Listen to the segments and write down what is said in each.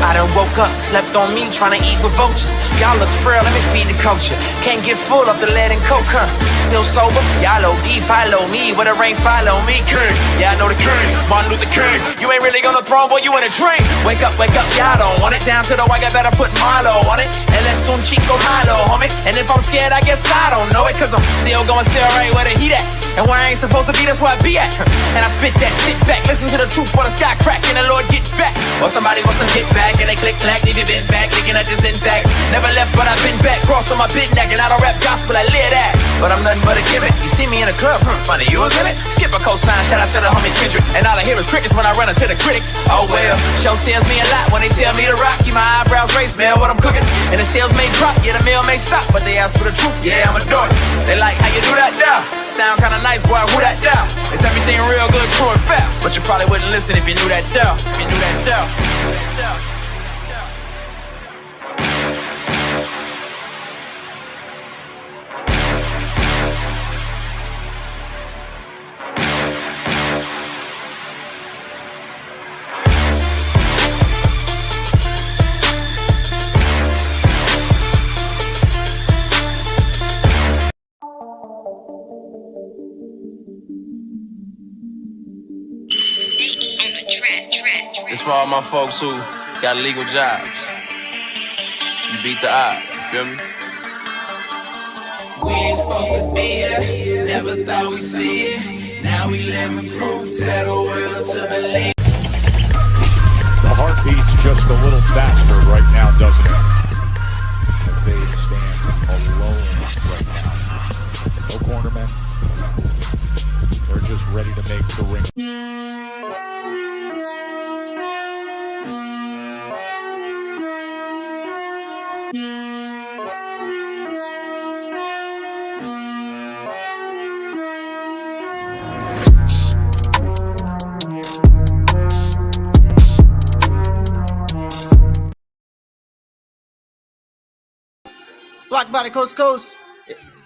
I done woke up, slept on me, trying to eat with vultures. Y'all look frail, let me feed the culture. Can't get full of the lead and coke, huh? Still sober? Y'all OD, follow me. Where the rain follow me, king. Yeah, I know the king, Martin Luther King. You ain't really gonna throw, boy, you in a dream. Wake up, y'all don't want it. Down to the white, I better put Milo on it. And let's soon Chico Milo, homie. And if I'm scared, I guess I don't know it. Cause I'm still going still right where the heat at. And where I ain't supposed to be, that's where I be at. And I spit that, sit back, listen to the truth for the sky crack, and the Lord get back. Or somebody wants to get back, and they click clack, leave it been back, thinking that this intact. Never left, but I've been back, cross on my bit neck, and I don't rap gospel, I live that. But I'm nothing but a gimmick. You see me in a club, funny, you was in it. Skip a cosign, shout out to the homie Kendrick. And all I hear is crickets when I run into the critics. Oh well, show tells me a lot when they tell me to rock. Keep my eyebrows raised, smell what I'm cooking. And the sales may drop, yeah, the mail may stop, but they ask for the truth, yeah, I'm a dork. They like how you do that now. Sound kinda nice, boy, who that down? Is everything real good, true and fair? But you probably wouldn't listen if you knew that down. If you knew that down. It's for all my folks who got legal jobs. You beat the odds, you feel me? We ain't supposed to be here, never thought we'd see it. Now we living proof, tell the world to believe. The heart beats just a little faster right now, doesn't it? As they stand alone right now. No cornermen. They're just ready to make the ring. Block body, coast to coast.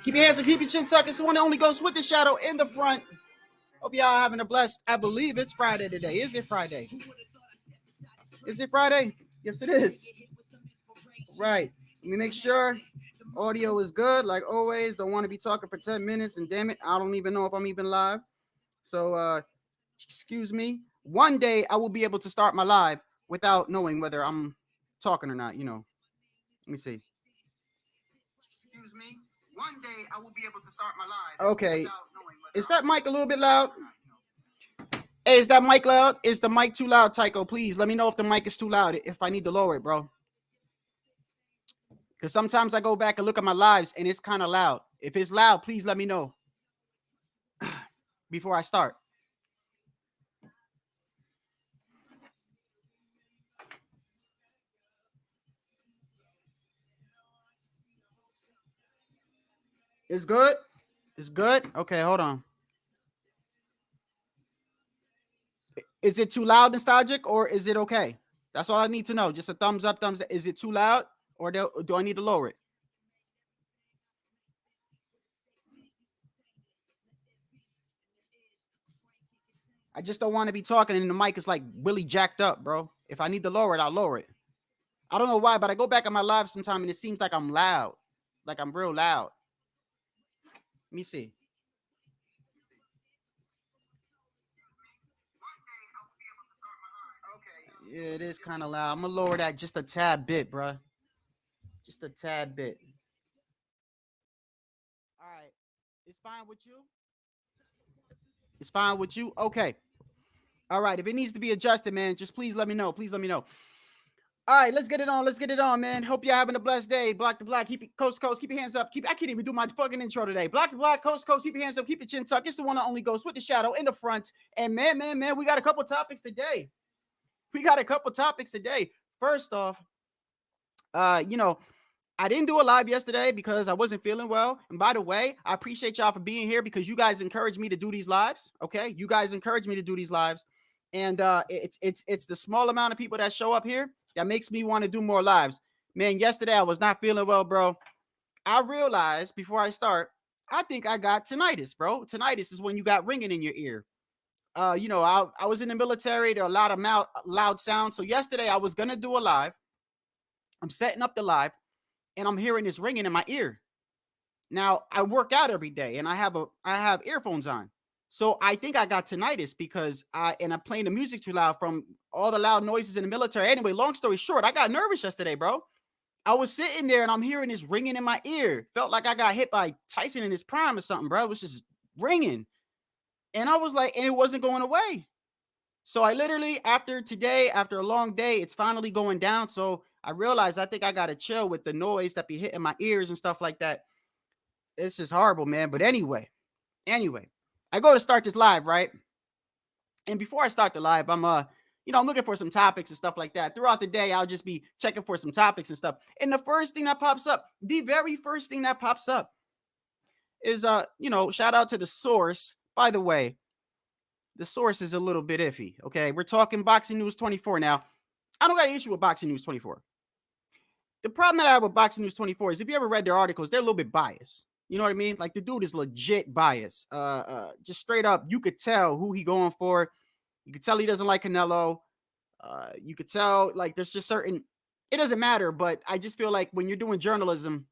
Keep your hands up, keep your chin tucked. It's the one that only goes with the shadow in the front. Hope y'all having a blessed, I believe it's Friday today. Is it Friday? Is it Friday? Yes, it is. Right. Let me make sure audio is good. Like always, don't want to be talking for 10 minutes. And damn it, I don't even know if I'm even live. So, excuse me. One day I will be able to start my live without knowing whether I'm talking or not, you know. Let me see. Excuse me. One day I will be able to start my live. Okay. Is that mic a little bit loud? Hey, is that mic loud? Is the mic too loud, Tycho? Please let me know if the mic is too loud, if I need to lower it, bro. Because sometimes I go back and look at my lives and it's kind of loud. If it's loud, please let me know before I start. It's good? It's good? Okay, hold on. Is it too loud, nostalgic, or is it okay? That's all I need to know. Just a thumbs up, thumbs up. Is it too loud, or do I need to lower it? I just don't want to be talking and the mic is like really jacked up, bro. If I need to lower it, I'll lower it. I don't know why, but I go back on my live sometime and it seems like I'm loud. Like I'm real loud. Let me see. Okay. Yeah, it is kind of loud. I'm going to lower that just a tad bit, bro. Just a tad bit. All right. It's fine with you? It's fine with you? Okay. All right. If it needs to be adjusted, man, just please let me know. Please let me know. All right, let's get it on. Let's get it on, man. Hope you're having a blessed day. Block to block, keep it coast to coast, keep your hands up. I can't even do my fucking intro today. Block to block, coast to coast, keep your hands up, keep your chin tucked. It's the one that only goes with the shadow in the front. And man, we got a couple topics today. First off, you know, I didn't do a live yesterday because I wasn't feeling well. And by the way, I appreciate y'all for being here because you guys encouraged me to do these lives. Okay, you guys encouraged me to do these lives, and it's the small amount of people that show up here that makes me want to do more lives. Man, yesterday I was not feeling well, bro. I realized before I start, I think I got tinnitus, bro. Tinnitus is when you got ringing in your ear. I was in the military. There are a lot of loud sounds. So yesterday I was gonna do a live. I'm setting up the live, and I'm hearing this ringing in my ear. Now I work out every day, and I have earphones on. So I think I got tinnitus because I'm playing the music too loud from all the loud noises in the military. Anyway, long story short, I got nervous yesterday, bro. I was sitting there and I'm hearing this ringing in my ear. Felt like I got hit by Tyson in his prime or something, bro. It was just ringing. And I was like, and it wasn't going away. So I literally, after a long day, it's finally going down. So I realized I think I got to chill with the noise that be hitting my ears and stuff like that. It's just horrible, man. But anyway, I go to start this live, right? And before I start the live, I'm looking for some topics and stuff like that. Throughout the day, I'll just be checking for some topics and stuff. And the very first thing that pops up is shout out to the source. By the way, the source is a little bit iffy. Okay, we're talking Boxing News 24 now. I don't got an issue with Boxing News 24. The problem that I have with Boxing News 24 is if you ever read their articles, they're a little bit biased. You know what I mean? Like the dude is legit biased. Just straight up, you could tell who he going for. You could tell he doesn't like Canelo. You could tell like there's just certain. It doesn't matter, but I just feel like when you're doing journalism,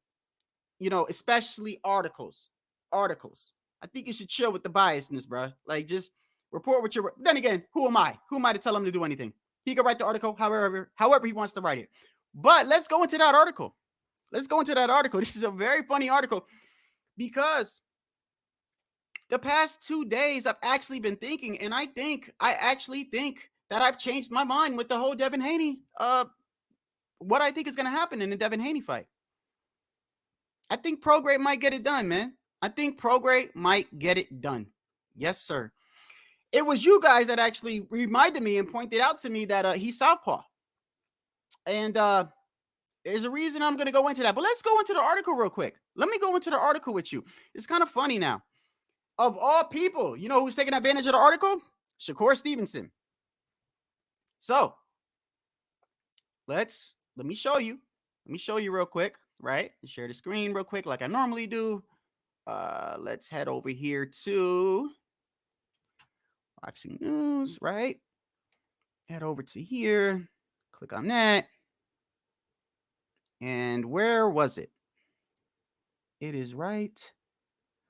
especially articles, I think you should chill with the biasness, bro. Like just report what you're. Then again, who am I? Who am I to tell him to do anything? He can write the article however he wants to write it. But let's go into that article. This is a very funny article because the past 2 days I've actually been thinking, and I actually think that I've changed my mind with the whole Devin Haney. What I think is going to happen in the Devin Haney fight. I think Prograde might get it done, man. I think Prograde might get it done. Yes, sir. It was you guys that actually reminded me and pointed out to me that he's southpaw. And there's a reason I'm going to go into that. But let's go into the article real quick. Let me go into the article with you. It's kind of funny now. Of all people, you know who's taking advantage of the article? Shakur Stevenson. So, let me show you. Let me show you real quick, right? Share the screen real quick like I normally do. Let's head over here to Boxing News, right? Head over to here. Click on that. And where was it? It is right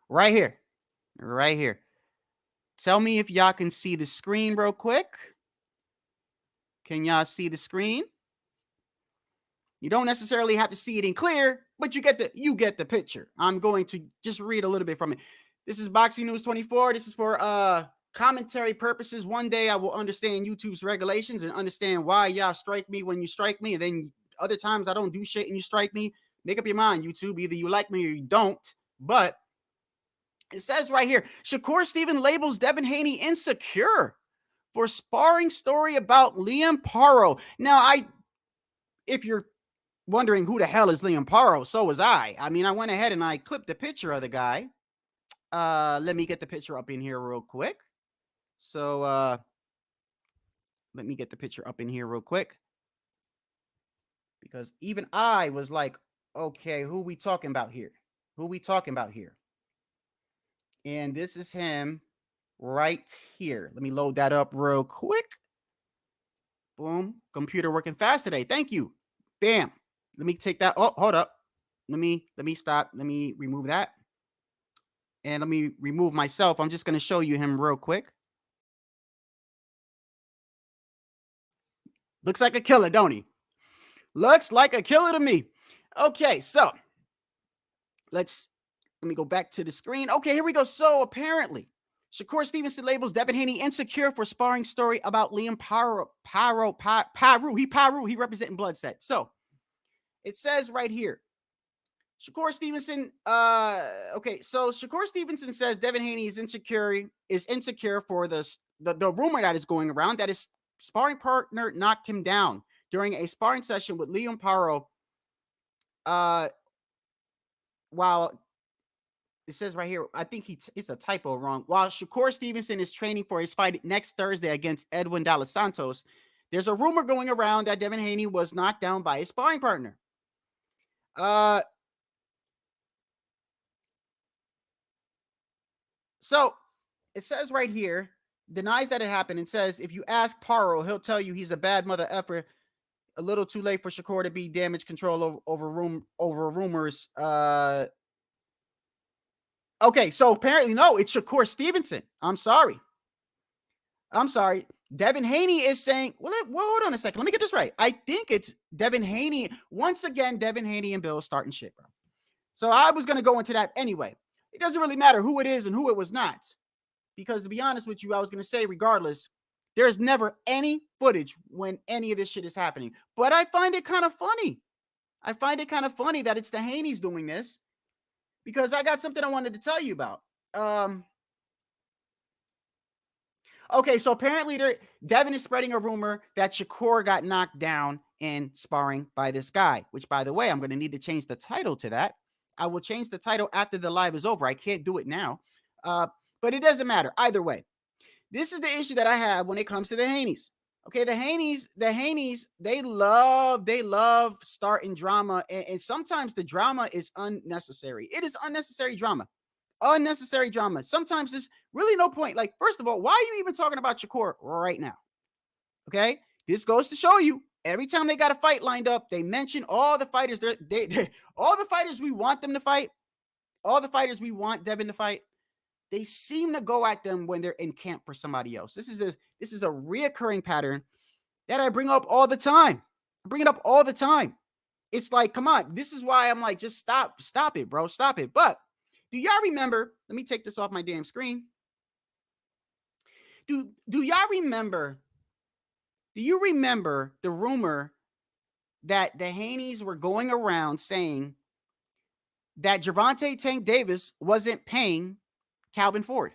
here. Right here. Tell me if y'all can see the screen real quick. Can y'all see the screen? You don't necessarily have to see it in clear, but you get the picture. I'm going to just read a little bit from it. This is Boxing News 24. This is for commentary purposes. One day I will understand YouTube's regulations and understand why y'all strike me when you strike me. And then other times I don't do shit and you strike me. Make up your mind, YouTube. Either you like me or you don't. But it says right here, Shakur Stevenson labels Devin Haney insecure for sparring story about Liam Paro. Now, if you're wondering who the hell is Liam Paro, so was I. I mean, I went ahead and I clipped a picture of the guy. Let me get the picture up in here real quick. So, let me get the picture up in here real quick. Because even I was like, okay, who we talking about here? And this is him right here. Let me load that up real quick. Boom. Computer working fast today. Thank you. Bam. Let me take that. Oh, hold up. Let me stop. Let me remove that. And let me remove myself. I'm just going to show you him real quick. Looks like a killer, don't he? Looks like a killer to me. Okay, so let me go back to the screen. Okay, here we go. So apparently, Shakur Stevenson labels Devin Haney insecure for sparring story about Liam Paru. He representing Bloodset. So it says right here, Shakur Stevenson. Okay, so Shakur Stevenson says Devin Haney is insecure for the rumor that is going around that his sparring partner knocked him down during a sparring session with Liam Paro. While it says right here, I think it's a typo wrong. While Shakur Stevenson is training for his fight next Thursday against Edwin Dallas Santos, there's a rumor going around that Devin Haney was knocked down by his sparring partner. So it says right here denies that it happened and says if you ask Paro, he'll tell you he's a bad mother effer. A little too late for Shakur to be damage control over rumors. Okay, so apparently no, it's Shakur Stevenson. I'm sorry. Devin Haney is saying, well, hold on a second. Let me get this right. I think it's Devin Haney. Once again, Devin Haney and Bill starting shit, bro. So I was going to go into that anyway. It doesn't really matter who it is and who it was not. Because to be honest with you, I was going to say regardless, there's never any footage when any of this shit is happening. But I find it kind of funny. That it's the Haneys doing this because I got something I wanted to tell you about. Okay, so apparently Devin is spreading a rumor that Shakur got knocked down in sparring by this guy, which, by the way, I'm going to need to change the title to that. I will change the title after the live is over. I can't do it now, but it doesn't matter. Either way, this is the issue that I have when it comes to the Haneys. Okay, the Haneys, they love starting drama, and sometimes the drama is unnecessary. It is unnecessary drama. Sometimes there's really no point. Like, first of all, why are you even talking about Shakur right now? Okay, this goes to show you every time they got a fight lined up, they mention all the fighters. All the fighters we want them to fight, all the fighters we want Devin to fight. They seem to go at them when they're in camp for somebody else. This is a reoccurring pattern that I bring up all the time. It's like, come on. This is why I'm like, just stop it, bro. Stop it. But do y'all remember? Let me take this off my damn screen. Do y'all remember? Do you remember the rumor that the Haneys were going around saying that Gervonta Tank Davis wasn't paying Calvin Ford?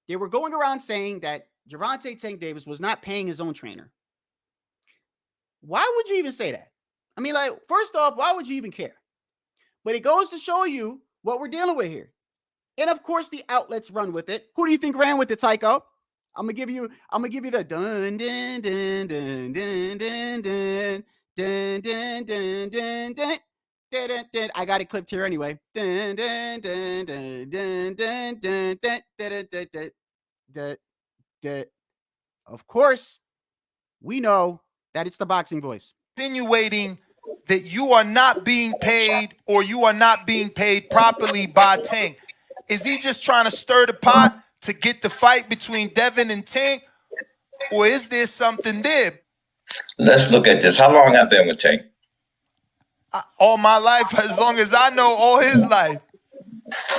They were going around saying that Gervonta Tank Davis was not paying his own trainer. Why would you even say that? I mean, like, first off, why would you even care? But it goes to show you what we're dealing with here. And of course, the outlets run with it. Who do you think ran with it, Tycho? I'm gonna give you the dun dun dun dun dun dun dun dun dun dun dun dun. Dun, dun. I got it clipped here anyway. Dun, dun, dun, dun, dun, dun, dun, dun, dun, dun, dun, dun, dun. Of course, we know that it's the boxing voice. Insinuating that you are not being paid or you are not being paid properly by Tank. Is he just trying to stir the pot to get the fight between Devin and Tank? Or is there something there? Let's look at this. How long have I been with Tank? All my life, as long as I know, all his life.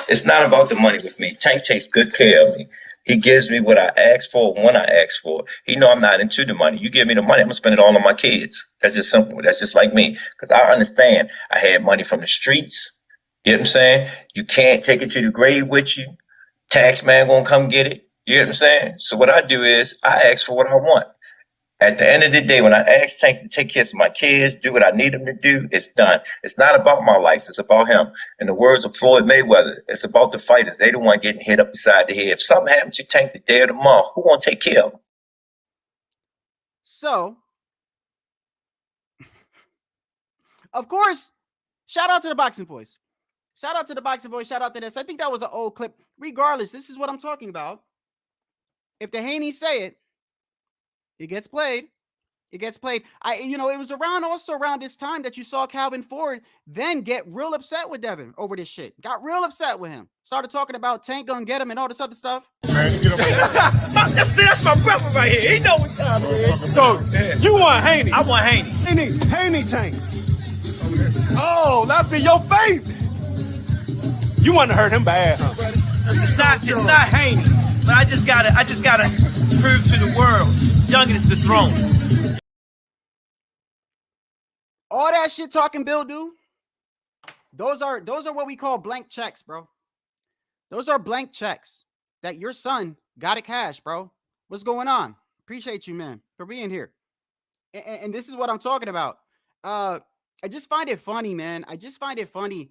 It's not about the money with me. Tank takes good care of me. He gives me what I ask for when I ask for. He know I'm not into the money. You give me the money, I'm going to spend it all on my kids. That's just simple. That's just like me. Because I understand I had money from the streets. You know what I'm saying? You can't take it to the grave with you. Tax man going to come get it. You know what I'm saying? So what I do is I ask for what I want. At the end of the day, when I ask Tank to take care of my kids, do what I need him to do, it's done. It's not about my life. It's about him. In the words of Floyd Mayweather, it's about the fighters. They the one getting hit up beside the head. If something happens to Tank the day of tomorrow, who going to take care of him? So, of course, shout out to the boxing voice. Shout out to this. I think that was an old clip. Regardless, this is what I'm talking about. If the Haneys say it, it gets played. It was around this time that you saw Calvin Ford then get real upset with Devin over this shit. Got real upset with him. Started talking about Tank gonna get him and all this other stuff. That's my brother right here. He know what time it is. So, you want Haney? I want Haney. Haney Tank. Oh, that's in your face. You want to hurt him bad, huh? It's not Haney. But I just gotta prove to the world, youngin is the throne. All that shit talking Bill do. Those are what we call blank checks, bro. Those are blank checks that your son got to cash, bro. What's going on? Appreciate you, man, for being here. And this is what I'm talking about. I just find it funny, man. I just find it funny.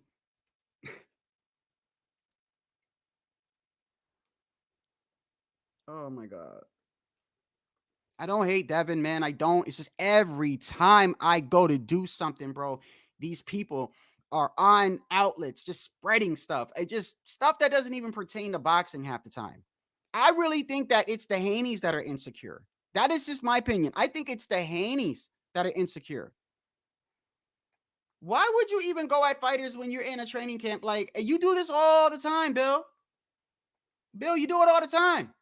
Oh my God. I don't hate Devin, man. I don't. It's just every time I go to do something, bro, these people are on outlets just spreading stuff. It just stuff that doesn't even pertain to boxing half the time. I really think that it's the Haneys that are insecure. That is just my opinion. I think it's the Haneys that are insecure. Why would you even go at fighters when you're in a training camp? Like, you do this all the time, Bill. Bill, you do it all the time.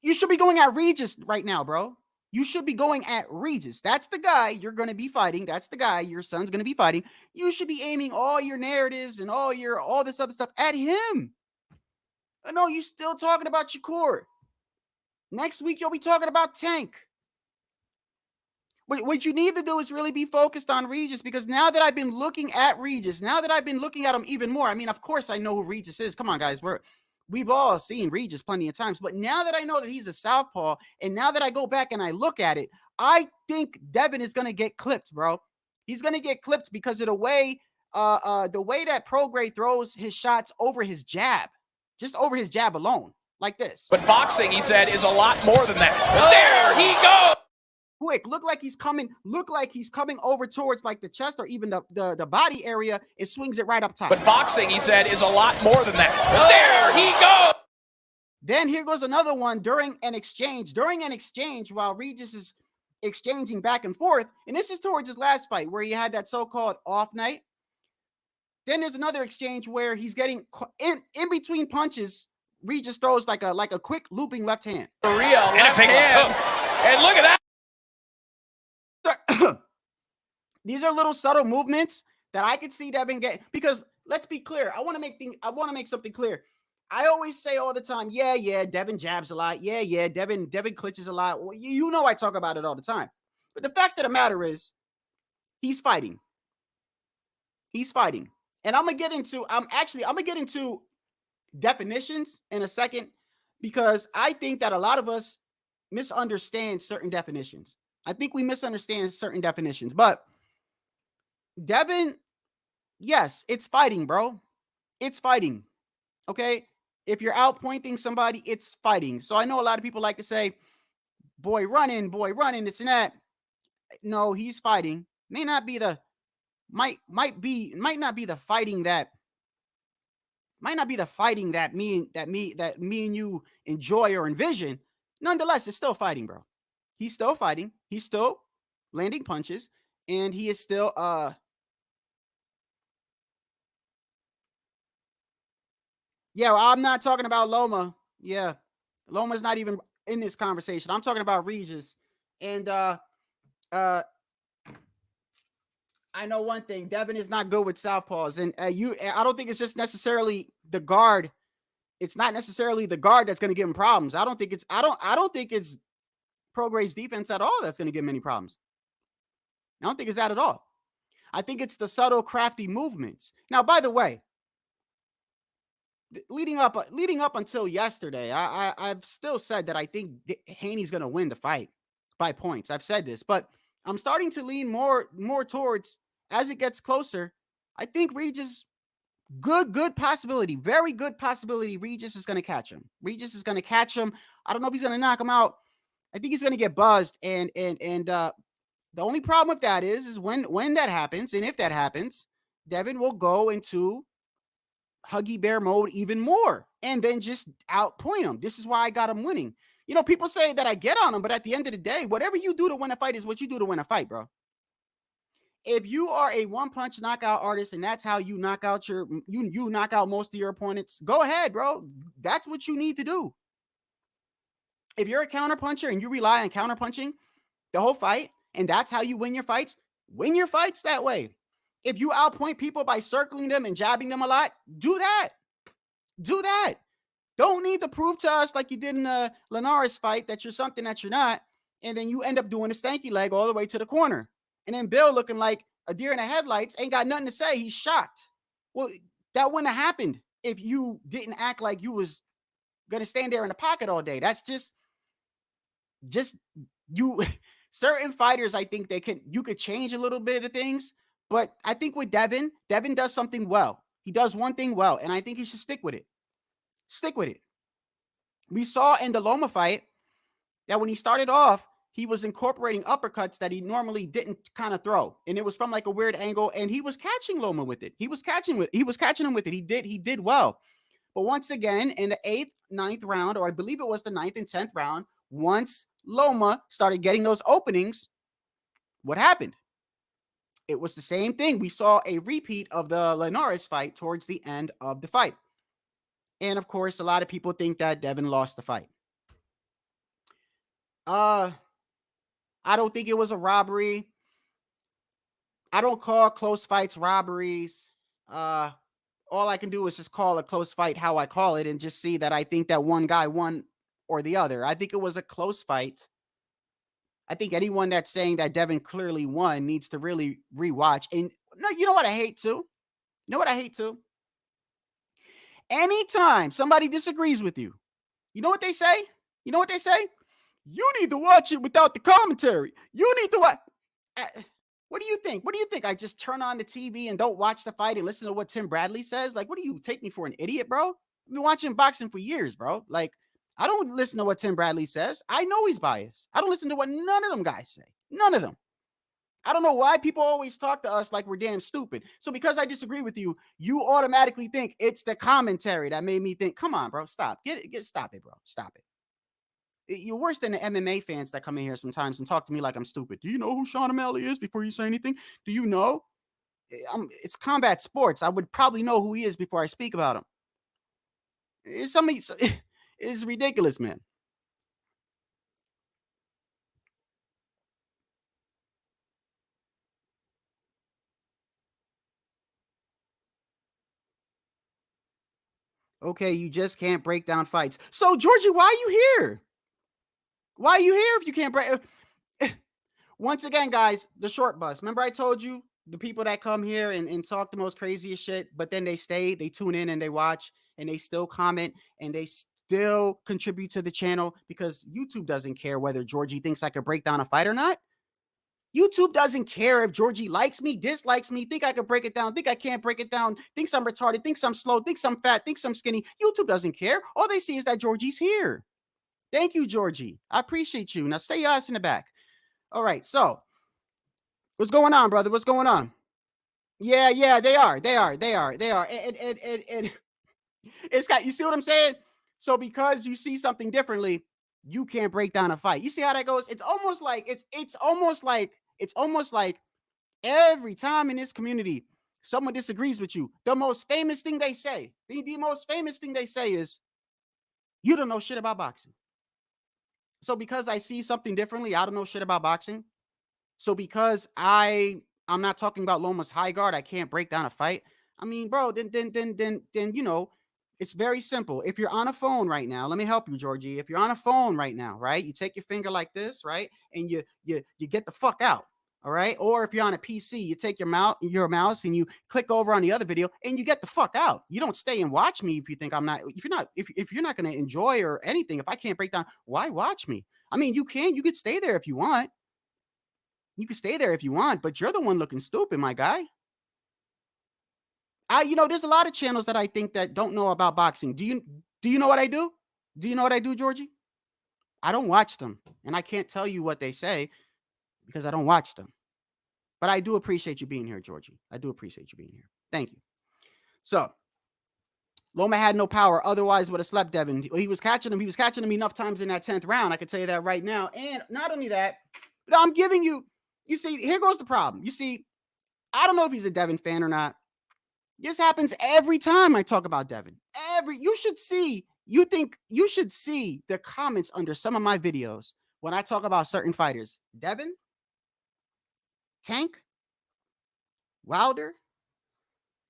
You should be going at Regis right now, bro. You should be going at Regis. That's the guy you're going to be fighting. That's the guy your son's going to be fighting. You should be aiming all your narratives and all this other stuff at him. No, you still talking about Shakur. Next week, you'll be talking about Tank. What you need to do is really be focused on Regis, because now that I've been looking at Regis, now that I've been looking at him even more, I mean, of course I know who Regis is. Come on, guys. We've all seen Regis plenty of times, but now that I know that he's a southpaw, and now that I go back and I look at it, I think Devin is going to get clipped, bro. He's going to get clipped because of the way that Prograis throws his shots over his jab, just over his jab alone, like this. But boxing, he said, is a lot more than that. But there he goes. Quick, look like he's coming over towards like the chest or even the body area. It swings it right up top. But boxing, he said, is a lot more than that. But there he goes. Then here goes another one during an exchange while Regis is exchanging back and forth. And this is towards his last fight where he had that so-called off night. Then there's another exchange where he's getting in between punches. Regis throws like a quick looping left hand. For real, left hand. And look at that. These are little subtle movements that I could see Devin get, because let's be clear. I want to make something clear. I always say all the time, yeah, Devin jabs a lot. Yeah, Devin clinches a lot. Well, you know I talk about it all the time. But the fact of the matter is, he's fighting. He's fighting. And I'm gonna get into definitions in a second, because I think that a lot of us misunderstand certain definitions. I think we misunderstand certain definitions, but Devin, yes, it's fighting, bro. It's fighting. Okay. If you're outpointing somebody, it's fighting. So I know a lot of people like to say, boy running, this and that. No, he's fighting. Might not be the fighting that me and you enjoy or envision. Nonetheless, it's still fighting, bro. He's still fighting. He's still landing punches, and he is still yeah, well, I'm not talking about Loma. Yeah. Loma's not even in this conversation. I'm talking about Regis. And I know one thing. Devin is not good with southpaws. And I don't think it's just necessarily the guard. It's not necessarily the guard that's going to give him problems. I don't think it's Prograis' defense at all that's going to give him any problems. I don't think it's that at all. I think it's the subtle, crafty movements. Now, by the way, leading up until yesterday, I've still said that I think Haney's going to win the fight by points. I've said this, but I'm starting to lean more towards, as it gets closer, I think Regis, good possibility, very good possibility, Regis is going to catch him. I don't know if he's going to knock him out. I think he's going to get buzzed, and the only problem with that is when that happens, and if that happens, Devin will go into Huggy Bear mode even more, and then just outpoint him. This is why I got him winning. You know, people say that I get on him, but at the end of the day, whatever you do to win a fight is what you do to win a fight, bro. If you are a one-punch knockout artist and that's how you knock out you knock out most of your opponents, go ahead, bro. That's what you need to do. If you're a counterpuncher and you rely on counterpunching the whole fight, and that's how you win your fights that way. If you outpoint people by circling them and jabbing them a lot, do that. Don't need to prove to us like you did in the Linares fight that you're something that you're not, and then you end up doing a stanky leg all the way to the corner. And then Bill, looking like a deer in the headlights, ain't got nothing to say. He's shocked. Well, that wouldn't have happened if you didn't act like you was going to stand there in the pocket all day. That's just you. Certain fighters, I think you could change a little bit of things, but I think with Devin does something well. He does one thing well, and I think he should stick with it. We saw in the Loma fight that when he started off, he was incorporating uppercuts that he normally didn't kind of throw, and it was from like a weird angle, and he was catching Loma with it. He was catching him with it. He did well. But once again, in the 8th, 9th round, or I believe it was the 9th and 10th round, once Loma started getting those openings, what happened? It was the same thing. We saw a repeat of the Linares fight towards the end of the fight. And of course, a lot of people think that Devin lost the fight. I don't think it was a robbery. I don't call close fights robberies. All I can do is just call a close fight how I call it and just see that I think that one guy won or the other. I think it was a close fight. I think anyone that's saying that Devin clearly won needs to really rewatch. And no, you know what I hate too? You know what I hate too? Anytime somebody disagrees with you, you know what they say? You know what they say? You need to watch it without the commentary. You need to watch. What do you think? What do you think? I just turn on the TV and don't watch the fight and listen to what Tim Bradley says? Like, what do you take me for an idiot, bro? I've been watching boxing for years, bro. Like, I don't listen to what Tim Bradley says. I know he's biased. I don't listen to what none of them guys say. None of them. I don't know why people always talk to us like we're damn stupid. So because I disagree with you, you automatically think it's the commentary that made me think, come on, bro, stop. Stop it, bro. Stop it. You're worse than the MMA fans that come in here sometimes and talk to me like I'm stupid. Do you know who Sean O'Malley is before you say anything? Do you know? It's combat sports. I would probably know who he is before I speak about him. It's ridiculous, man. Okay, you just can't break down fights. So, Georgie, why are you here? Why are you here if you can't break? Once again, guys, the short bus. Remember I told you the people that come here and talk the most craziest shit, but then they stay, they tune in and they watch and they still comment and they still contribute to the channel because YouTube doesn't care whether Georgie thinks I could break down a fight or not. YouTube doesn't care if Georgie likes me, dislikes me, think I could break it down, think I can't break it down, thinks I'm retarded, thinks I'm slow, thinks I'm fat, thinks I'm skinny. YouTube doesn't care. All they see is that Georgie's here. Thank you, Georgie. I appreciate you. Now stay your ass in the back. All right, so what's going on, brother? What's going on? Yeah, they are. And it's got, you see what I'm saying? So because you see something differently, you can't break down a fight. You see how that goes? It's almost like every time in this community, someone disagrees with you. The most famous thing they say, the most famous thing they say is, you don't know shit about boxing. So because I see something differently, I don't know shit about boxing. So because I'm not talking about Loma's high guard, I can't break down a fight. I mean, bro, then you know, it's very simple. If you're on a phone right now, let me help you, Georgie. If you're on a phone right now, right, you take your finger like this, right, and you get the fuck out. All right. Or if you're on a PC, you take your mouse and you click over on the other video and you get the fuck out. You don't stay and watch me if you think I'm not, if you're not going to enjoy or anything. If I can't break down, why watch me? I mean, you could stay there if you want. You can stay there if you want, but you're the one looking stupid, my guy. There's a lot of channels that I think that don't know about boxing. Do you know what I do? Do you know what I do, Georgie? I don't watch them, and I can't tell you what they say because I don't watch them. But I do appreciate you being here, Georgie. I do appreciate you being here. Thank you. So, Loma had no power. Otherwise, would have slept Devin. He was catching him. He was catching him enough times in that 10th round. I can tell you that right now. And not only that, but I'm giving you, you see, here goes the problem. You see, I don't know if he's a Devin fan or not. This happens every time I talk about Devin. You should see the comments under some of my videos when I talk about certain fighters. Devin, Tank, Wilder.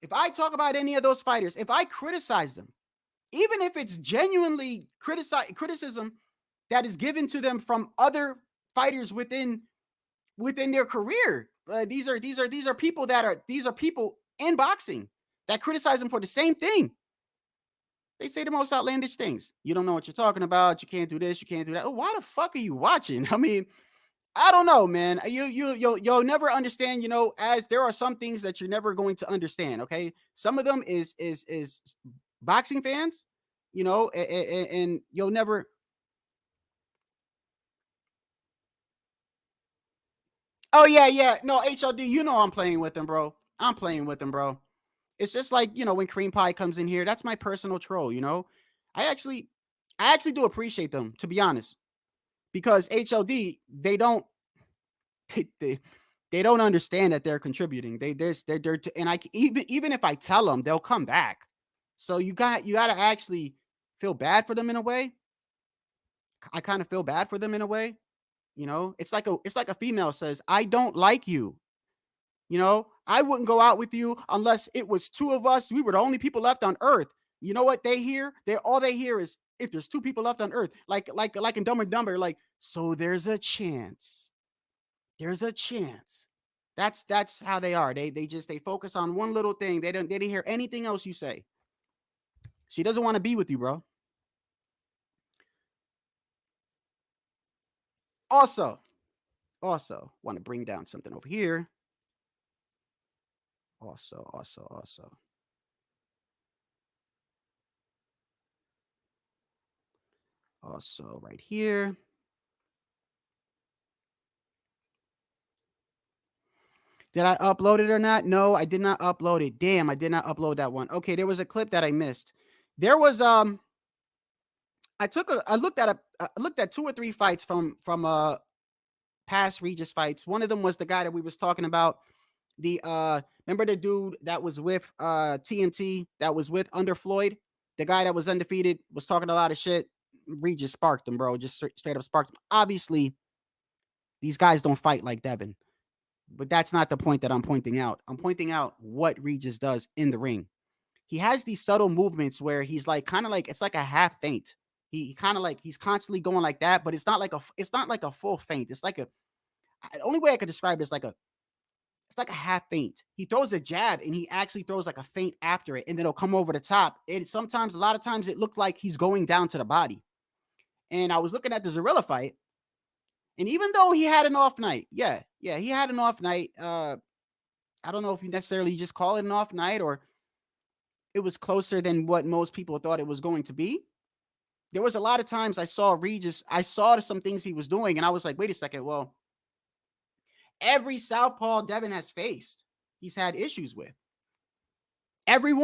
If I talk about any of those fighters, if I criticize them, even if it's genuinely criticism that is given to them from other fighters within their career, these are people in boxing that criticize them for the same thing. They say the most outlandish things. You don't know what you're talking about. You can't do this. You can't do that. Oh, why the fuck are you watching? I mean, I don't know, man. You'll never understand, as there are some things that you're never going to understand. Okay. Some of them is boxing fans, and you'll never. Oh yeah. No, HLD, I'm playing with them, bro. I'm playing with them, bro. It's just like, you know, when Cream Pie comes in here, that's my personal troll, you know. I actually do appreciate them, to be honest, because HLD, they don't they don't understand that they're contributing. They're and I even if I tell them, they'll come back. So you got to actually feel bad for them in a way. I kind of feel bad for them in a way. You know, it's like a female says, "I don't like you." You know, I wouldn't go out with you unless it was two of us. We were the only people left on Earth. You know what they hear? All they hear is, if there's two people left on Earth, like in Dumb and Dumber, like, so there's a chance. There's a chance. That's how they are. They focus on one little thing. They didn't hear anything else you say. She doesn't want to be with you, bro. Also want to bring down something over here. Also. Also, right here. Did I upload it or not? No, I did not upload it. Damn, I did not upload that one. Okay, there was a clip that I missed. There was I looked at 2 or 3 fights from past Regis fights. One of them was the guy that we was talking about. The remember the dude that was with TMT, that was with under Floyd, the guy that was undefeated, was talking a lot of shit. Regis sparked him, bro. Just straight up sparked him. Obviously, these guys don't fight like Devin. But that's not the point that I'm pointing out. I'm pointing out what Regis does in the ring. He has these subtle movements where he's like kind of like, it's like a half feint. He kind of like, he's constantly going like that, but it's not like a full feint. It's like the only way I could describe it is it's like a half feint. He throws a jab and he actually throws like a feint after it, and then it'll come over the top. And sometimes, a lot of times, it looked like he's going down to the body. And I was looking at the Zorilla fight, and even though he had an off night, he had an off night. I don't know if you necessarily just call it an off night, or it was closer than what most people thought it was going to be. There was a lot of times I saw Regis, I saw some things he was doing, and I was like, wait a second, well, every southpaw Devin has faced, he's had issues with. Every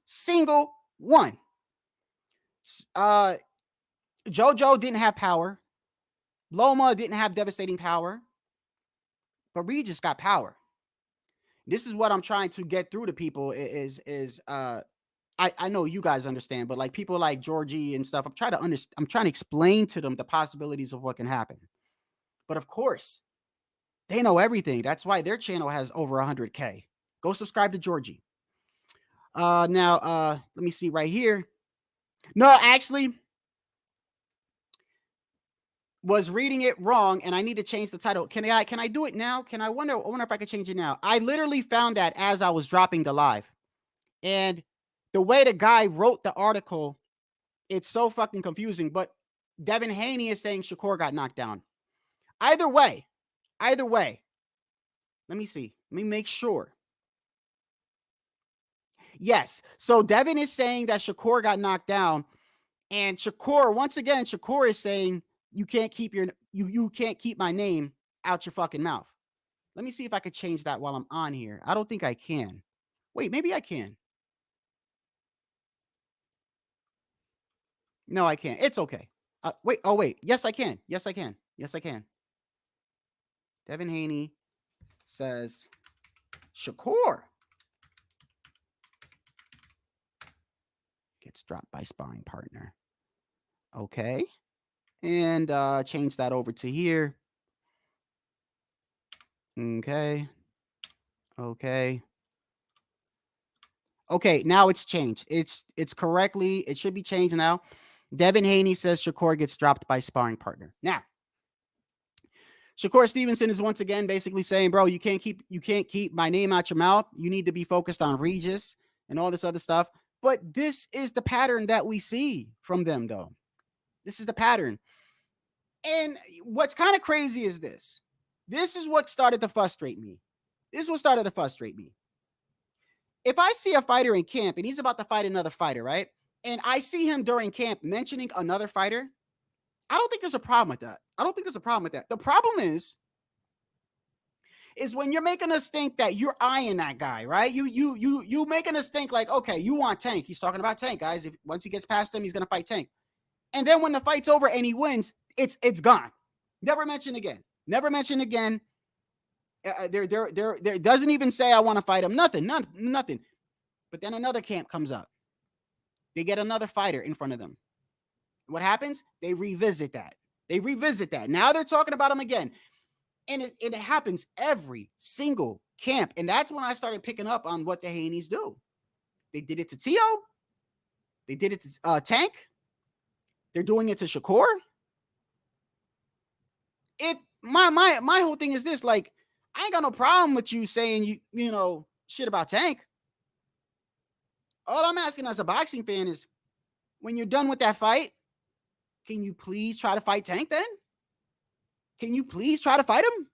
single one. JoJo didn't have power. Loma didn't have devastating power, but Regis got power. This is what I'm trying to get through to people I know you guys understand, but like people like Georgie and stuff, I'm trying to explain to them the possibilities of what can happen. But of course, they know everything. That's why their channel has over 100K. Go subscribe to Georgie. Now, let me see right here. No, actually, was reading it wrong, and I need to change the title. Can I do it now? I wonder if I could change it now. I literally found that as I was dropping the live, and the way the guy wrote the article, it's so fucking confusing. But Devin Haney is saying Shakur got knocked down. Either way, let me see. Let me make sure. Yes. So Devin is saying that Shakur got knocked down, and Shakur, once again, Shakur is saying you can't keep you can't keep my name out your fucking mouth. Let me see if I could change that while I'm on here. I don't think I can. Wait, maybe I can. No, I can't. It's okay. Wait. Oh, wait. Yes, I can. Yes, I can. Devin Haney says Shakur gets dropped by Sparring Partner. Okay. And change that over to here. Okay. Okay, now it's changed. It's correctly, it should be changed now. Devin Haney says Shakur gets dropped by Sparring Partner. Now, Shakur Stevenson is once again basically saying, bro, you can't keep my name out your mouth. You need to be focused on Regis and all this other stuff. But this is the pattern that we see from them, though. This is the pattern. And what's kind of crazy is this. This is what started to frustrate me. If I see a fighter in camp and he's about to fight another fighter, right? And I see him during camp mentioning another fighter, I don't think there's a problem with that. The problem is, is when you're making us think that you're eyeing that guy, right? You making us think like, okay, you want Tank. He's talking about Tank, guys. If once he gets past him, he's gonna fight Tank. And then when the fight's over and he wins, it's gone. Never mention again. Never mention again. There doesn't even say I want to fight him. Nothing. But then another camp comes up. They get another fighter in front of them. What happens? They revisit that. Now they're talking about him again. And it happens every single camp. And that's when I started picking up on what the Haneys do. They did it to Tio. They did it to Tank. They're doing it to Shakur. My whole thing is this, like, I ain't got no problem with you saying you know shit about Tank. All I'm asking as a boxing fan is, when you're done with that fight, can you please try to fight Tank then? Can you please try to fight him?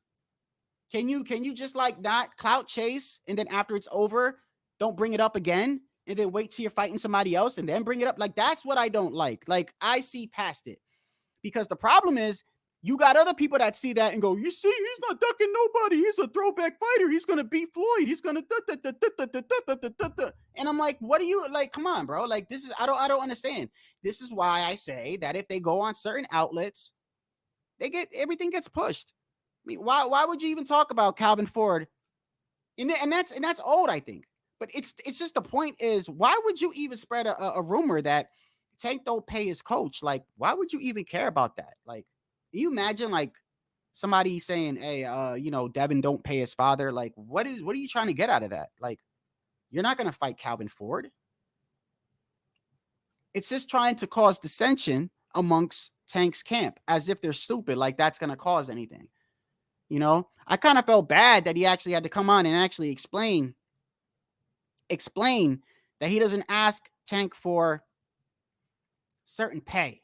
Can you just like not clout chase and then after it's over, don't bring it up again and then wait till you're fighting somebody else and then bring it up? Like, that's what I don't like. Like, I see past it. Because the problem is, you got other people that see that and go, you see, he's not ducking nobody. He's a throwback fighter. He's going to beat Floyd. He's going to and I'm like, what are you like? Come on, bro. Like, this is, I don't understand. This is why I say that if they go on certain outlets, everything gets pushed. I mean, why would you even talk about Calvin Ford? And that's old, I think. But it's just, the point is, why would you even spread a rumor that Tank don't pay his coach? Like, why would you even care about that? Like, can you imagine like somebody saying, hey, Devin don't pay his father? Like, what are you trying to get out of that? Like, you're not going to fight Calvin Ford. It's just trying to cause dissension amongst Tank's camp, as if they're stupid. Like, that's going to cause anything. You know, I kind of felt bad that he actually had to come on and actually explain that he doesn't ask Tank for certain pay.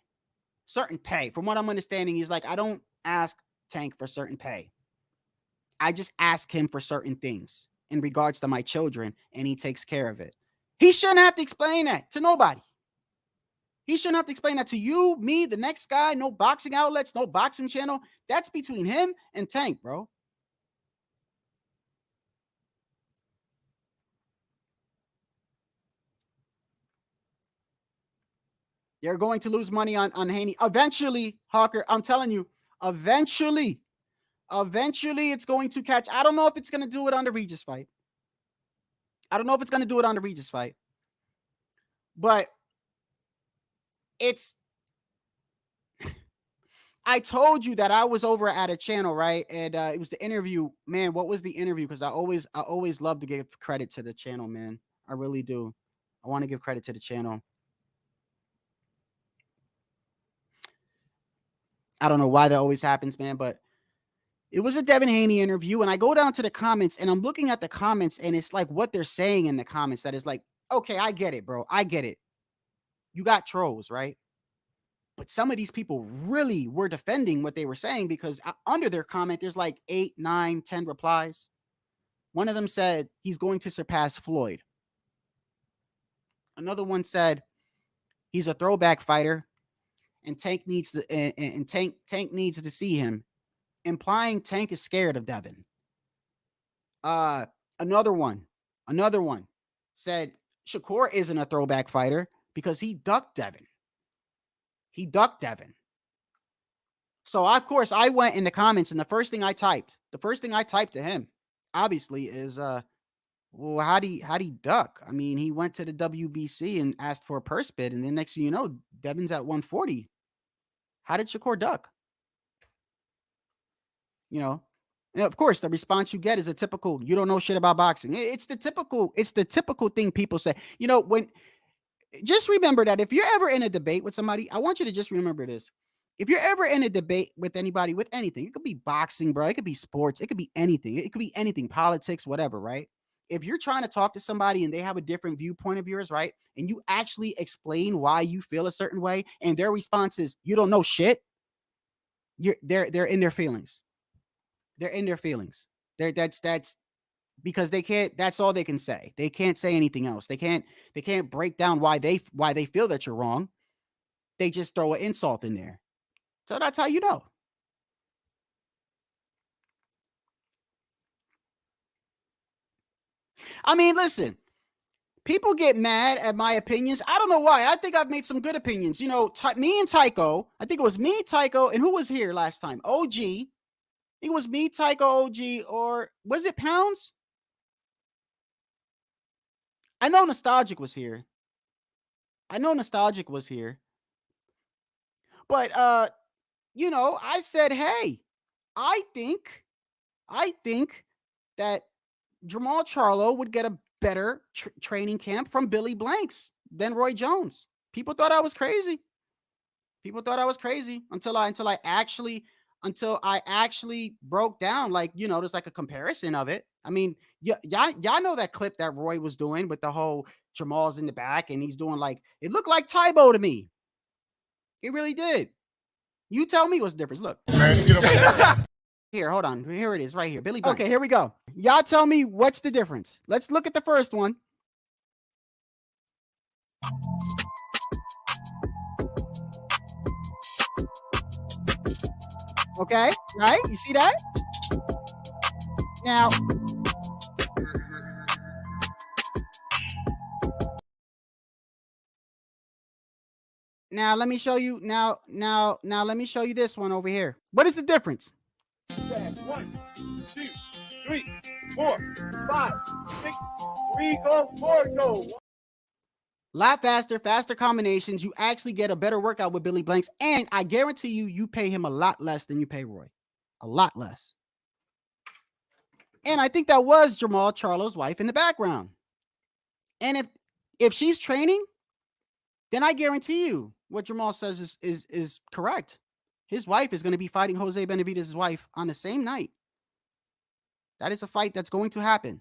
From what I'm understanding, he's like, I don't ask Tank for certain pay. I just ask him for certain things in regards to my children, and he takes care of it. He shouldn't have to explain that to nobody. He shouldn't have to explain that to you, me, the next guy. No boxing outlets, no boxing channel. That's between him and Tank, bro. You're going to lose money on Haney. Eventually, Hawker, I'm telling you, eventually it's going to catch. I don't know if it's going to do it on the Regis fight. But I told you that I was over at a channel, right? And it was the interview. Man, what was the interview? Because I always love to give credit to the channel, man. I really do. I want to give credit to the channel. I don't know why that always happens, man, but it was a Devin Haney interview, and I go down to the comments, and I'm looking at the comments, and it's like what they're saying in the comments that is like, okay, I get it, bro. I get it. You got trolls, right? But some of these people really were defending what they were saying, because under their comment, there's like 8, 9, 10 replies. One of them said he's going to surpass Floyd. Another one said he's a throwback fighter, and Tank needs to Tank needs to see him, implying Tank is scared of Devin. Another one said Shakur isn't a throwback fighter because he ducked Devin. So of course I went in the comments, and the first thing I typed to him, obviously, is well, how'd he duck? I mean, he went to the WBC and asked for a purse bid, and then next thing you know, Devin's at 140. How did Shakur duck? You know, and of course, the response you get is a typical, you don't know shit about boxing. It's the typical thing people say. You know, just remember that if you're ever in a debate with somebody, I want you to just remember this. If you're ever in a debate with anybody, with anything, it could be boxing, bro. It could be sports. It could be anything. It could be anything, politics, whatever, right? If you're trying to talk to somebody and they have a different viewpoint of yours, right? And you actually explain why you feel a certain way, and their response is, you don't know shit. They're in their feelings. They're in their feelings. That's because they can't, that's all they can say. They can't say anything else. They can't break down why they feel that you're wrong. They just throw an insult in there. So that's how you know. I mean, listen, people get mad at my opinions. I don't know why. I think I've made some good opinions. You know, me and Tycho, I think it was me, Tycho, and who was here last time? OG. It was me, Tycho, OG, or was it Pounds? I know Nostalgic was here. But you know, I said, hey, I think that Jamal Charlo would get a better training camp from Billy Blanks than Roy Jones. People thought I was crazy. Until I actually broke down, like, you know, there's like a comparison of it. I mean, y'all know that clip that Roy was doing with the whole Jamal's in the back and he's doing like, it looked like Tybo to me. It really did. You tell me what's the difference. Look. Here, hold on. Here it is right here. Billy Blanks. Okay, here we go. Y'all tell me what's the difference. Let's look at the first one. Okay, right? You see that? Now let me show you. Now let me show you this one over here. What is the difference? 1, 2, 3, 4, 5, 6. We go, 4, go. Lot faster combinations. You actually get a better workout with Billy Blanks, and I guarantee you pay him a lot less than you pay Roy. A lot less. And I think that was Jamal Charlo's wife in the background. And if she's training, then I guarantee you what Jamal says is correct. His wife is going to be fighting Jose Benavidez' wife on the same night. That is a fight that's going to happen.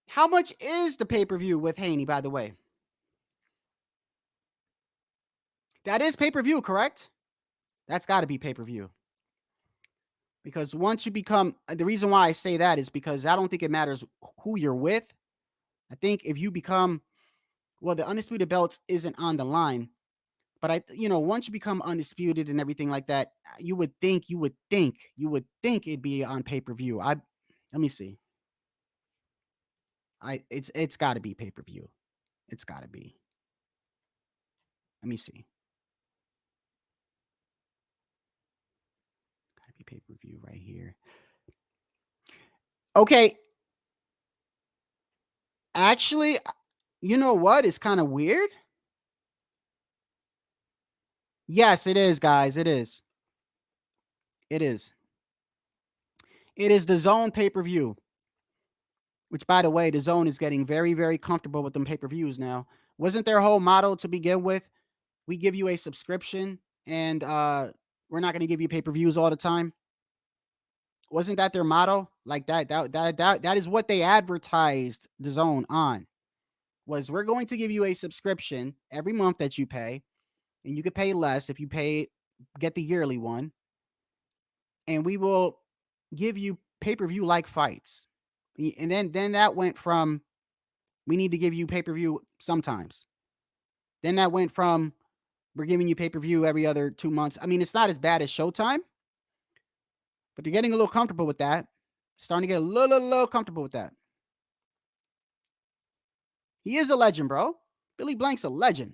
How much is the pay-per-view with Haney, by the way? That is pay-per-view, correct? That's got to be pay-per-view. Because once you become, the reason why I say that is because I don't think it matters who you're with. I think if you become, well, the undisputed belts isn't on the line, but once you become undisputed and everything like that, you would think it'd be on pay-per-view. Let me see. It's got to be pay-per-view. It's got to be. Let me see. Got to be pay-per-view right here. Okay. Actually, you know what? It's kind of weird. Yes, it is, guys. It is. It is the Zone pay-per-view. Which, by the way, the Zone is getting very, very comfortable with them pay-per-views now. Wasn't their whole motto to begin with? We give you a subscription, and we're not going to give you pay-per-views all the time. Wasn't that their motto? Like that is what they advertised the Zone on. Was we're going to give you a subscription every month that you pay, and you could pay less if you get the yearly one, and we will give you pay-per-view like fights. And then that went from, we need to give you pay-per-view sometimes. Then that went from, we're giving you pay-per-view every other 2 months. I mean, it's not as bad as Showtime, but they're getting a little comfortable with that. Starting to get a little comfortable with that. He is a legend, bro. Billy Blank's a legend.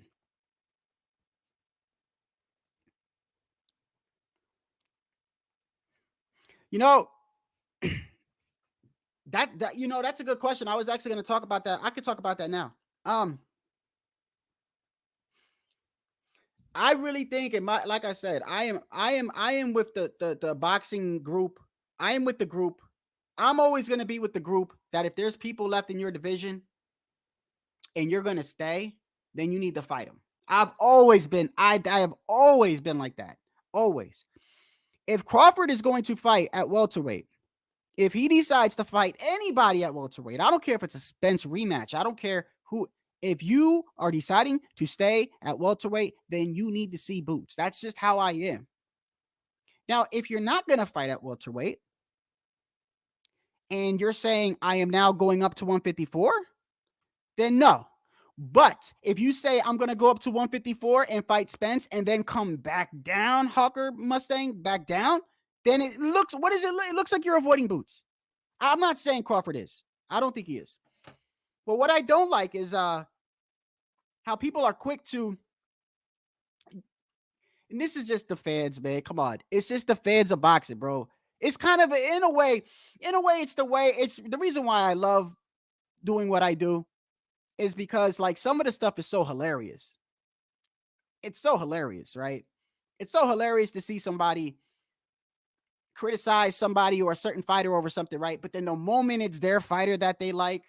You know, that's a good question. I was actually going to talk about that. I could talk about that now. I really think like I said, I am with the boxing group. I am with the group. I'm always going to be with the group that if there's people left in your division and you're going to stay, then you need to fight them. I have always been like that. Always. If Crawford is going to fight at welterweight, if he decides to fight anybody at welterweight, I don't care if it's a Spence rematch. I don't care who. If you are deciding to stay at welterweight, then you need to see boots. That's just how I am. Now, if you're not going to fight at welterweight and you're saying I am now going up to 154, then no. But if you say I'm going to go up to 154 and fight Spence and then come back down, Hawker Mustang, back down, then it looks, what is it? It looks like you're avoiding Boots. I'm not saying Crawford is. I don't think he is. But what I don't like is how people are quick to, and this is just the fans, man. Come on. It's just the fans of boxing, bro. It's kind of, in a way, it's the reason why I love doing what I do is because, like, some of the stuff is so hilarious. It's so hilarious, right? It's so hilarious to see somebody criticize somebody or a certain fighter over something, right? But then the moment it's their fighter that they like,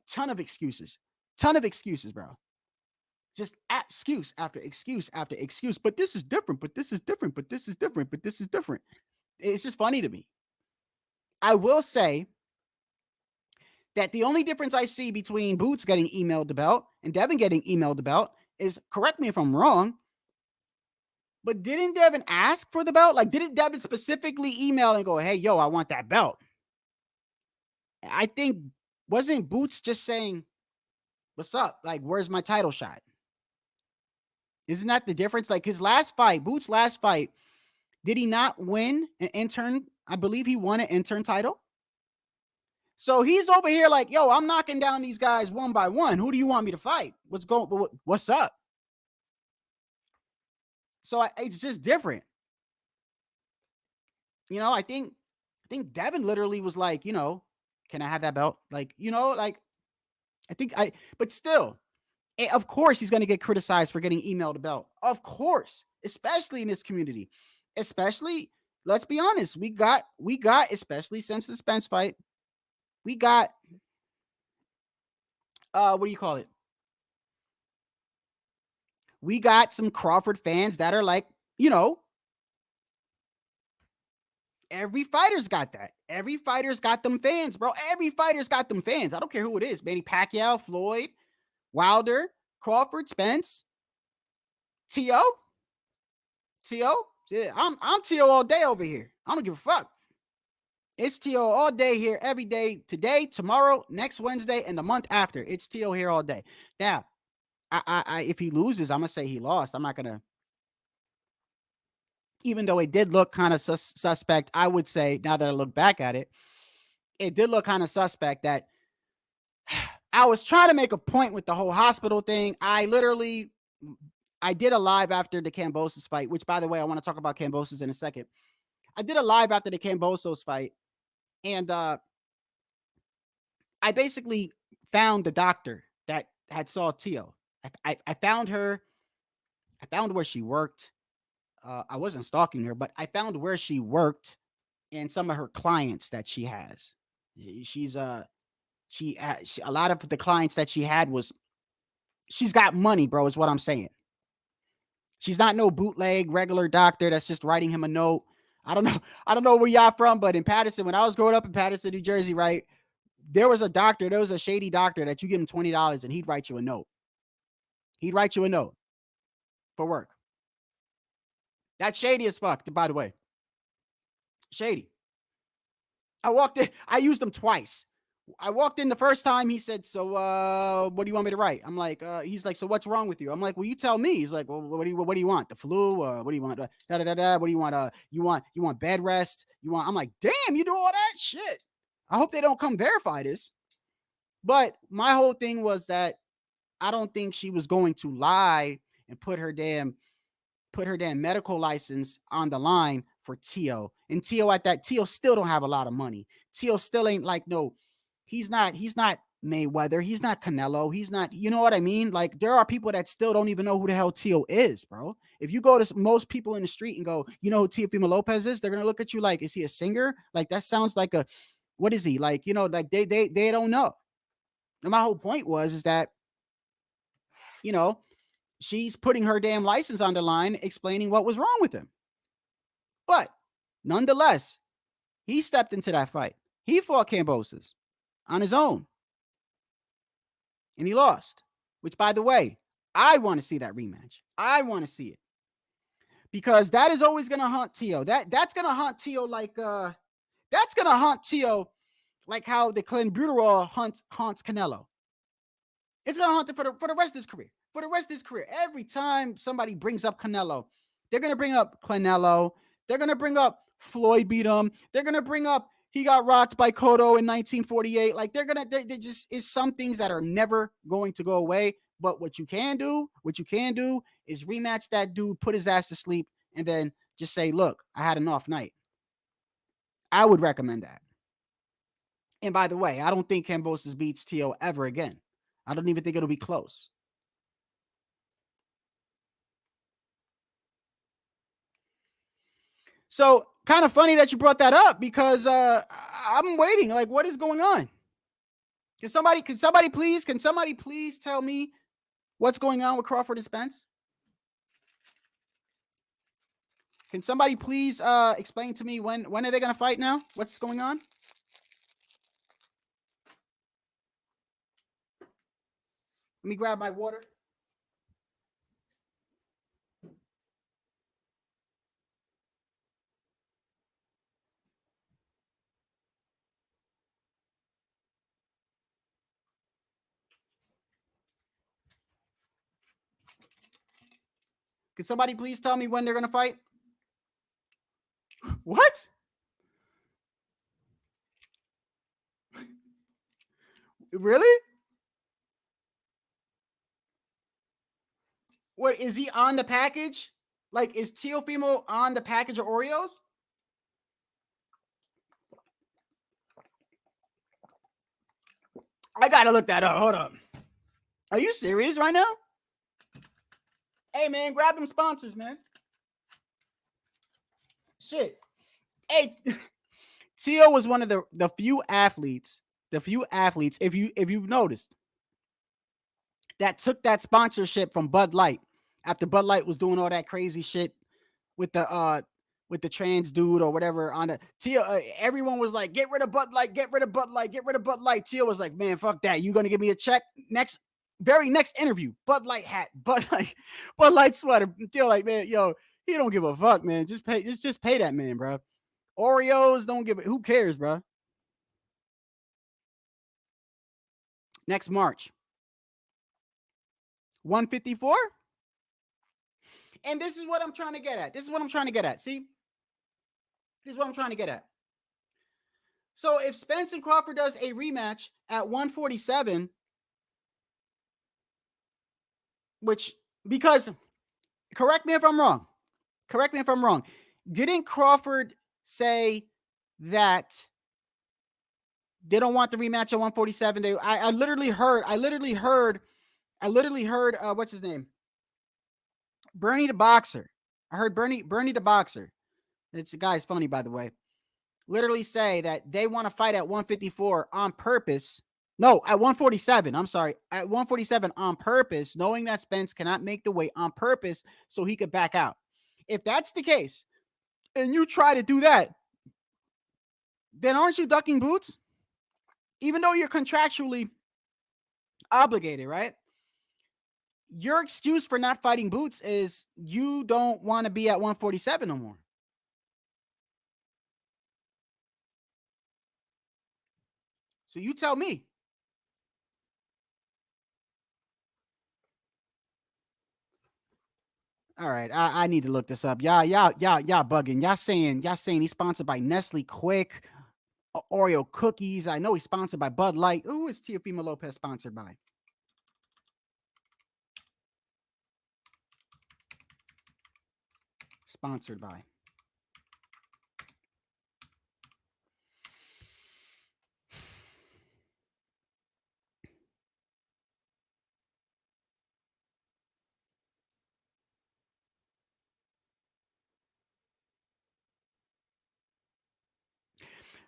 ton of excuses, bro. Just excuse after excuse after excuse. But this is different. But this is different. But this is different. But this is different. It's just funny to me. I will say that the only difference I see between Boots getting emailed about and Devin getting emailed about is, correct me if I'm wrong, but didn't Devin ask for the belt? Like, didn't Devin specifically email and go, hey, yo, I want that belt? I think, wasn't Boots just saying, what's up? Like, where's my title shot? Isn't that the difference? Like, his last fight, Boots' last fight, did he not win an intern? I believe he won an intern title. So he's over here like, yo, I'm knocking down these guys one by one. Who do you want me to fight? What's up? So it's just different. You know, I think Devin literally was like, you know, can I have that belt? Like, you know, like, but still, of course he's going to get criticized for getting emailed a belt. Of course, especially in this community. Especially, let's be honest, we got, especially since the Spence fight, we got, what do you call it? We got some Crawford fans that are like, you know, every fighter's got that. Every fighter's got them fans, bro. Every fighter's got them fans. I don't care who it is. Manny Pacquiao, Floyd, Wilder, Crawford, Spence, T.O. Yeah, I'm T.O. all day over here. I don't give a fuck. It's T.O. all day here, every day, today, tomorrow, next Wednesday, and the month after. It's T.O. here all day. Now, I if he loses, I'm going to say he lost. I'm not going to, even though it did look kind of suspect, I would say, now that I look back at it, it did look kind of suspect that I was trying to make a point with the whole hospital thing. I did a live after the Kambosos fight, which, by the way, I want to talk about Kambosos in a second. I did a live after the Kambosos fight, and I basically found the doctor that had saw Tio. I found her. I found where she worked. I wasn't stalking her, but I found where she worked and some of her clients that she has. A lot of the clients that she had she's got money, bro, is what I'm saying. She's not no bootleg regular doctor that's just writing him a note. I don't know where y'all from, but in Patterson, when I was growing up in Patterson, New Jersey, right, there was a shady doctor that you give him $20 and he'd write you a note. He'd write you a note for work. That's shady as fuck, by the way. Shady. I walked in. I used them twice. I walked in the first time. He said, so what do you want me to write? I'm like, he's like, so what's wrong with you? I'm like, well, you tell me. He's like, well, what do you want? The flu? What do you want? What do you want? You want bed rest? I'm like, damn, you do all that shit. I hope they don't come verify this. But my whole thing was that I don't think she was going to lie and put her damn medical license on the line for Tio. And Tio still don't have a lot of money. Tio still ain't like, no, he's not Mayweather. He's not Canelo. He's not, you know what I mean? Like, there are people that still don't even know who the hell Tio is, bro. If you go to most people in the street and go, you know who Teofimo Lopez is? They're going to look at you like, is he a singer? Like, that sounds like what is he? Like, you know, like they don't know. And my whole point is that, you know, she's putting her damn license on the line, explaining what was wrong with him. But nonetheless, he stepped into that fight. He fought Kambosos on his own. And he lost. Which, by the way, I want to see that rematch. I want to see it. Because that is always going to haunt Tio. That's going to haunt Tio like how the Clenbuterol haunts Canelo. It's gonna haunt him for the rest of his career. For the rest of his career, every time somebody brings up Canelo, they're gonna bring up Canelo. They're gonna bring up Floyd beat him. They're gonna bring up he got rocked by Cotto in 1948. Like they just is some things that are never going to go away. But what you can do is rematch that dude, put his ass to sleep, and then just say, look, I had an off night. I would recommend that. And by the way, I don't think Kambosos beats Tio ever again. I don't even think it'll be close. So kind of funny that you brought that up because I'm waiting. Like, what is going on? Can somebody please tell me what's going on with Crawford and Spence? Can somebody please explain to me when are they going to fight now? What's going on? Let me grab my water. Can somebody please tell me when they're going to fight? What? Really? What, is he on the package? Like, is Teofimo on the package of Oreos? I gotta look that up. Hold up. Are you serious right now? Hey, man, grab them sponsors, man. Shit. Hey, Tio was one of the few athletes, if you've noticed, that took that sponsorship from Bud Light after Bud Light was doing all that crazy shit with the trans dude or whatever on the Tio. Everyone was like, get rid of Bud Light, get rid of Bud Light, get rid of Bud Light. Tio was like, man, fuck that. You gonna give me a check very next interview? Bud Light hat, Bud Light sweater. Tio like, man, yo, he don't give a fuck, man. Just pay that man, bro. Oreos, don't give it. Who cares, bro? Next March. 154? And this is what I'm trying to get at. See? This is what I'm trying to get at. So if Spence and Crawford does a rematch at 147, because correct me if I'm wrong. Didn't Crawford say that they don't want the rematch at 147? I literally heard what's his name? Bernie the Boxer. I heard Bernie the Boxer. It's a guy's funny, by the way. Literally say that they want to fight at 154 on purpose. No, at 147. I'm sorry. At 147 on purpose, knowing that Spence cannot make the weight on purpose so he could back out. If that's the case, and you try to do that, then aren't you ducking boots? Even though you're contractually obligated, right? Your excuse for not fighting Boots is you don't want to be at 147 no more. So you tell me. All right, I need to look this up. Y'all bugging. Y'all saying he's sponsored by Nestle Quick, Oreo cookies. I know he's sponsored by Bud Light. Who is Teofimo Lopez sponsored by? Sponsored by.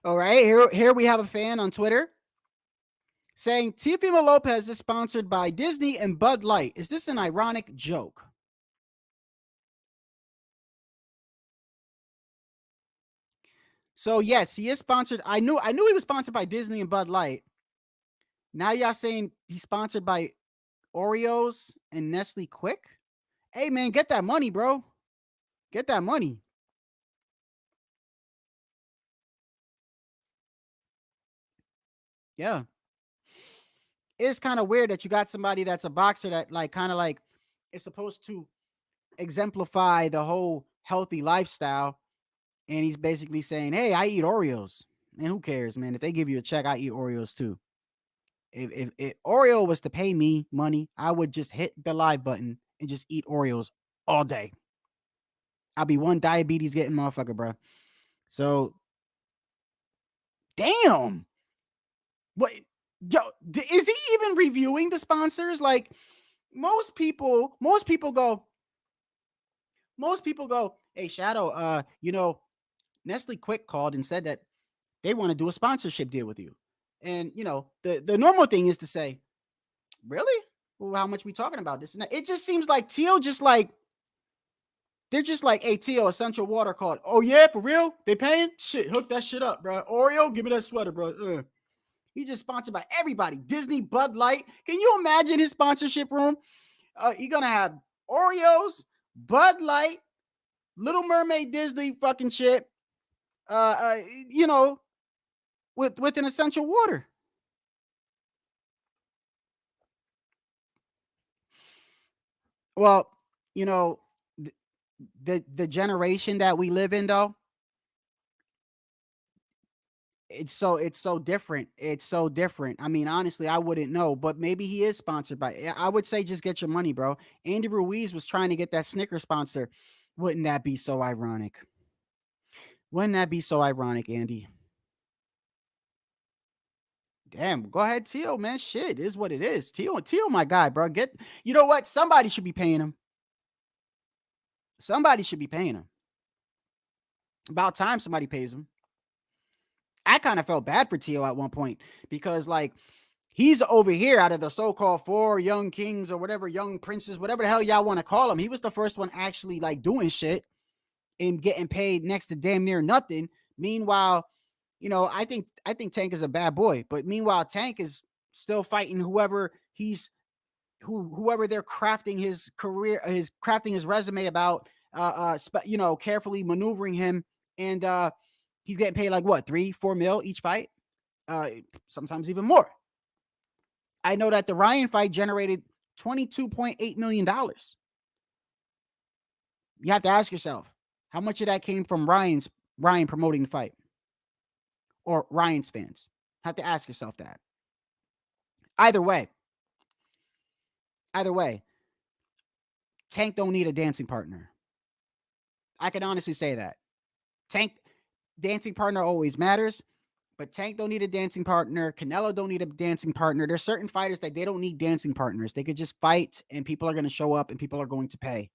All right, here we have a fan on Twitter saying Teofimo Lopez is sponsored by Disney and Bud Light. Is this an ironic joke? So yes, he is sponsored. I knew he was sponsored by Disney and Bud Light. Now y'all saying he's sponsored by Oreos and Nestle Quick? Hey man, get that money, bro. Get that money. Yeah. it's kind of weird that you got somebody that's a boxer that like kind of like is supposed to exemplify the whole healthy lifestyle, and he's basically saying, "Hey, I eat Oreos." And who cares, man? If they give you a check, I eat Oreos too. If Oreo was to pay me money, I would just hit the live button and just eat Oreos all day. I'll be one diabetes getting motherfucker, bro. So, damn. What? Yo, is he even reviewing the sponsors? Like most people go, hey, Shadow, Nestle Quick called and said that they want to do a sponsorship deal with you. And, the normal thing is to say, really? Well, how much we talking about this? And that? It just seems like Teal they're just like, hey, Teal, Essential Water called. Oh, yeah, for real? They paying? Shit, hook that shit up, bro. Oreo, give me that sweater, bro. He's just sponsored by everybody. Disney, Bud Light. Can you imagine his sponsorship room? You're going to have Oreos, Bud Light, Little Mermaid, Disney fucking shit, with an Essential Water. Well, the generation that we live in, though, it's so different. It's so different. I mean, honestly, I wouldn't know, but maybe he is sponsored by. I would say just get your money, bro. Andy Ruiz was trying to get that Snickers sponsor. Wouldn't that be so ironic? Wouldn't that be so ironic, Andy? Damn, go ahead, Teal, man. Shit, is what it is. Teal, my guy, bro. You know what? Somebody should be paying him. Somebody should be paying him. About time somebody pays him. I kind of felt bad for Teal at one point because, like, he's over here out of the so-called 4 young kings or whatever, young princes, whatever the hell y'all want to call him. He was the first one actually, like, doing shit and getting paid next to damn near nothing. Meanwhile, I think Tank is a bad boy, but meanwhile, Tank is still fighting whoever they're crafting his career, crafting his resume about, carefully maneuvering him, and he's getting paid like what, 3-4 mil each fight, sometimes even more. I know that the Ryan fight generated $22.8 million. You have to ask yourself, how much of that came from Ryan promoting the fight? Or Ryan's fans? Have to ask yourself that. Either way, Tank don't need a dancing partner. I can honestly say that. Tank, dancing partner always matters, but Tank don't need a dancing partner. Canelo don't need a dancing partner. There's certain fighters that they don't need dancing partners. They could just fight and people are going to show up and people are going to pay.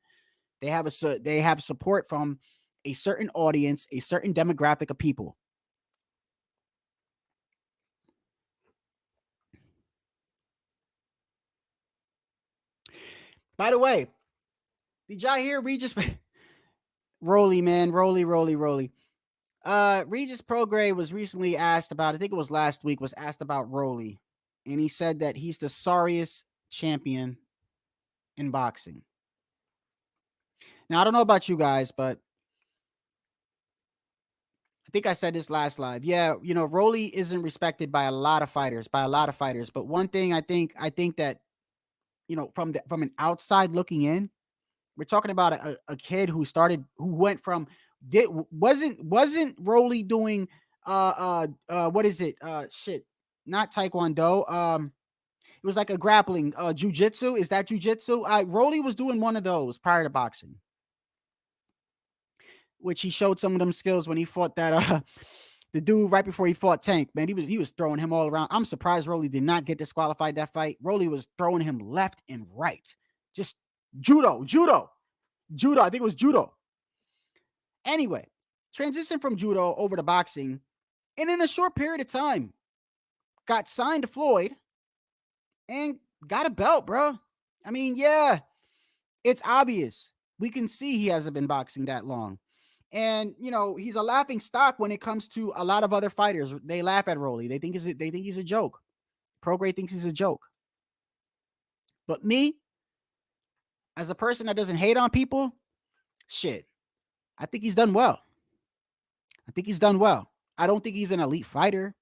They have support from a certain audience, a certain demographic of people. By the way, did y'all hear Regis Rolly, man? Rolly. Regis Prograis was recently asked about, I think it was last week, was asked about Rolly. And he said that he's the sorriest champion in boxing. Now, I don't know about you guys, but I think I said this last live. Yeah, Rolly isn't respected by a lot of fighters, But one thing I think that, from an outside looking in, we're talking about a kid who went from, wasn't Rolly doing what is it? Shit, not Taekwondo. It was like a grappling jujitsu. Is that jujitsu? Rolly was doing one of those prior to boxing, which he showed some of them skills when he fought that the dude right before he fought Tank. Man, he was throwing him all around. I'm surprised Rolly did not get disqualified that fight. Rolly was throwing him left and right. Just judo. I think it was judo. Anyway, transition from judo over to boxing, and in a short period of time, got signed to Floyd and got a belt, bro. I mean, yeah, it's obvious. We can see he hasn't been boxing that long. And, he's a laughing stock when it comes to a lot of other fighters. They laugh at Rolly. They think he's a joke. Prograis thinks he's a joke. But me, as a person that doesn't hate on people, shit, I think he's done well. I don't think he's an elite fighter.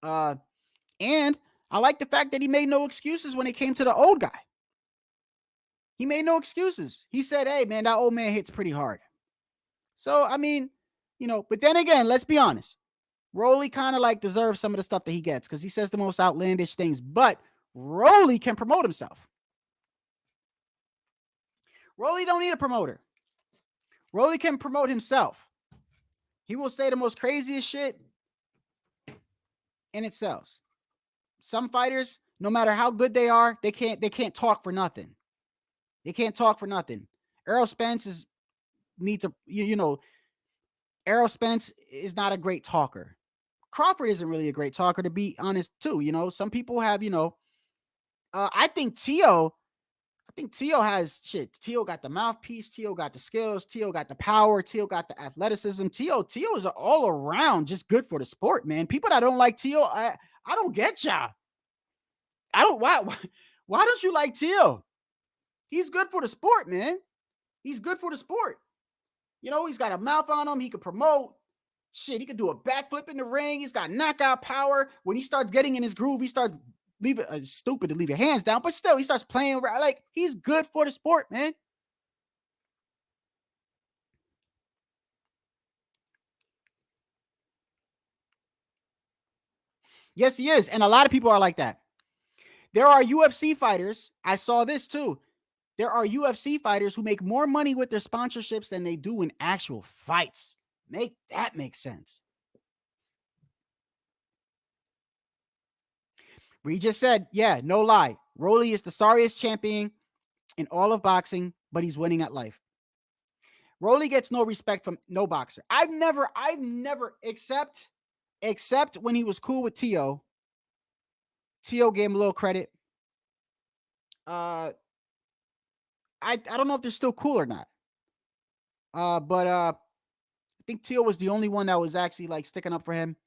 And I like the fact that he made no excuses when it came to the old guy. He made no excuses. He said, hey, man, that old man hits pretty hard. So, I mean, but then again, let's be honest. Rolly kind of like deserves some of the stuff that he gets because he says the most outlandish things, but Rolly can promote himself. Rolly don't need a promoter. Rolly can promote himself. He will say the most craziest shit and it sells. Some fighters, no matter how good they are, they can't talk for nothing. They can't talk for nothing. Errol Spence Errol Spence is not a great talker. Crawford isn't really a great talker, to be honest, too. Some people have, I think Tio has shit. Tio got the mouthpiece. Tio got the skills. Tio got the power. Tio got the athleticism. Tio is all around just good for the sport, man. People that don't like Tio, I don't get y'all. Why don't you like Tio? He's good for the sport, man. He's good for the sport. He's got a mouth on him. He can promote. Shit, he can do a backflip in the ring. He's got knockout power. When he starts getting in his groove, he starts stupid to leave your hands down, but still, he starts playing around. Like, he's good for the sport, man. Yes, he is. And a lot of people are like that. There are UFC fighters. I saw this too. There are UFC fighters who make more money with their sponsorships than they do in actual fights. Make that make sense. We just said, yeah, no lie. Rolly is the sorriest champion in all of boxing, but he's winning at life. Rolly gets no respect from no boxer. I've never, except when he was cool with Tio. Tio gave him a little credit. I don't know if they're still cool or not. But I think Tio was the only one that was actually like sticking up for him.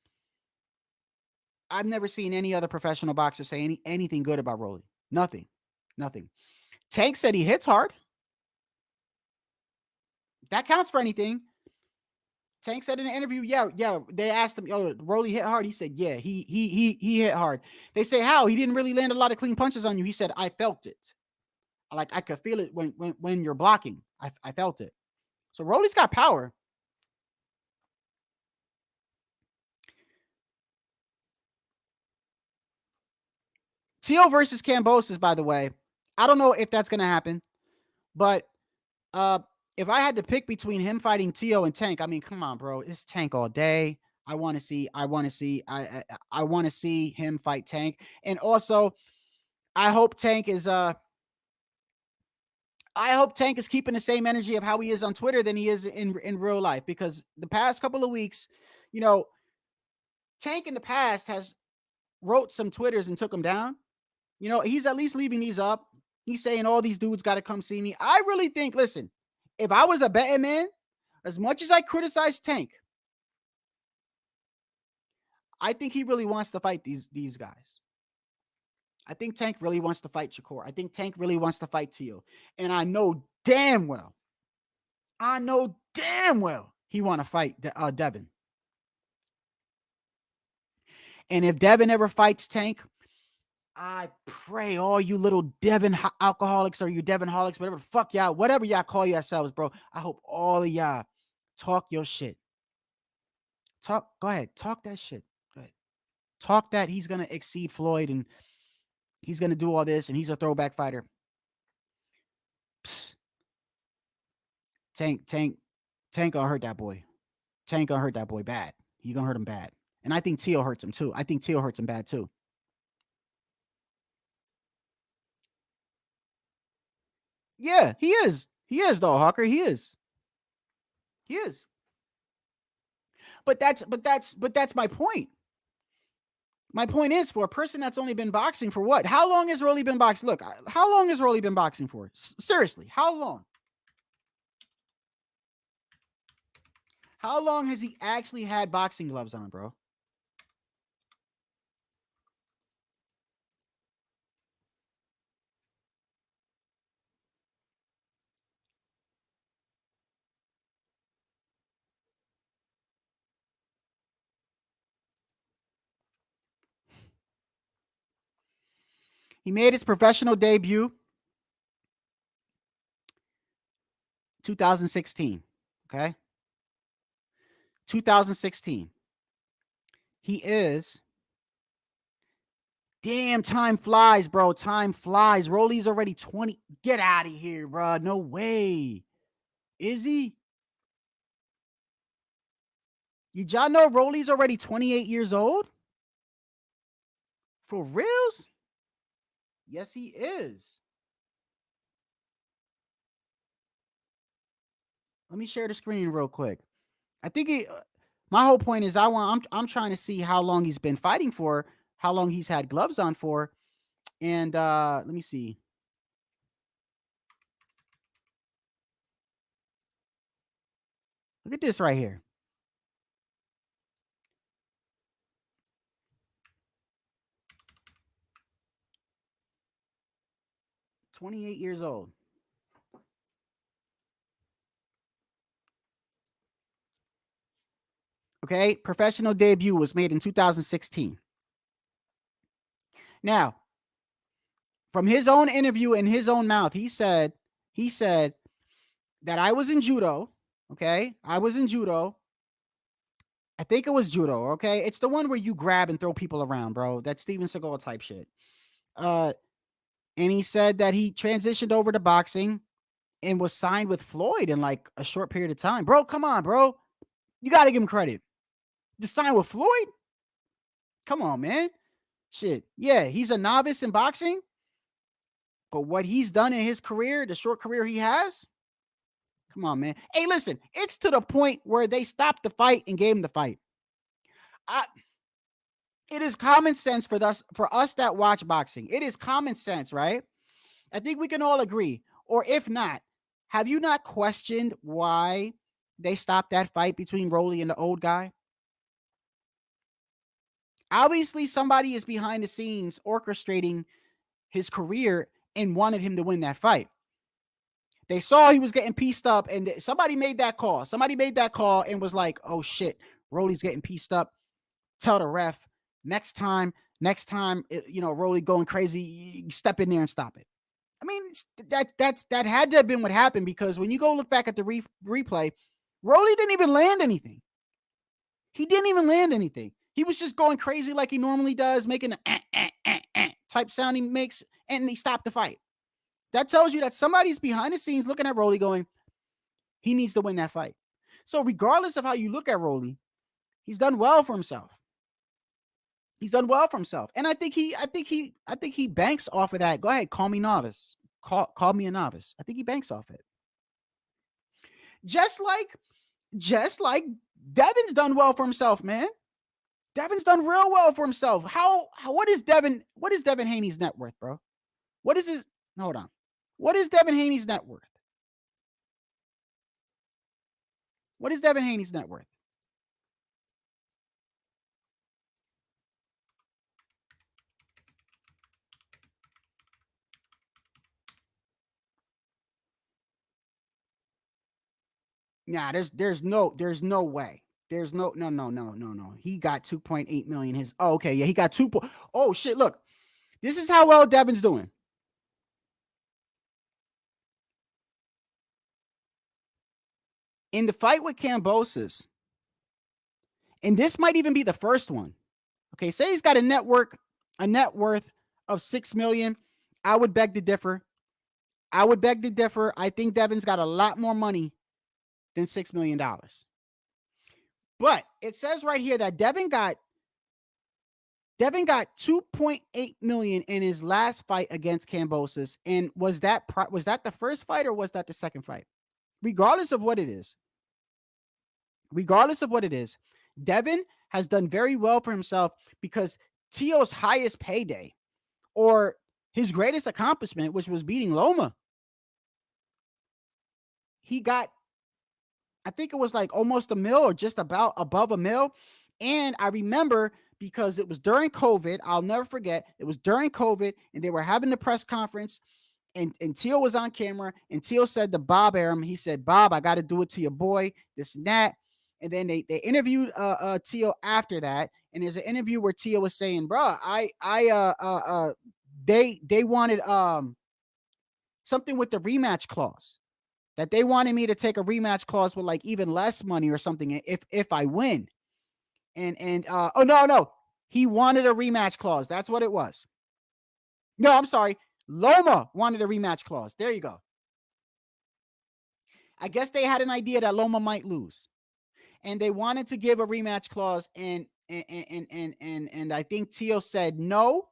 I've never seen any other professional boxer say anything good about Rolly. Nothing. Tank said he hits hard. That counts for anything. Tank said in an interview, yeah. They asked him, "Oh, Rolly hit hard." He said, "Yeah, he hit hard." They say, "How? He didn't really land a lot of clean punches on you." He said, "I felt it. Like I could feel it when you're blocking. I felt it." So Rolly's got power. Tio versus Kambosos, by the way. I don't know if that's going to happen, but if I had to pick between him fighting Tio and Tank, I mean, come on, bro. It's Tank all day. I want to see him fight Tank. And also, I hope Tank is keeping the same energy of how he is on Twitter than he is in real life, because the past couple of weeks, Tank in the past has wrote some Twitters and took them down. He's at least leaving these up. He's saying all these dudes got to come see me. I really think, listen, if I was a betting man, as much as I criticize Tank, I think he really wants to fight these guys. I think Tank really wants to fight Shakur. I think Tank really wants to fight Tio. And I know damn well he want to fight Devin. And if Devin ever fights Tank, I pray all you little Devin alcoholics or you Devin holics, whatever y'all call yourselves, bro. I hope all of y'all talk your shit. Go ahead. Talk that shit. Go ahead. Talk that he's going to exceed Floyd and he's going to do all this and he's a throwback fighter. Psst. Tank gonna hurt that boy. Tank gonna hurt that boy bad. He gonna hurt him bad. And I think Tio hurts him too. I think Tio hurts him bad too. Yeah, he is. He is though, Hawker. He is. But that's my point. My point is, for a person that's only been boxing for what? How long has Rolly been boxing? Look, how long has Rolly been boxing for? Seriously, how long? How long has he actually had boxing gloves on, bro? He made his professional debut 2016. Okay. 2016. He is. Damn, time flies, bro. Time flies. Rolly's already 20. Get out of here, bro. No way. Is he? Y'all know Rolly's already 28 years old? For reals? Yes, he is. Let me share the screen real quick. I think my whole point is I'm trying to see how long he's been fighting for, how long he's had gloves on for. And let me see. Look at this right here. "28 years old. Okay, professional debut was made in 2016. Now, from his own interview in his own mouth, he said that I was in judo. Okay, I was in judo. I think it was judo. Okay, it's the one where you grab and throw people around, bro. That Steven Seagal type shit. And he said that he transitioned over to boxing and was signed with Floyd in like a short period of time. Bro, come on, bro. You got to give him credit. To sign with Floyd? Come on, man. Shit. Yeah, he's a novice in boxing. But what he's done in his career, the short career he has, come on, man. Hey, listen, it's to the point where they stopped the fight and gave him the fight. It is common sense for us that watch boxing. It is common sense, right? I think we can all agree. Or if not, have you not questioned why they stopped that fight between Rolly and the old guy? Obviously, somebody is behind the scenes orchestrating his career and wanted him to win that fight. They saw he was getting pieced up, and somebody made that call. Somebody made that call and was like, oh shit, Rolly's getting pieced up. Tell the ref, next time, Rolly going crazy, step in there and stop it. I mean, that had to have been what happened, because when you go look back at the replay, Rolly didn't even land anything. He didn't even land anything. He was just going crazy like he normally does, making a type sound he makes, and he stopped the fight. That tells you that somebody's behind the scenes looking at Rolly going, he needs to win that fight. So regardless of how you look at Rolly, he's done well for himself. He's done well for himself. And I think he banks off of that. Go ahead, call me novice. Call me a novice. I think he banks off it. Just like Devin's done well for himself, man. Devin's done real well for himself. What is Devin Haney's net worth, bro? What is his hold on. What is Devin Haney's net worth? What is Devin Haney's net worth? Nah, there's no way. There's no. He got 2.8 million. Okay, yeah, he got 2. Oh shit, look. This is how well Devin's doing. In the fight with Kambosos, and this might even be the first one. Okay, say he's got a net worth of 6 million. I would beg to differ. I think Devin's got a lot more money than $6 million. But it says right here that Devin got 2.8 million in his last fight against Kambosos. And was that the first fight or was that the second fight? Regardless of what it is, Devin has done very well for himself, because Tio's highest payday, or his greatest accomplishment, which was beating Loma, he got, I think it was like almost $1 million or just about above $1 million. And I remember, because it was during COVID, I'll never forget, it was during COVID, and they were having the press conference, and Tio was on camera, and Tio said to Bob Arum, he said, Bob, I got to do it to your boy, this and that. And then they interviewed Tio after that, and there's an interview where Tio was saying, bro, I they wanted something with the rematch clause, that they wanted me to take a rematch clause with like even less money or something if I win. And oh no, he wanted a rematch clause. That's what it was. No, I'm sorry. Loma wanted a rematch clause. There you go. I guess they had an idea that Loma might lose, and they wanted to give a rematch clause. And I think Tio said no.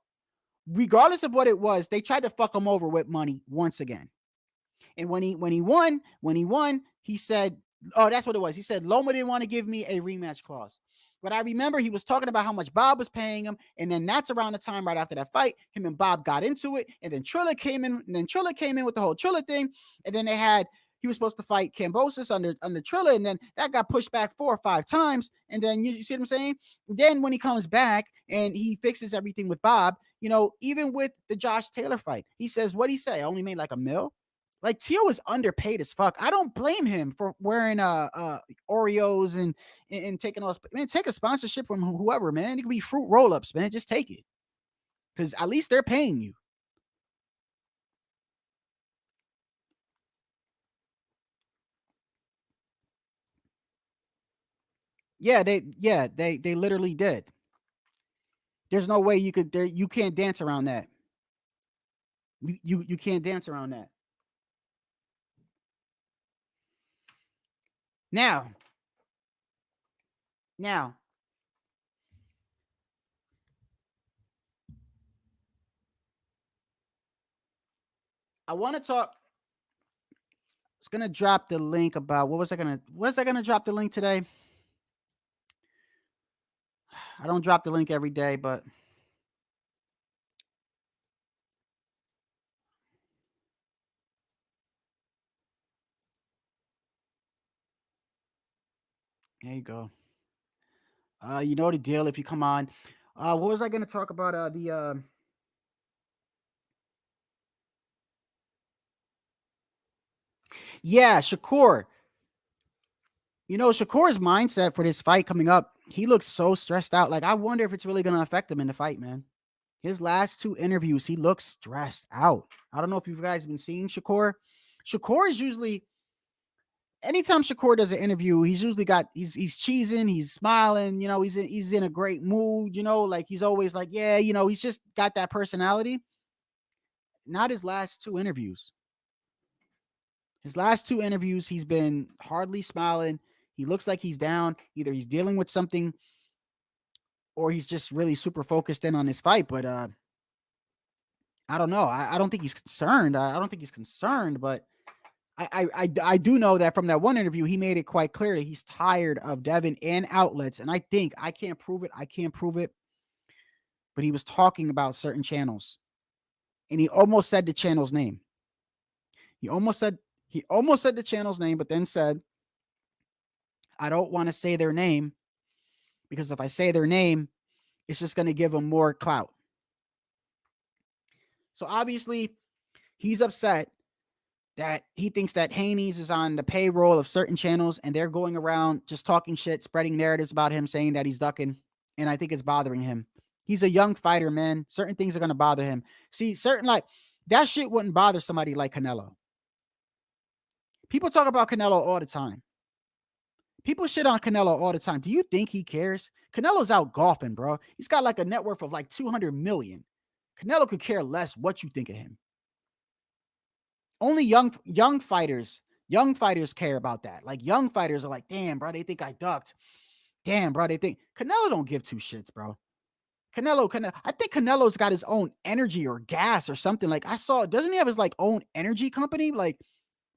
Regardless of what it was, they tried to fuck him over with money once again. And when he won, he said, "Oh, that's what it was." He said Loma didn't want to give me a rematch clause. But I remember he was talking about how much Bob was paying him, and then that's around the time right after that fight, him and Bob got into it, and then Triller came in, with the whole Triller thing, and then he was supposed to fight Kambosos under Triller, and then that got pushed back 4 or 5 times, and then you see what I'm saying? Then when he comes back and he fixes everything with Bob, even with the Josh Taylor fight, he says, what'd he say? I only made like $1 million. Like, Tio is underpaid as fuck. I don't blame him for wearing Oreos and taking all. Man, take a sponsorship from whoever, man. It could be fruit roll-ups, man. Just take it, because at least they're paying you. Yeah, they literally did. There's no way you can't dance around that. You can't dance around that. Now, I want to talk. I was gonna drop the link about was I gonna drop the link today? I don't drop the link every day, but there you go. You know the deal if you come on. What was I gonna talk about? Yeah, Shakur. Shakur's mindset for this fight coming up, he looks so stressed out. Like, I wonder if it's really going to affect him in the fight, man. His last 2 interviews, he looks stressed out. I don't know if you guys have been seeing Shakur. Shakur is usually, anytime Shakur does an interview, he's usually he's cheesing, he's smiling, he's in a great mood, like he's always like, yeah, he's just got that personality. Not his last 2 interviews. His last 2 interviews, he's been hardly smiling. He looks like he's down. Either he's dealing with something or he's just really super focused in on his fight. But I don't know. I don't think he's concerned. I don't think he's concerned, but I do know that from that one interview, he made it quite clear that he's tired of Devin and outlets. And I think I can't prove it. But he was talking about certain channels. And he almost said the channel's name. He almost said the channel's name, but then said, I don't want to say their name, because if I say their name, it's just going to give them more clout. So obviously, he's upset that he thinks that Haney's is on the payroll of certain channels and they're going around just talking shit, spreading narratives about him, saying that he's ducking. And I think it's bothering him. He's a young fighter, man. Certain things are going to bother him. See, that shit wouldn't bother somebody like Canelo. People talk about Canelo all the time. People shit on Canelo all the time. Do you think he cares? Canelo's out golfing, bro. He's got like a net worth of like 200 million. Canelo could care less what you think of him. Only young fighters care about that. Like, young fighters are like, damn, bro, they think I ducked. Damn, bro, they think. Canelo don't give 2 shits, bro. Canelo, I think Canelo's got his own energy or gas or something. Like, I saw, doesn't he have his like own energy company? Like,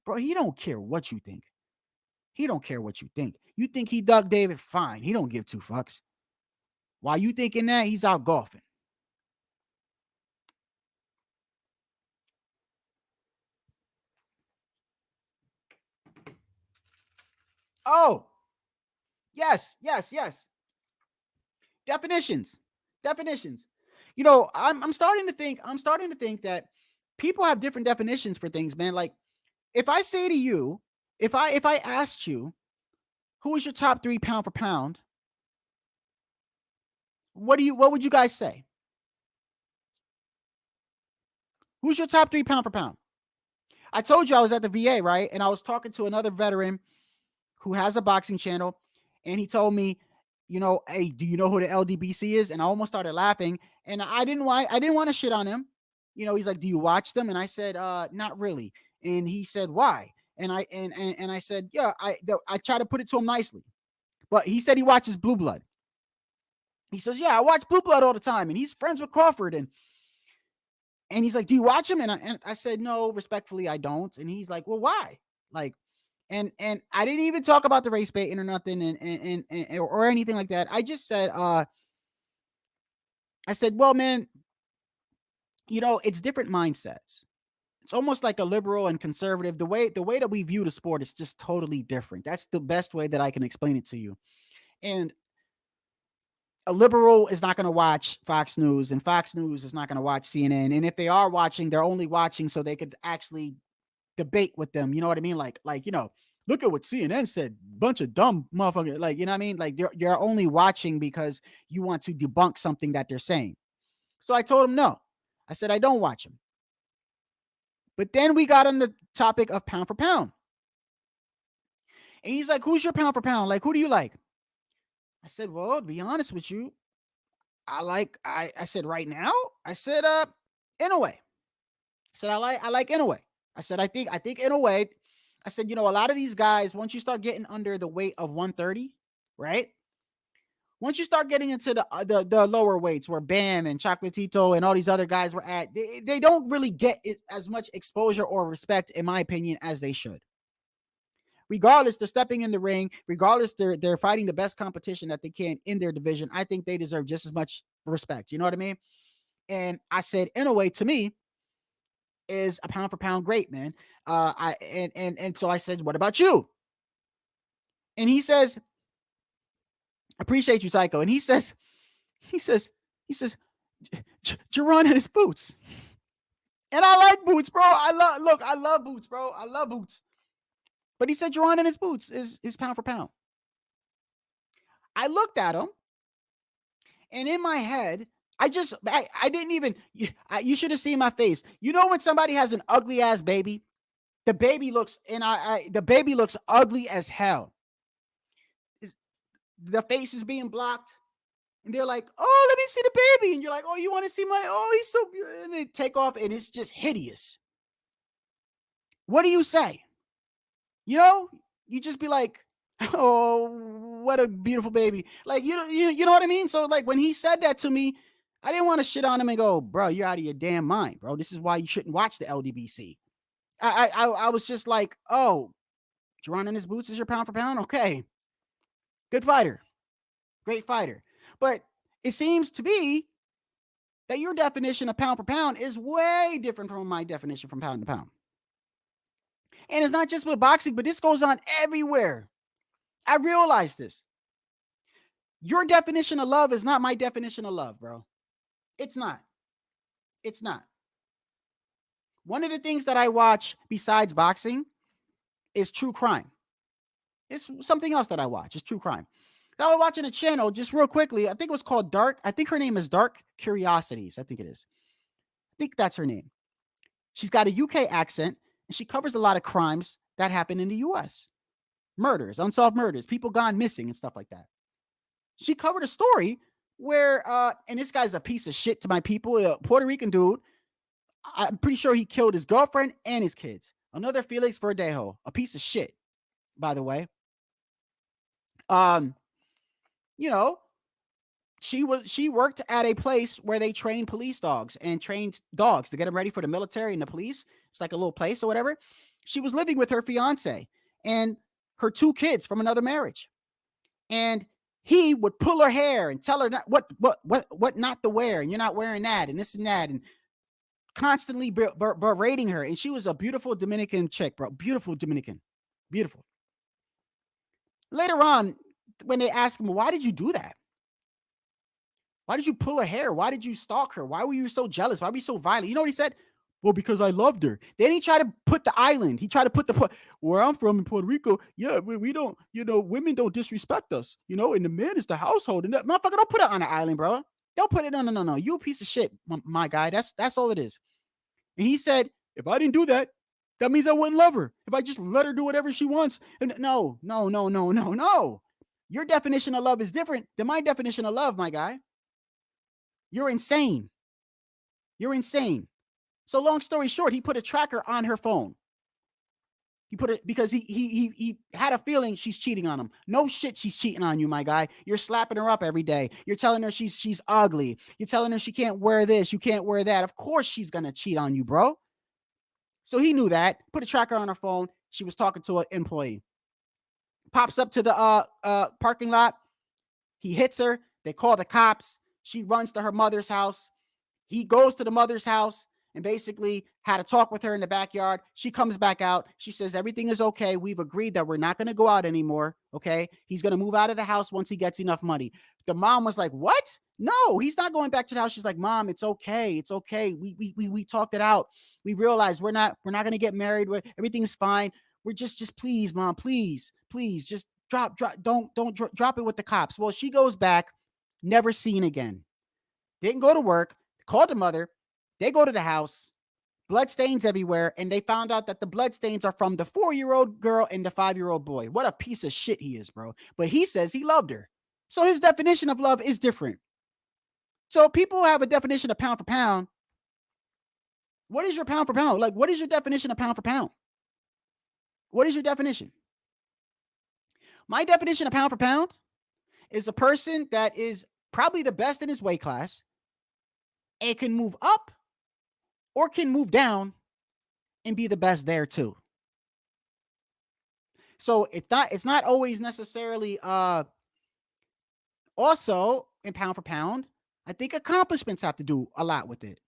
bro, he don't care what you think. He don't care what you think. You think he ducked David? Fine. He don't give 2 fucks. While you thinking that, he's out golfing. Oh, yes. Definitions. I'm starting to think that people have different definitions for things, man. Like, if I say to you, if I asked you, who is your top 3 pound for pound? What would you guys say? Who's your top 3 pound for pound? I told you I was at the VA, right? And I was talking to another veteran who has a boxing channel, and he told me, hey, do you know who the LDBC is? And I almost started laughing, and I didn't want to shit on him. He's like, do you watch them? And I said, not really. And he said, why? And I said, yeah, I try to put it to him nicely, but he said he watches Blue Blood. He says, yeah, I watch Blue Blood all the time, and he's friends with Crawford, and he's like, do you watch him? And I said, no, respectfully, I don't. And he's like, well, why? Like, and I didn't even talk about the race baiting or nothing, and or anything like that. I just said, I said, well, man, it's different mindsets. It's almost like a liberal and conservative. The way that we view the sport is just totally different. That's the best way that I can explain it to you. And a liberal is not going to watch Fox News, and Fox News is not going to watch CNN. And if they are watching, they're only watching so they could actually debate with them. You know what I mean? Like, look at what CNN said. Bunch of dumb motherfuckers. Like, you know what I mean? Like, you're only watching because you want to debunk something that they're saying. So I told him no. I said, I don't watch them. But then we got on the topic of pound for pound. And he's like, who's your pound for pound? Like, who do you like? I said, well, to be honest with you, I said right now, I said, Inoue. I said, I like Inoue. I said, I think Inoue. I said, a lot of these guys, once you start getting under the weight of 130, right? Once you start getting into the lower weights where Bam and Chocolatito and all these other guys were at, they don't really get as much exposure or respect, in my opinion, as they should. Regardless, they're stepping in the ring. Regardless, they're fighting the best competition that they can in their division. I think they deserve just as much respect. You know what I mean? And I said, Inoue, to me, is a pound for pound great, man. So I said, what about you? And he says, appreciate you, Psycho. And he says, Jerron and his boots. And I like boots, bro. I love boots, bro. I love boots. But he said Jerron and his boots is pound for pound. I looked at him, and in my head, I didn't even, you should have seen my face. You know when somebody has an ugly ass baby? The baby looks, the baby looks ugly as hell. The face is being blocked. And they're like, oh, let me see the baby. And you're like, oh, you want to see he's so beautiful. And they take off, and it's just hideous. What do you say? You just be like, oh, what a beautiful baby. Like, you know what I mean? So like when he said that to me, I didn't want to shit on him and go, bro, you're out of your damn mind, bro. This is why you shouldn't watch the LDBC. I was just like, oh, Jerron in his boots is your pound for pound? Okay. Good fighter. Great fighter. But it seems to be that your definition of pound for pound is way different from my definition from pound to pound. And it's not just with boxing, but this goes on everywhere. I realize this. Your definition of love is not my definition of love, bro. It's not. It's not. One of the things that I watch besides boxing is true crime. It's something else that I watch. It's true crime. Now I'm watching a channel just real quickly. I think it was called Dark. I think her name is Dark Curiosities. I think it is. I think that's her name. She's got a UK accent, and she covers a lot of crimes that happen in the US. Murders, unsolved murders, people gone missing and stuff like that. She covered a story where, and this guy's a piece of shit to my people, a Puerto Rican dude. I'm pretty sure he killed his girlfriend and his kids. Another Felix Verdejo, a piece of shit, by the way. She worked at a place where they train police dogs and trained dogs to get them ready for the military and the police. It's like a little place or whatever. She was living with her fiance and her 2 kids from another marriage. And he would pull her hair and tell her what not to wear, and you're not wearing that, and this and that, and constantly berating her. And she was a beautiful Dominican chick, bro. Beautiful Dominican. Beautiful. Later on, when they asked him, why did you do that? Why did you pull her hair? Why did you stalk her? Why were you so jealous? Why were you so violent? You know what he said? Well, because I loved her. Then he tried to put the island. He tried to put where I'm from in Puerto Rico. Yeah, we don't, women don't disrespect us, and the man is the household. And that motherfucker, don't put it on the island, bro. Don't put it. No. You a piece of shit, my guy. That's all it is. And he said, if I didn't do that, that means I wouldn't love her. If I just let her do whatever she wants. And no. Your definition of love is different than my definition of love, my guy. You're insane. You're insane. So long story short, he put a tracker on her phone. He put it because he had a feeling she's cheating on him. No shit, she's cheating on you, my guy. You're slapping her up every day. You're telling her she's ugly. You're telling her she can't wear this, you can't wear that. Of course she's gonna cheat on you, bro. So he knew that. Put a tracker on her phone. She was talking to an employee. Pops up to the parking lot. He hits her. They call the cops. She runs to her mother's house. He goes to the mother's house and basically had a talk with her in the backyard. She comes back out. She says, everything is okay. We've agreed that we're not going to go out anymore. Okay. He's going to move out of the house once he gets enough money. The mom was like, what? No, he's not going back to the house. She's like, Mom, it's okay. It's okay. We talked it out. We realized we're not going to get married. Everything's fine. We're just please, Mom, please, just drop, don't drop it with the cops. Well, she goes back, never seen again. Didn't go to work, called the mother. They go to the house, blood stains everywhere, and they found out that the blood stains are from the 4-year-old girl and the 5-year-old boy. What a piece of shit he is, bro. But he says he loved her. So his definition of love is different. So people have a definition of pound for pound. What is your pound for pound? Like, what is your definition of pound for pound? What is your definition? My definition of pound for pound is a person that is probably the best in his weight class and can move up or can move down and be the best there too. So it's not always necessarily also in pound for pound. I think accomplishments have to do a lot with it.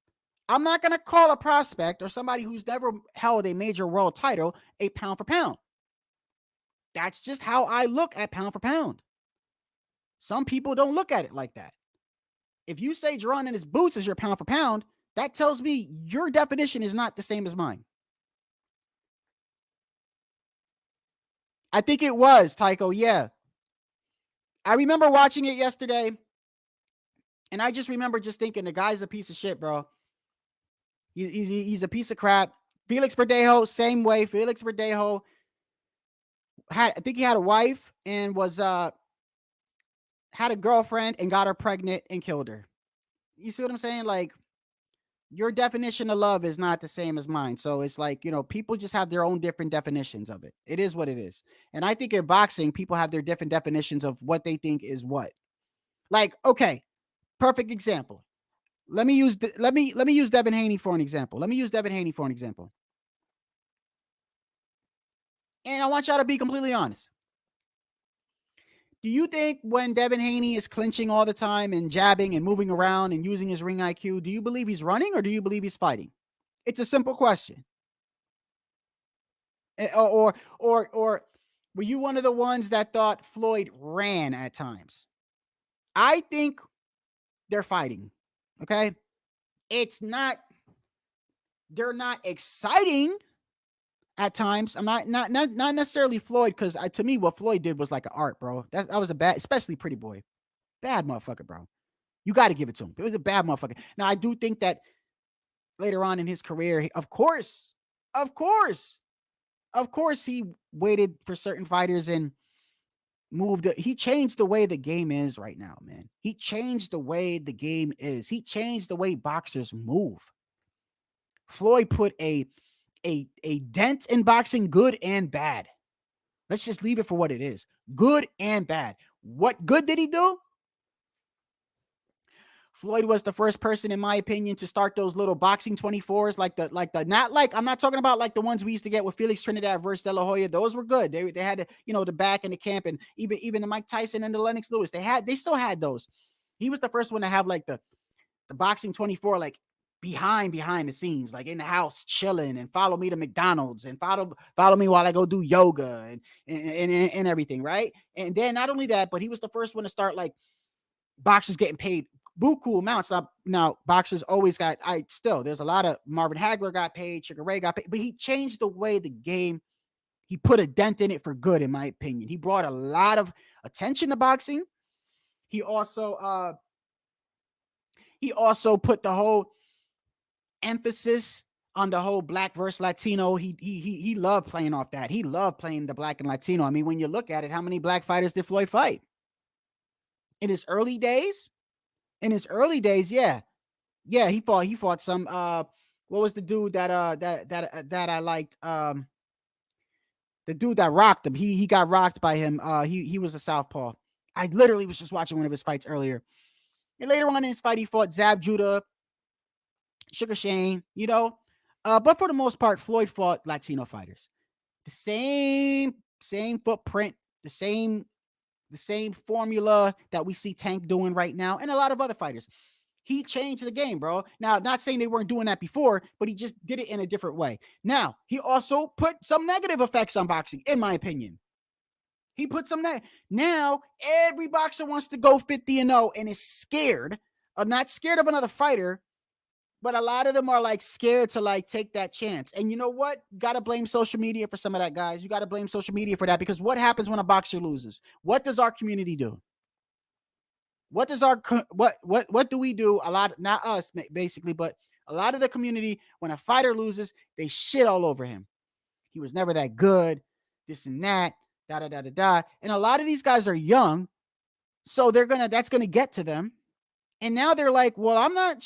I'm not going to call a prospect or somebody who's never held a major world title a pound for pound. That's just how I look at pound for pound. Some people don't look at it like that. If you say Jerron in his boots is your pound for pound, that tells me your definition is not the same as mine. I think it was, Tycho. Yeah. I remember watching it yesterday, and I just remember just thinking the guy's a piece of shit, bro. He's a piece of crap. Felix Verdejo, same way. Felix Verdejo I think he had a wife and was had a girlfriend and got her pregnant and killed her. You see what I'm saying? Like, your definition of love is not the same as mine. So it's like, people just have their own different definitions of it. It is what it is. And I think in boxing, people have their different definitions of what they think is what. Like, okay, perfect example. Let me use Devin Haney for an example. And I want y'all to be completely honest. Do you think when Devin Haney is clinching all the time and jabbing and moving around and using his ring IQ, do you believe he's running or do you believe he's fighting? It's a simple question. Or were you one of the ones that thought Floyd ran at times? I think they're fighting. Okay. They're not exciting at times. I'm not necessarily Floyd, because to me, what Floyd did was like an art, bro. That was a bad, especially Pretty Boy. Bad motherfucker, bro. You got to give it to him. It was a bad motherfucker. Now, I do think that later on in his career, of course, he waited for certain fighters and moved. He changed the way the game is right now, man. He changed the way the game is. He changed the way boxers move. Floyd put a dent in boxing, good and bad. Let's just leave it for what it is. Good and bad. What good did he do? Floyd was the first person, in my opinion, to start those little boxing 24s, I'm not talking about like the ones we used to get with Felix Trinidad versus De La Hoya. Those were good. They had the back in the camp, and even the Mike Tyson and the Lennox Lewis. They still had those. He was the first one to have like the boxing 24, like behind the scenes, like in the house chilling, and follow me to McDonald's and follow me while I go do yoga and everything, right? And then not only that, but he was the first one to start like boxers getting paid buku amounts. Now boxers always there's a lot of Marvin Hagler got paid, Sugar Ray got paid, but he changed the way the game, he put a dent in it for good, in my opinion. He brought a lot of attention to boxing. He also put the whole emphasis on the whole black versus Latino. He loved playing off that. He loved playing the black and Latino. I mean, when you look at it, how many black fighters did Floyd fight? In his early days? In his early days, yeah. Yeah, he fought some what was the dude that I liked? The dude that rocked him. He got rocked by him. He was a southpaw. I literally was just watching one of his fights earlier. And later on in his fight, he fought Zab Judah, Sugar Shane, you know. But for the most part, Floyd fought Latino fighters. The same footprint, the same formula that we see Tank doing right now, and a lot of other fighters. He changed the game, bro. Now, not saying they weren't doing that before, but he just did it in a different way. Now, he also put some negative effects on boxing, in my opinion. He put some Now, every boxer wants to go 50-0 and is scared. Not scared of another fighter, but a lot of them are like scared to like take that chance. And you know what? Gotta blame social media for some of that, guys. You gotta blame social media for that, because what happens when a boxer loses? What does our community do? What does what do we do? A lot, not us basically, but a lot of the community, when a fighter loses, they shit all over him. He was never that good, this and that, da. And a lot of these guys are young, so that's gonna get to them. And now they're like, well, I'm not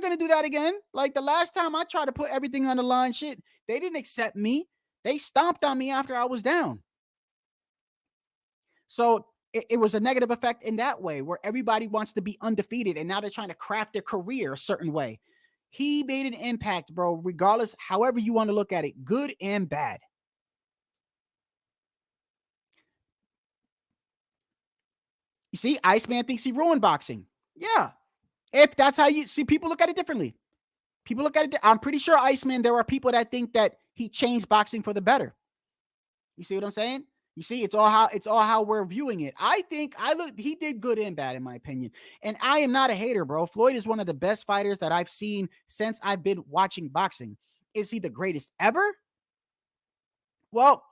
gonna do that again. Like the last time I tried to put everything on the line, shit, they didn't accept me. They stomped on me after I was down. So it was a negative effect in that way, where everybody wants to be undefeated, and now they're trying to craft their career a certain way. He made an impact, bro, regardless, however you want to look at it, good and bad. You see, Iceman thinks he ruined boxing. Yeah. If that's how you see, people look at it differently. People look at it. I'm pretty sure Iceman, there are people that think that he changed boxing for the better. You see what I'm saying? You see, it's all how we're viewing it. I think he did good and bad, in my opinion. And I am not a hater, bro. Floyd is one of the best fighters that I've seen since I've been watching boxing. Is he the greatest ever? Well,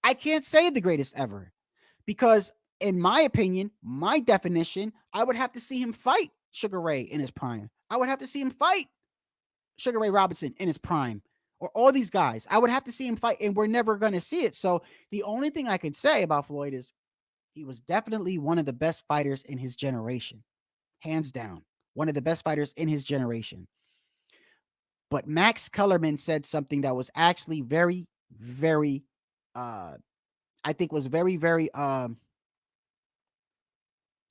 I can't say the greatest ever, because in my opinion, my definition, I would have to see him fight Sugar Ray in his prime. I would have to see him fight Sugar Ray Robinson in his prime, or all these guys. I would have to see him fight, and we're never going to see it. So the only thing I can say about Floyd is he was definitely one of the best fighters in his generation. Hands down. One of the best fighters in his generation. But Max Kellerman said something that was actually very, very, I think was very, very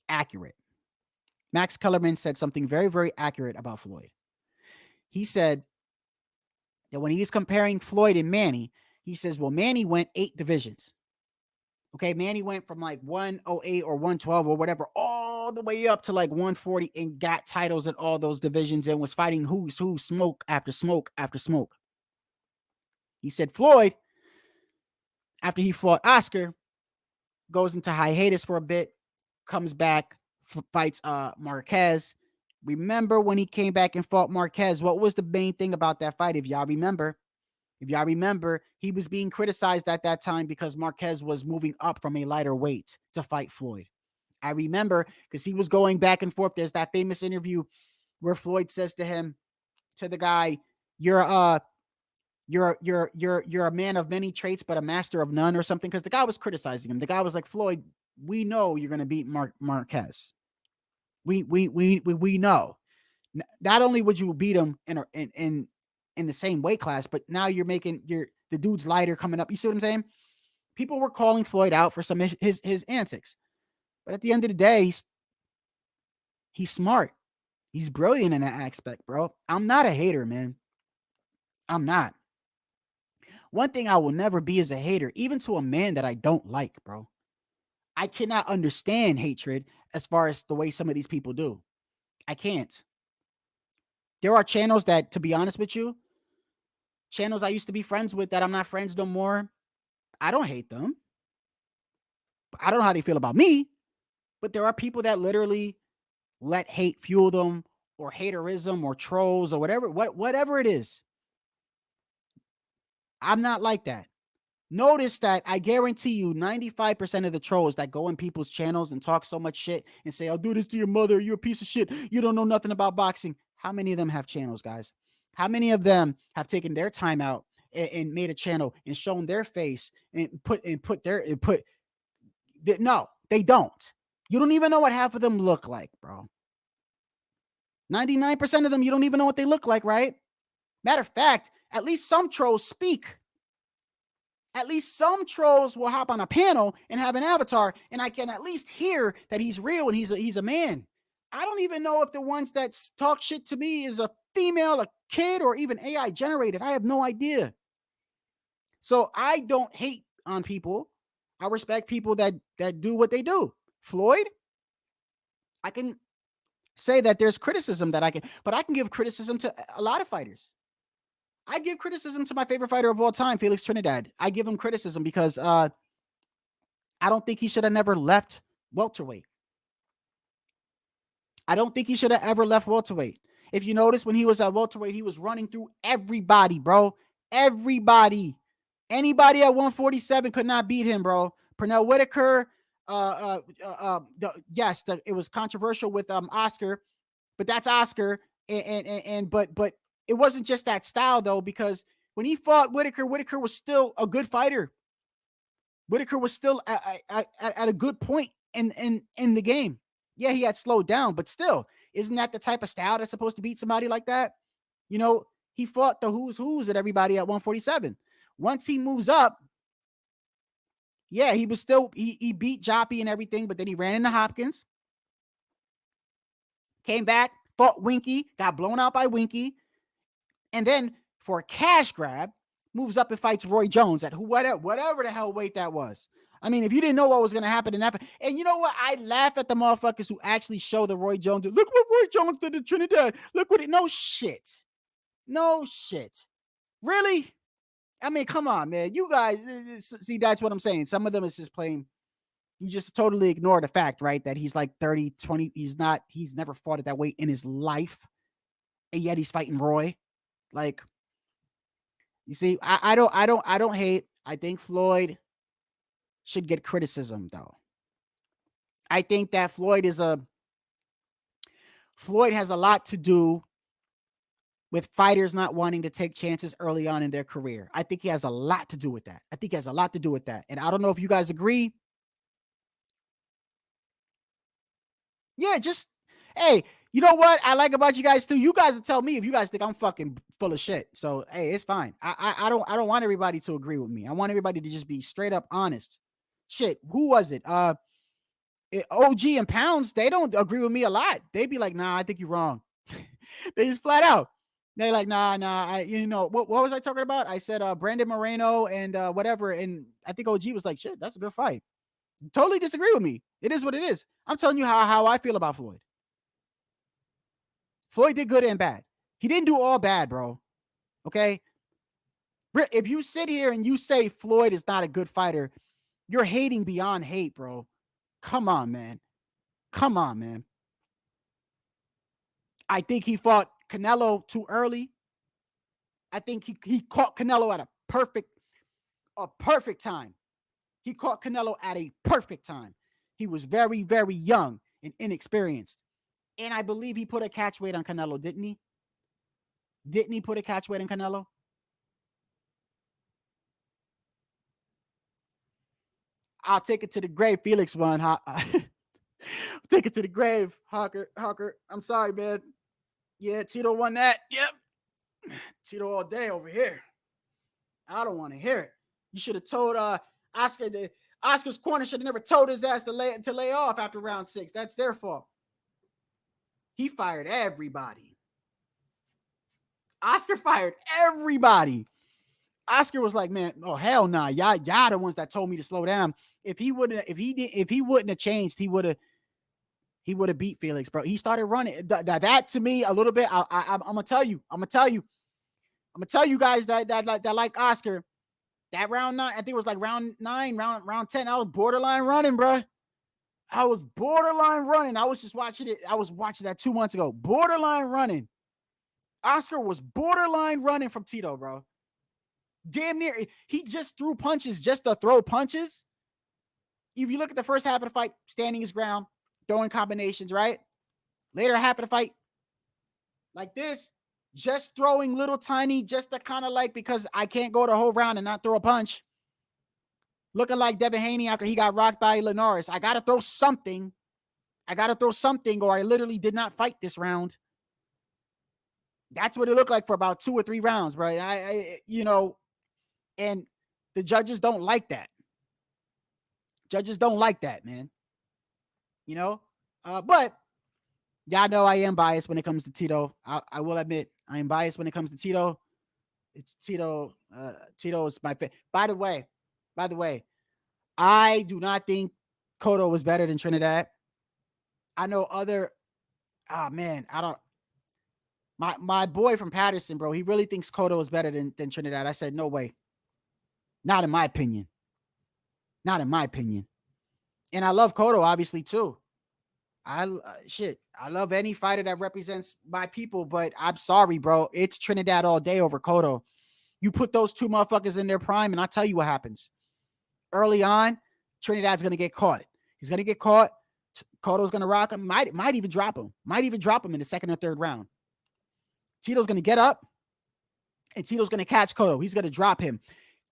accurate. Max Kellerman said something very, very accurate about Floyd. He said that when he's comparing Floyd and Manny, he says, well, Manny went 8 divisions. Okay, Manny went from like 108 or 112 or whatever, all the way up to like 140 and got titles in all those divisions and was fighting who's who, smoke after smoke after smoke. He said Floyd, after he fought Oscar, goes into hiatus for a bit, comes back, fights Marquez. Remember when he came back and fought Marquez? What was the main thing about that fight, if y'all remember? If y'all remember, he was being criticized at that time because Marquez was moving up from a lighter weight to fight Floyd. I remember because he was going back and forth. There's that famous interview where Floyd says to him, to the guy, you're a man of many traits, but a master of none, or something. Because the guy was criticizing him. The guy was like, Floyd, we know you're going to beat Marquez. We know. Not only would you beat him in the same weight class, but now you're making the dude's lighter coming up. You see what I'm saying? People were calling Floyd out for some of his antics, but at the end of the day, he's smart. He's brilliant in that aspect, bro. I'm not a hater, man. I'm not. One thing I will never be is a hater, even to a man that I don't like, bro. I cannot understand hatred as far as the way some of these people do. I can't. There are channels that, to be honest with you, channels I used to be friends with that I'm not friends no more. I don't hate them. I don't know how they feel about me, but there are people that literally let hate fuel them, or haterism, or trolls, or whatever it is. I'm not like that. Notice that I guarantee you 95% of the trolls that go in people's channels and talk so much shit and say, I'll do this to your mother, you're a piece of shit, you don't know nothing about boxing. How many of them have channels, guys? How many of them have taken their time out and made a channel and shown their face and no, they don't. You don't even know what half of them look like, bro. 99% of them, you don't even know what they look like, right? Matter of fact, at least some trolls speak. At least some trolls will hop on a panel and have an avatar, and I can at least hear that he's real and he's a man. I don't even know if the ones that talk shit to me is a female, a kid, or even AI generated. I have no idea. So I don't hate on people. I respect people that do what they do. Floyd, I can say that there's criticism that I can, but I can give criticism to a lot of fighters. I give criticism to my favorite fighter of all time, Felix Trinidad. I give him criticism because I don't think he should have never left welterweight. I don't think he should have ever left welterweight. If you notice, when he was at welterweight, he was running through everybody, bro. Everybody. Anybody at 147 could not beat him, bro. Pernell Whitaker. Yes, it was controversial with Oscar, but that's Oscar. But it wasn't just that style, though, because when he fought Whitaker, Whitaker was still a good fighter. Whitaker was still at a good point in the game. Yeah, he had slowed down, but still, isn't that the type of style that's supposed to beat somebody like that? You know, he fought the who's at everybody at 147. Once he moves up, yeah, he was still, he beat Joppy and everything, but then he ran into Hopkins, came back, fought Winky, got blown out by Winky, and then for a cash grab, moves up and fights Roy Jones at whatever the hell weight that was. I mean, if you didn't know what was going to happen in that, and you know what? I laugh at the motherfuckers who actually show the Roy Jones. Look what Roy Jones did to Trinidad. Look what it, no shit. No shit. Really? I mean, come on, man. You guys, see, that's what I'm saying. Some of them is just plain, you just totally ignore the fact, right? That he's like 30, 20. He's never fought at that weight in his life. And yet he's fighting Roy. Like, you see, I don't hate. I think Floyd should get criticism, though. I think that Floyd has a lot to do with fighters not wanting to take chances early on in their career. I think he has a lot to do with that. And I don't know if you guys agree. Yeah, just, hey, you know what I like about you guys too? You guys will tell me if you guys think I'm fucking full of shit. So, hey, it's fine. I don't want everybody to agree with me. I want everybody to just be straight up honest. Shit, who was it? OG and Pounds, they don't agree with me a lot. They be like, nah, I think you're wrong. They just flat out. They're like, nah. What was I talking about? I said Brandon Moreno and whatever. And I think OG was like, shit, that's a good fight. Totally disagree with me. It is what it is. I'm telling you how I feel about Floyd. Floyd did good and bad. He didn't do all bad, bro. Okay? If you sit here and you say Floyd is not a good fighter, you're hating beyond hate, bro. Come on, man. I think he fought Canelo too early. I think he caught Canelo at a perfect time. He caught Canelo at a perfect time. He was very, very young and inexperienced. And I believe he put a catch weight on Canelo, didn't he? Didn't he put a catch weight on Canelo? I'll take it to the grave. Felix won. Take it to the grave, Hawker. I'm sorry, man. Yeah, Tito won that. Yep. Tito all day over here. I don't want to hear it. You should have told Oscar. Oscar's corner should have never told his ass to lay off after round 6. That's their fault. He fired everybody. Oscar fired everybody. Oscar was like, man, oh hell nah. Y'all the ones that told me to slow down. If he wouldn't have changed, he would have beat Felix, bro. He started running. That to me a little bit. I'm gonna tell you guys that like Oscar. That round 9, I think it was like round 9, round 10. I was borderline running, bro. I was just watching it. I was watching that 2 months ago. Borderline running. Oscar was borderline running from Tito, bro. Damn near. He just threw punches just to throw punches. If you look at the first half of the fight, standing his ground, throwing combinations, right? Later half of the fight, like this, just throwing little tiny, just to kind of like, because I can't go the whole round and not throw a punch. Looking like Devin Haney after he got rocked by Linares. I got to throw something. Or I literally did not fight this round. That's what it looked like for about 2 or 3 rounds, bro. And the judges don't like that. Judges don't like that, man. But y'all know I am biased when it comes to Tito. I will admit I am biased when it comes to Tito. It's Tito. Tito is my favorite. By the way, I do not think Cotto was better than Trinidad. I know other. Oh man, I don't. My boy from Patterson, bro, he really thinks Cotto is better than Trinidad. I said, no way. Not in my opinion. Not in my opinion. And I love Cotto, obviously, too. I love any fighter that represents my people, but I'm sorry, bro. It's Trinidad all day over Cotto. You put those two motherfuckers in their prime, and I'll tell you what happens. Early on, Trinidad's going to get caught. He's going to get caught. Cotto's going to rock him. Might even drop him. Might even drop him in the second or third round. Tito's going to get up, and Tito's going to catch Cotto. He's going to drop him.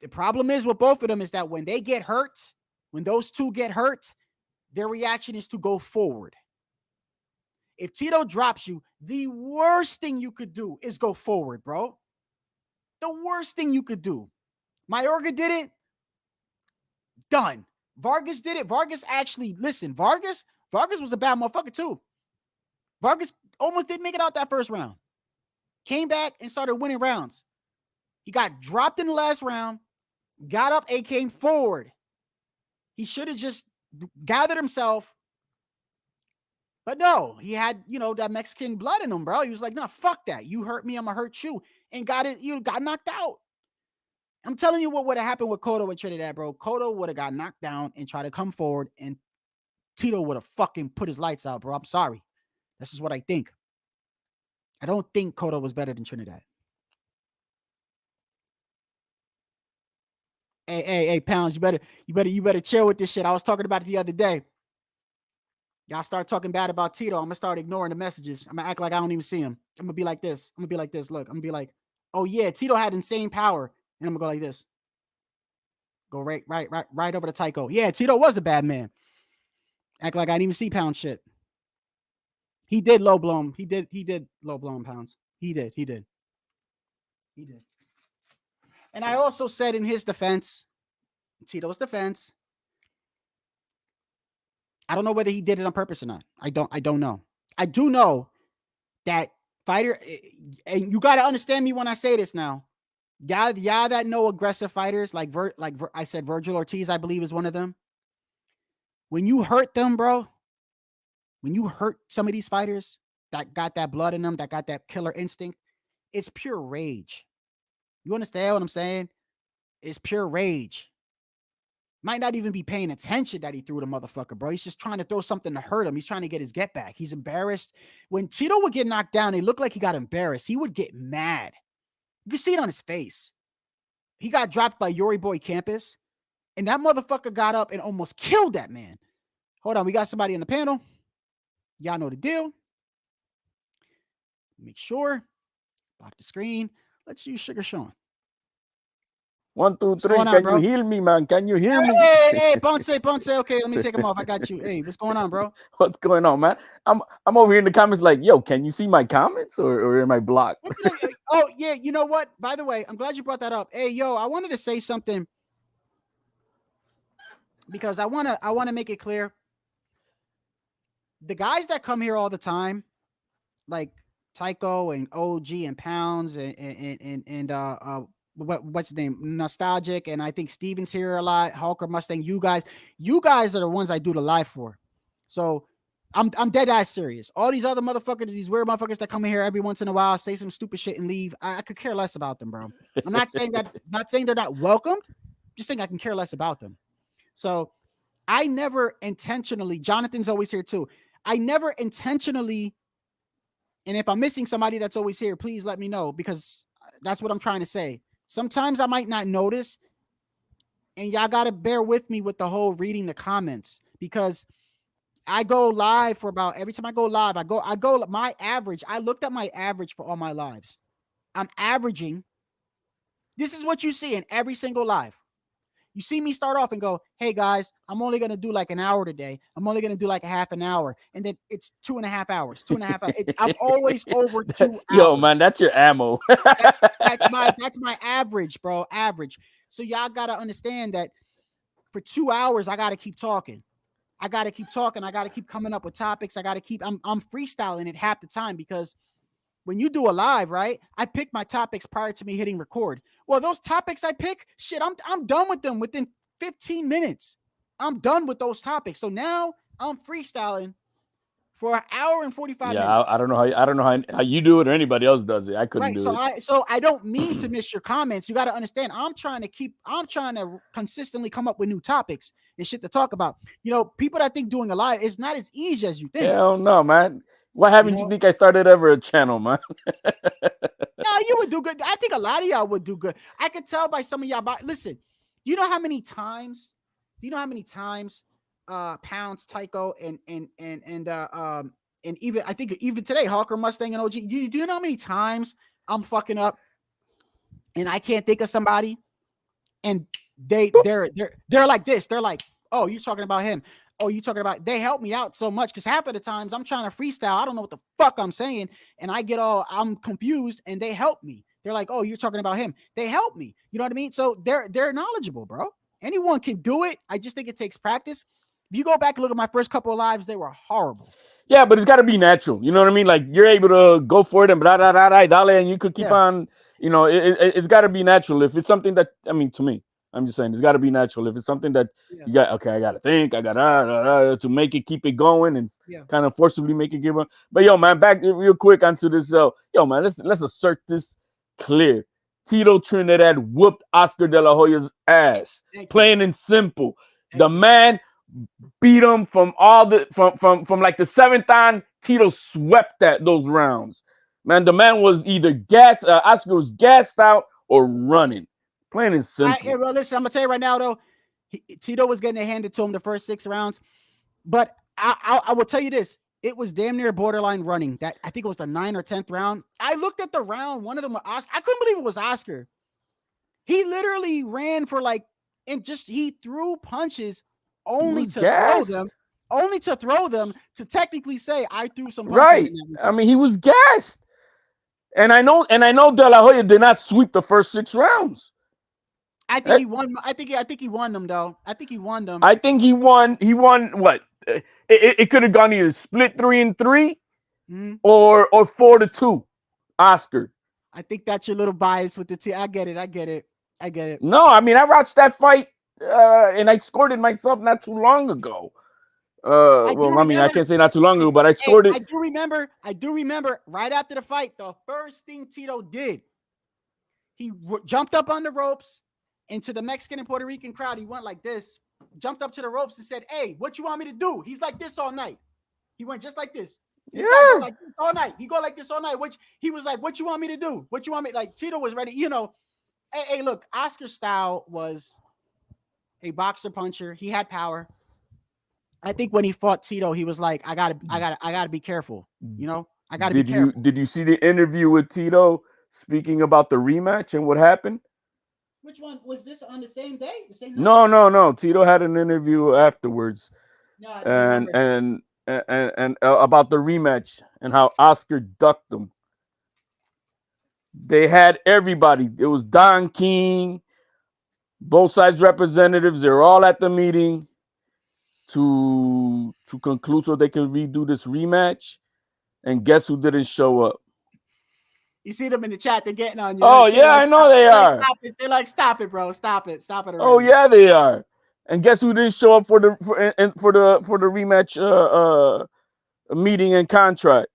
The problem is with both of them is that when they get hurt, when those two get hurt, their reaction is to go forward. If Tito drops you, the worst thing you could do is go forward, bro. The worst thing you could do. Mayorga did it. Done. Vargas did it. Vargas was a bad motherfucker too. Vargas almost didn't make it out that first round. Came back and started winning rounds. He got dropped in the last round, got up and came forward. He should have just gathered himself. But no, he had, that Mexican blood in him, bro. He was like, no, fuck that. You hurt me, I'm going to hurt you. And got knocked out. I'm telling you what would have happened with Cotto and Trinidad, bro. Cotto would have got knocked down and tried to come forward, and Tito would have fucking put his lights out, bro. I'm sorry. This is what I think. I don't think Cotto was better than Trinidad. Hey, Pounds, you better chill with this shit. I was talking about it the other day. Y'all start talking bad about Tito. I'm gonna start ignoring the messages. I'm gonna act like I don't even see him. I'm gonna be like this. Look, I'm gonna be like, oh yeah, Tito had insane power. And I'm gonna go like this. Go right over to Tycho. Yeah, Tito was a bad man. Act like I didn't even see Pound shit. He did low blow him. He did low blow him, Pounds. He did. And I also said in his defense, Tito's defense, I don't know whether he did it on purpose or not. I don't know. I do know that fighter, and you got to understand me when I say this now. Y'all that know aggressive fighters, like I said, Virgil Ortiz, I believe, is one of them. When you hurt them, bro, when you hurt some of these fighters that got that blood in them, that got that killer instinct, it's pure rage. You understand what I'm saying? It's pure rage. Might not even be paying attention that he threw the motherfucker, bro. He's just trying to throw something to hurt him. He's trying to get his get back. He's embarrassed. When Tito would get knocked down, it looked like he got embarrassed. He would get mad. You can see it on his face. He got dropped by Yuri Boy Campus, and that motherfucker got up and almost killed that man. Hold on, we got somebody on the panel. Y'all know the deal. Make sure. Block the screen. Let's use Sugar Sean. 1, 2, 3. Can you hear me, man? Can you hear me? Hey, Ponce. Okay, let me take him off. I got you. Hey, what's going on, bro? What's going on, man? I'm over here in the comments like, yo, can you see my comments or am I blocked? Oh, yeah, you know what? By the way, I'm glad you brought that up. Hey, yo, I wanted to say something because I want to make it clear. The guys that come here all the time, like Tycho and OG and Pounds and what's his name? Nostalgic, and I think Steven's here a lot. Hulker, Mustang, you guys are the ones I do the live for. So I'm dead ass serious. All these other motherfuckers, these weird motherfuckers that come in here every once in a while, say some stupid shit and leave. I could care less about them, bro. I'm not saying they're not welcomed. Just saying I can care less about them. So I never intentionally, Jonathan's always here too. I never intentionally, and if I'm missing somebody that's always here, please let me know, because that's what I'm trying to say. Sometimes I might not notice, and y'all got to bear with me with the whole reading the comments, because I go live for about, every time I go live, I go my average. I looked at my average for all my lives. I'm averaging. This is what you see in every single live. You see me start off and go, hey guys, I'm only going to do like an hour today. I'm only going to do like a half an hour. And then it's 2.5 hours, 2.5 hours. I'm always over 2 Yo, hours. man, that's your ammo. That's my average, bro. Average. So y'all got to understand that for 2 hours, I got to keep talking. I got to keep talking. I got to keep coming up with topics. I got to keep, I'm freestyling it half the time because when you do a live, right? I pick my topics prior to me hitting record. Well, those topics I pick, shit, I'm done with them within 15 minutes. I'm done with those topics. So now I'm freestyling for an hour and 45 minutes. I don't know how you do it or anybody else does it. I couldn't Right. do it. So I don't mean to miss your comments. You got to understand. I'm trying to consistently come up with new topics and shit to talk about. You know, people that think doing a live is not as easy as you think. Hell no, man. Why haven't you think I started ever a channel, man? No, you would do good. I think a lot of y'all would do good. I could tell by some of y'all. Listen, you know how many times? Do you know how many times Pounds, Tycho, and even I think even today, Hawker, Mustang, and OG. Do you know how many times I'm fucking up and I can't think of somebody, and they're like this. They're like, oh, you're talking about him. Oh, you talking about, they help me out so much because half of the times I'm trying to freestyle. I don't know what the fuck I'm saying. And I'm confused and they help me. They're like, oh, you're talking about him. They help me. You know what I mean? So they're knowledgeable, bro. Anyone can do it. I just think it takes practice. If you go back and look at my first couple of lives, they were horrible. Yeah, but it's got to be natural. You know what I mean? Like you're able to go for it and blah, blah, blah, blah, dale, and you could keep on, you know, it's got to be natural. If it's something that, I mean, to me, I'm just saying it's got to be natural. If it's something that you got, okay, I got to think, I got to make it, keep it going and kind of forcibly make it give up. But yo, man, back real quick onto this. Yo, man, let's assert this clear. Tito Trinidad whooped Oscar De La Hoya's ass. Plain and simple. The man beat him from from like the seventh on. Tito swept those rounds. Man, the man was either Oscar was gassed out or running. Plain and simple. Well, listen, I'm gonna tell you right now though, Tito was getting it handed to him the first 6 rounds, but I will tell you this: it was damn near borderline running. That I think it was the 9th or 10th round. I looked at the round. One of them was Oscar. I couldn't believe it was Oscar. He literally ran for he threw punches only to throw them to technically say I threw some punches. Right. I mean, he was gassed. And I know De La Hoya did not sweep the first 6 rounds. I think he won. I think he won them though. I think he won them. I think he won. He won what? It could have gone either split 3-3 or 4-2. Oscar. I think that's your little bias with the team. I get it. No, I mean I watched that fight and I scored it myself not too long ago. I can't say not too long ago, but I scored it. I do remember right after the fight, the first thing Tito did, he jumped up on the ropes into the Mexican and Puerto Rican crowd. He went like this, jumped up to the ropes and said, hey, what you want me to do? He's like this all night. He went just like this. This guy goes like this all night. He go like this all night. Which he was like, what you want me to do? What you want me? Like Tito was ready, you know. Hey, look, Oscar's style was a boxer puncher. He had power. I think when he fought Tito, he was like, I gotta be careful. You know, I gotta be careful. Did you see the interview with Tito speaking about the rematch and what happened? Which one was this on the same day? The same night? No. Tito had an interview afterwards, and about the rematch and how Oscar ducked him. They had everybody. It was Don King, both sides representatives. They're all at the meeting to conclude so they can redo this rematch. And guess who didn't show up? You see them in the chat. They're getting on you. Oh, yeah, I know they are. They're like, stop it, bro. Stop it already. Oh, yeah, they are. And guess who didn't show up for the rematch meeting and contract?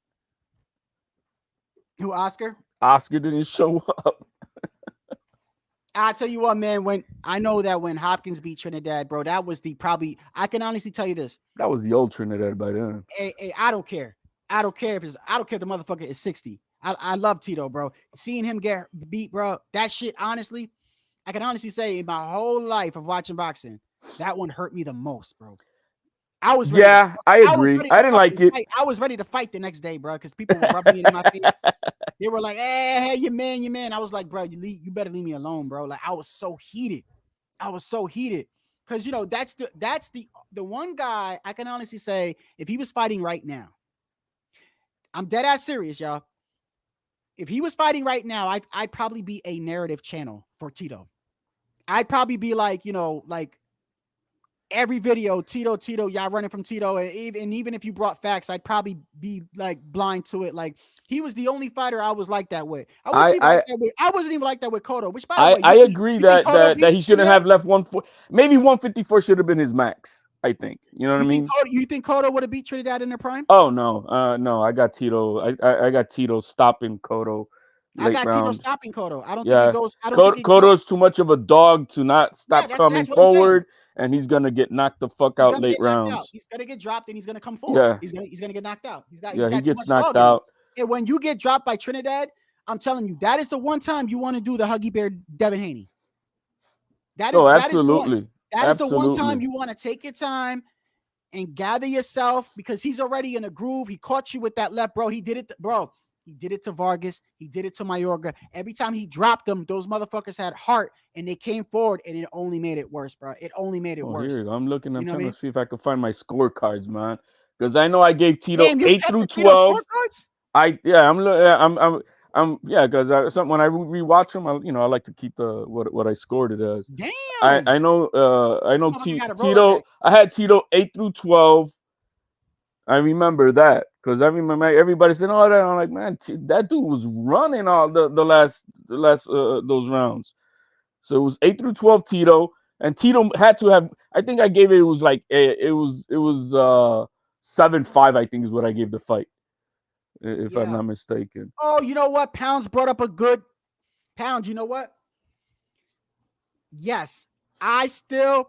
Who, Oscar? Oscar didn't show up. I'll tell you what, man. When Hopkins beat Trinidad, bro, that was I can honestly tell you this. That was the old Trinidad by then. Hey, I don't care. I don't care if the motherfucker is 60. I love Tito, bro. Seeing him get beat, bro, that shit, honestly, I can honestly say in my whole life of watching boxing, that one hurt me the most, bro. I was ready. Yeah, I agree. I didn't like it. Fight. I was ready to fight the next day, bro, because people were rubbing it in my face. They were like, "Hey, you man." I was like, "Bro, you better leave me alone, bro." Like, I was so heated. Because that's the one guy I can honestly say, if he was fighting right now, I'm dead ass serious, y'all. If he was fighting right now, I'd probably be a narrative channel for Tito. I'd probably be like, like every video, Tito, y'all running from Tito. And even if you brought facts, I'd probably be like blind to it. Like, he was the only fighter I was like that way. I wasn't even like that with Cotto, which, by the way, I agree that Cotto he shouldn't have left maybe 154 should have been his max. I think. You know what I mean? You think Cotto would have beat Trinidad in their prime? Oh no, no, I got Tito. I got Tito stopping Cotto. I got rounds. Tito stopping Cotto. I don't think Yeah, it goes. I don't think it goes. Cotto's too much of a dog to not stop coming that's what I'm saying. forward, and he's gonna get knocked the fuck out late rounds. He's gonna get dropped and he's gonna come forward. Yeah, he's gonna get knocked out. He gets knocked out. And when you get dropped by Trinidad, I'm telling you, that is the one time you want to do the Huggy Bear Devin Haney. Absolutely. That is the one time you want to take your time and gather yourself, because he's already in a groove. He caught you with that left, bro. He did it, bro. He did it to Vargas. He did it to Mayorga. Every time he dropped them, those motherfuckers had heart and they came forward, and it only made it worse, bro. It only made it worse. Here, I'm looking. I'm trying to see if I can find my scorecards, man, because I know I gave Tito 8 through 12. Because when I rewatch them, I like to keep the what I scored it as. Damn. I know Tito. I had Tito 8 through 12. I remember that because I remember everybody saying, "Oh, that." I'm like, man, that dude was running all the last those rounds. So it was 8 through 12 Tito, and Tito had to have. I think I gave it. It was like it was 7-5. I think is what I gave the fight, if I'm not mistaken. Oh, you know what? Pounds brought up a good Pounds. You know what? Yes, I still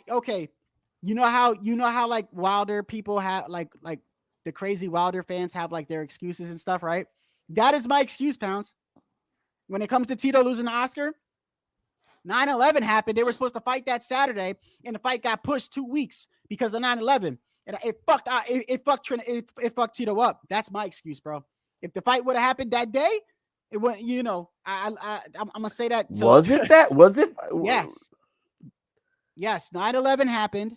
okay. You know how like Wilder people have like the crazy Wilder fans have like their excuses and stuff, right? That is my excuse, Pounds. When it comes to Tito losing the Oscar, 9/11 happened. They were supposed to fight that Saturday, and the fight got pushed 2 weeks because of 9/11, and it fucked Tito up. That's my excuse, bro. If the fight would have happened that day, it wouldn't. I'm gonna say that. Was it? Yes. 9/11 happened.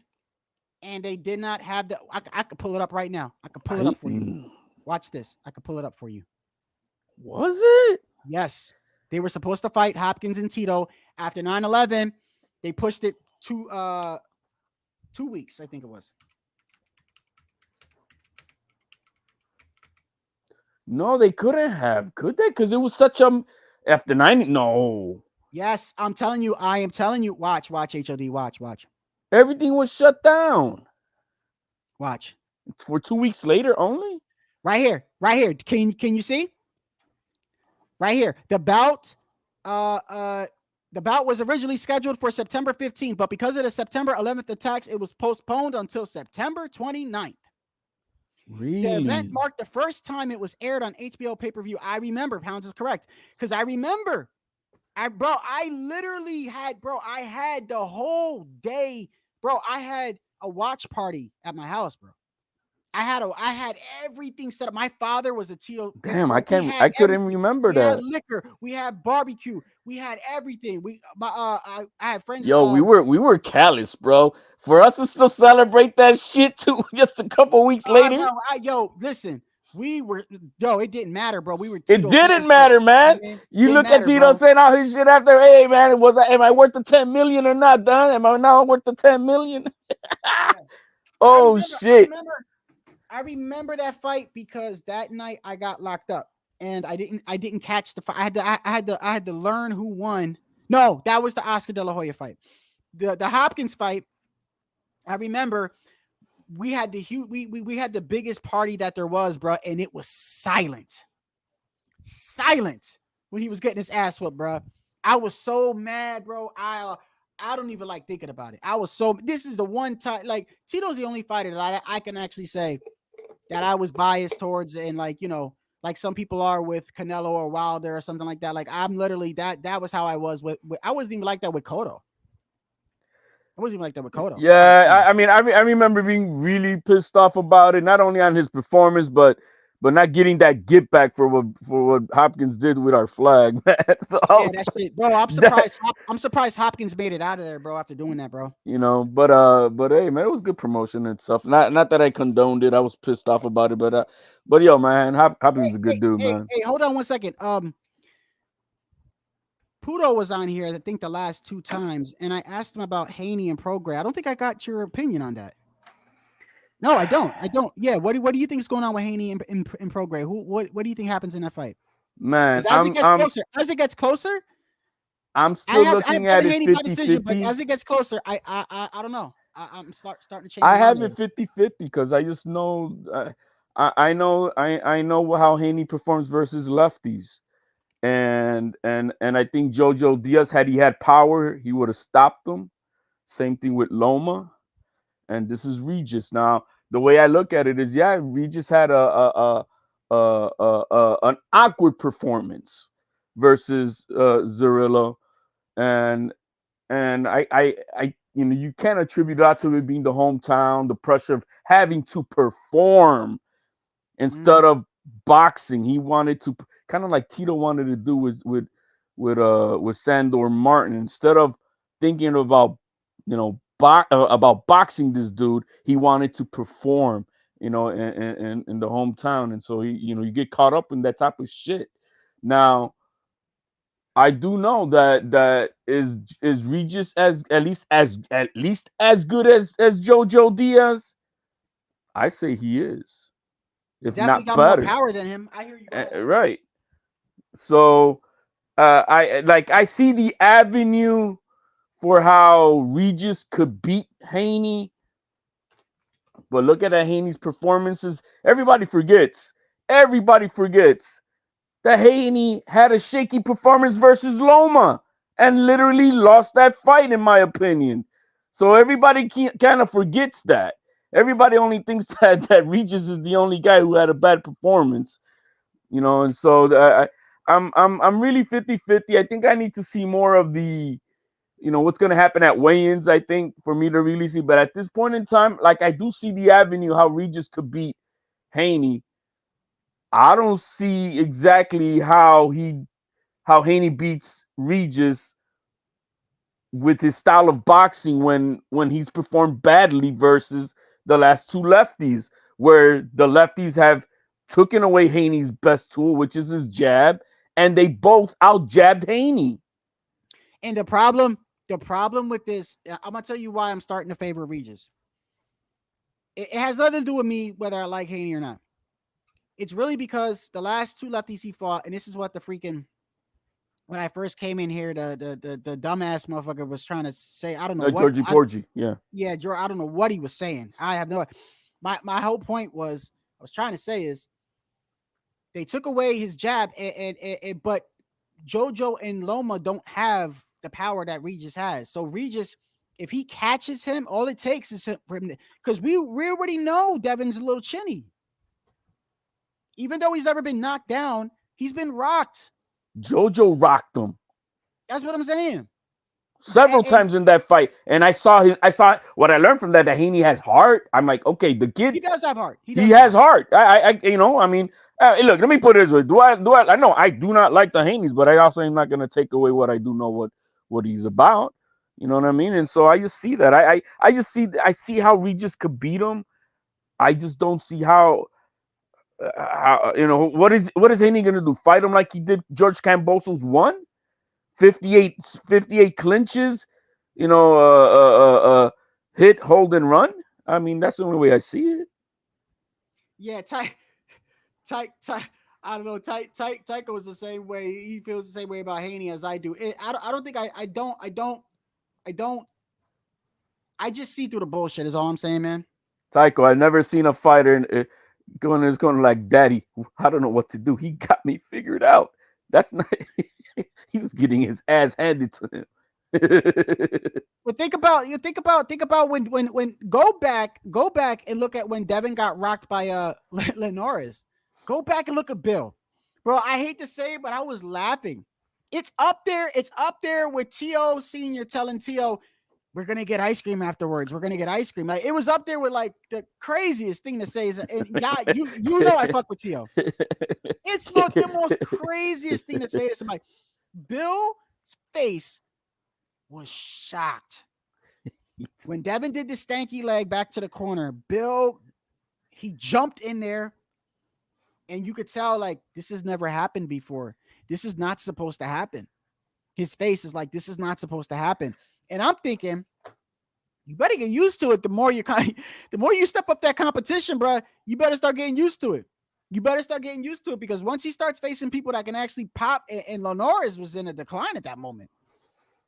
And they did not have the. I could pull it up right now. I could pull it up for you. Watch this. I could pull it up for you. Was it? Yes. They were supposed to fight Hopkins and Tito after 9/11. They pushed it to 2 weeks, I think it was. No, they couldn't have, could they? Because it was such after 90. No. Yes, I'm telling you. I am telling you. Watch, HOD. Watch. Everything was shut down. Watch. For 2 weeks later only? Right here. Can you see? Right here. The bout was originally scheduled for September 15th, but because of the September 11th attacks, it was postponed until September 29th. Really? The event marked the first time it was aired on HBO pay-per-view. I remember, Pounds is correct, because I remember. I had the whole day, bro. I had a watch party at my house, bro. I had everything set up. My father was a Tito. Damn, I couldn't remember that. We had liquor, we had barbecue, we had everything. I had friends. Yo, we were callous, bro. For us to still celebrate that shit too, just a couple weeks later. Listen. It didn't matter, bro. We were. It didn't matter, man. You look at Tito saying all his shit after. Hey, man, am I worth the 10 million or not? Done? Am I now worth the 10 million? Oh shit! I remember that fight because that night I got locked up and I didn't catch the fight. I had to learn who won. No, that was the Oscar De La Hoya fight. The Hopkins fight. I remember. We had we had the biggest party that there was, bro, and it was silent when he was getting his ass whipped, bro. I was so mad, bro. I don't even like thinking about it. This is the one time, like, Tito's the only fighter that I can actually say that I was biased towards, and like some people are with Canelo or Wilder or something like that. Like, I'm literally that was how I was with I wasn't even like that with Cotto. I wasn't even like that with Cotto. Yeah, I mean, I remember being really pissed off about it, not only on his performance, but not getting that get back for what Hopkins did with our flag, man. So Yeah, that shit, bro. I'm surprised Hopkins made it out of there, bro, after doing that, bro. You know, but hey, man, it was good promotion and stuff. Not that I condoned it. I was pissed off about it, but yo, man, Hopkins is a good dude, man. Hey, hold on one second. Puto was on here, I think, the last 2 times, and I asked him about Haney and Prograis. I don't think I got your opinion on that. No, I don't. Yeah, what do you think is going on with Haney and Prograis? What do you think happens in that fight? Man, As it gets closer, I'm still looking at it 50-50. But as it gets closer, I don't know. I'm starting to change. I have it 50-50 because I just know I know how Haney performs versus lefties. And I think Jojo Diaz, had he had power, he would have stopped them. Same thing with Loma. And this is Regis. Now, the way I look at it is, yeah, Regis had an awkward performance versus Zerillo, and I you can't attribute that to it being the hometown, the pressure of having to perform instead of boxing. He wanted to, kind of like Tito wanted to do with Sandor Martin. Instead of thinking about about boxing this dude, he wanted to perform, in the hometown, and so you get caught up in that type of shit. Now, I do know that is Regis at least as good as Jojo Diaz. I say he is, if Definitely not got better. more power than him. I hear you. Right. So I see the avenue for how Regis could beat Haney, but look at Haney's performances. Everybody forgets that Haney had a shaky performance versus Loma and literally lost that fight, in my opinion. So everybody kind of forgets that. Everybody only thinks that Regis is the only guy who had a bad performance, and so I'm really 50-50. I think I need to see more of the, what's going to happen at weigh-ins, I think, for me to really see. But at this point in time, like, I do see the avenue how Regis could beat Haney. I don't see exactly how Haney beats Regis with his style of boxing when he's performed badly versus the last 2 lefties, where the lefties have taken away Haney's best tool, which is his jab, and they both out-jabbed Haney. And the problem with this, I'm gonna tell you why I'm starting to favor Regis. It has nothing to do with me whether I like Haney or not. It's really because the last 2 lefties he fought, and this is what the freaking, when I first came in here, the dumbass motherfucker was trying to say, I don't know what Georgie Porgy, yeah, George, I don't know what he was saying. I have no. My whole point was, I was trying to say is, they took away his jab, but Jojo and Loma don't have the power that Regis has. So Regis, if he catches him, all it takes is for him, because we already know Devin's a little chinny. Even though he's never been knocked down, he's been rocked. Jojo rocked him. That's what I'm saying. Several times in that fight, and I saw what I learned from that Haney has heart. I'm like, okay, the kid, he does have heart. He has heart. I look, let me put it this way. Do I know I do not like the Haneys, but I also am not going to take away what I do know what he's about. You know what I mean? And so I just see that. I see how Regis could beat him. I just don't see how what is Haney going to do? Fight him like he did George Kambosos 1? 58 clinches, hit, hold, and run. I mean, that's the only way I see it. Yeah, I don't know. Tycho is the same way. He feels the same way about Haney as I do. I don't think I don't. I just see through the bullshit. Is all I'm saying, man. Tycho, I've never seen a fighter going like, Daddy, I don't know what to do. He got me figured out. That's not. He was getting his ass handed to him. But think about when go back and look at when Devin got rocked by Linares. Go back and look at Bill. Bro, I hate to say it, but I was laughing. It's up there with T.O. Senior telling T.O., we're gonna get ice cream afterwards. We're gonna get ice cream. Like, it was up there with like the craziest thing to say. And yeah, you know I fuck with Tio. It's the most craziest thing to say to somebody. Bill's face was shocked when Devin did the stanky leg back to the corner. Bill, he jumped in there, and you could tell like this has never happened before. This is not supposed to happen. His face is like, this is not supposed to happen. And I'm thinking, you better get used to it. The more you step up that competition, bro, you better start getting used to it. You better start getting used to it, because once he starts facing people that can actually pop, and Linares was in a decline at that moment.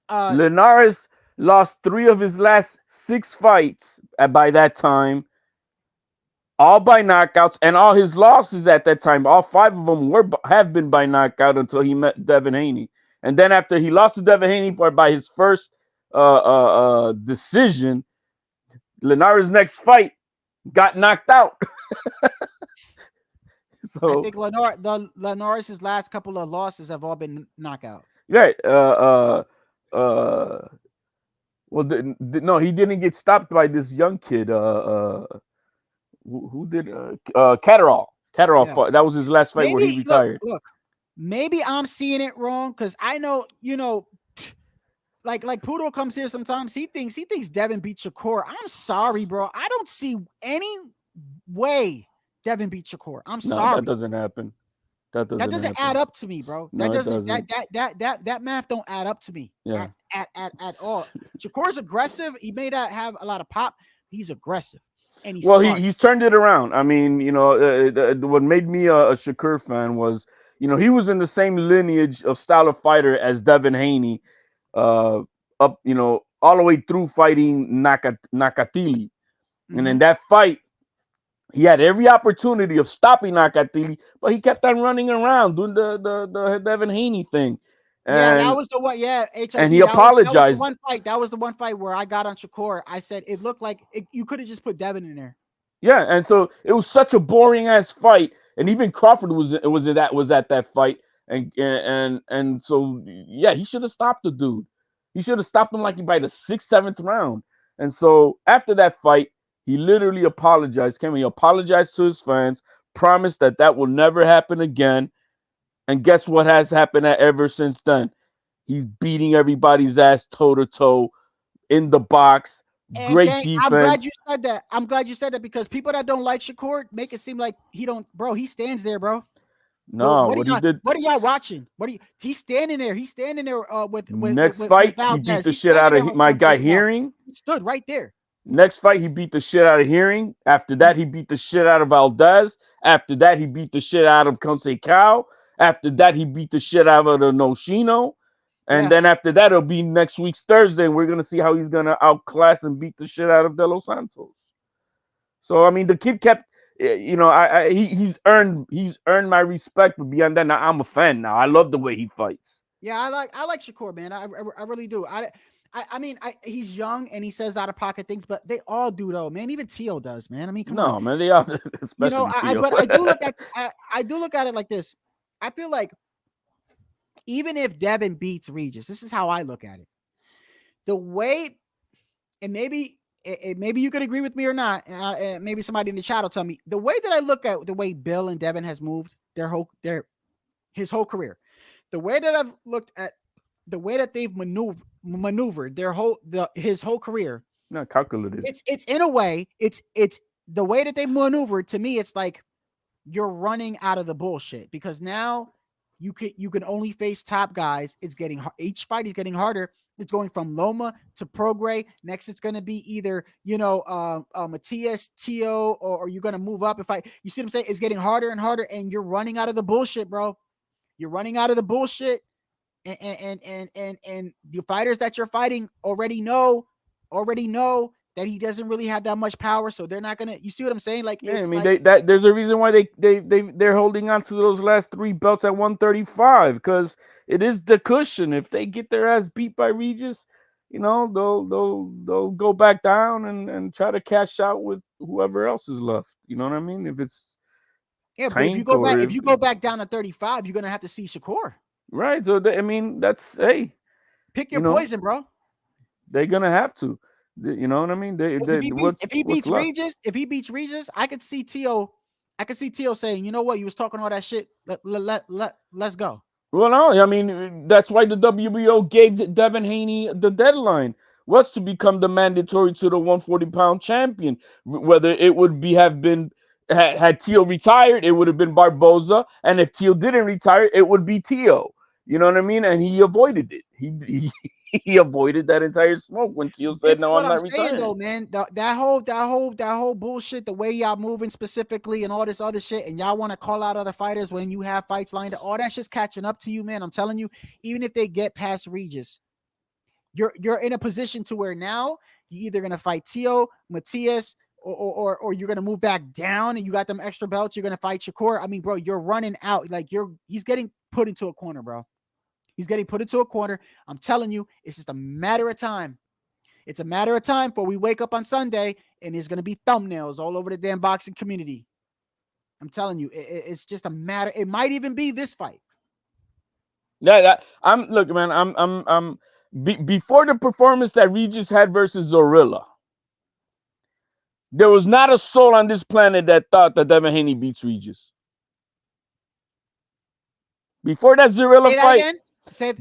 Linares lost 3 of his last 6 fights by that time, all by knockouts, and all his losses at that time, all 5 of them have been by knockout until he met Devin Haney. And then after he lost to Devin Haney by his first decision, Linares' next fight got knocked out. So I think Linares' last couple of losses have all been knockout. Right. Well, no, he didn't get stopped by this young kid. Who did? Catterall. Catterall fought. That was his last fight where he retired. Look, maybe I'm seeing it wrong, because I know, like Poodle comes here sometimes. He thinks Devin beat Shakur. I'm sorry, bro. I don't see any way Devin beat Shakur. I'm sorry. That doesn't happen. That doesn't add up to me, bro. No, that math don't add up to me. Yeah. At all. Shakur's aggressive. He may not have a lot of pop. He's aggressive. And he's he's turned it around. I mean, what made me a Shakur fan was, he was in the same lineage of style of fighter as Devin Haney, up, all the way through fighting Nakatili. And in that fight, he had every opportunity of stopping Nakatili, but he kept on running around doing the Devin Haney thing. And, that was the one. Yeah, HID, and he apologized. That was the one fight where I got on Shakur. I said it looked like you could have just put Devin in there. Yeah, and so it was such a boring ass fight, and even Crawford was at that fight, and so yeah, he should have stopped the dude. He should have stopped him like by the 6th, 7th round. And so after that fight, he literally apologized. He apologized to his fans, promised that will never happen again. And guess what has happened ever since then? He's beating everybody's ass toe to toe in the box. Great defense. I'm glad you said that, because people that don't like Shakur make it seem like he don't, bro. He stands there, bro. No, what are y'all watching? He's standing there. He's standing there with next fight. He beat the shit out of my guy Hearing. He stood right there. Next fight, he beat the shit out of Hearing. After that, he beat the shit out of Valdez. After that, he beat the shit out of Conceição. After that, he beat the shit out of the Noshino. And then after that, it'll be next week's Thursday, and we're going to see how he's going to outclass and beat the shit out of De Los Santos. So, I mean, the kid kept, he's earned my respect, but beyond that, now I'm a fan now. I love the way he fights. Yeah, I like Shakur, man. I really do. I mean, he's young and he says out of pocket things, but they all do though, man. Even Tio does, man. I mean, come on, man. They all, especially but I do look at it like this. I feel like even if Devin beats Regis, this is how I look at it. The way, and maybe you could agree with me or not. Maybe somebody in the chat will tell me the way that I look at the way Bill and Devin has moved his whole career. The way that I've looked at the way that they've maneuvered his whole career. Not calculated. It's in a way, it's the way that they maneuvered. To me, it's like you're running out of the bullshit, because now you can only face top guys. It's getting each fight is getting harder. It's going from Loma to Prograis. Next, it's going to be either Matias, Tio, or you're going to move up. You see what I'm saying? It's getting harder and harder, and you're running out of the bullshit, bro. You're running out of the bullshit, and the fighters that you're fighting already know that he doesn't really have that much power, so they're not gonna. You see what I'm saying? Like, yeah, I mean, there's a reason why they're holding on to those last 3 belts at 135, because it is the cushion. If they get their ass beat by Regis, they'll go back down and try to cash out with whoever else is left. You know what I mean? If it's but if you go back down to 35, you're gonna have to see Shakur. Right. So I mean, that's pick your poison, bro. They're gonna have to. You know what I mean? If he What's beats left? Regis, I could see Tio saying, you know what, you was talking all that shit. Let's go. Well, no, I mean that's why the WBO gave Devin Haney the deadline was to become the mandatory to the 140-pound champion. Whether it would have been had Tio retired, it would have been Barboza, and if Tio didn't retire, it would be Tio. You know what I mean? And he avoided it. He avoided that entire smoke when Tio said, This is "No, what I'm I'm not saying retiring." though, man. That whole bullshit, the way y'all moving specifically and all this other shit, and y'all want to call out other fighters when you have fights lined up. All that shit's catching up to you, man. I'm telling you, even if they get past Regis, you're in a position to where now you're either gonna fight Tio, Matias, or you're gonna move back down and you got them extra belts. You're gonna fight Shakur. I mean, bro, you're running out. Like he's getting put into a corner, bro. He's getting put into a corner. I'm telling you, it's just a matter of time. It's a matter of time before we wake up on Sunday and there's going to be thumbnails all over the damn boxing community. I'm telling you, it's just a matter. It might even be this fight. Yeah, look, man. Before the performance that Regis had versus Zorilla, there was not a soul on this planet that thought that Devin Haney beats Regis. Before that Zorilla Say that fight, again.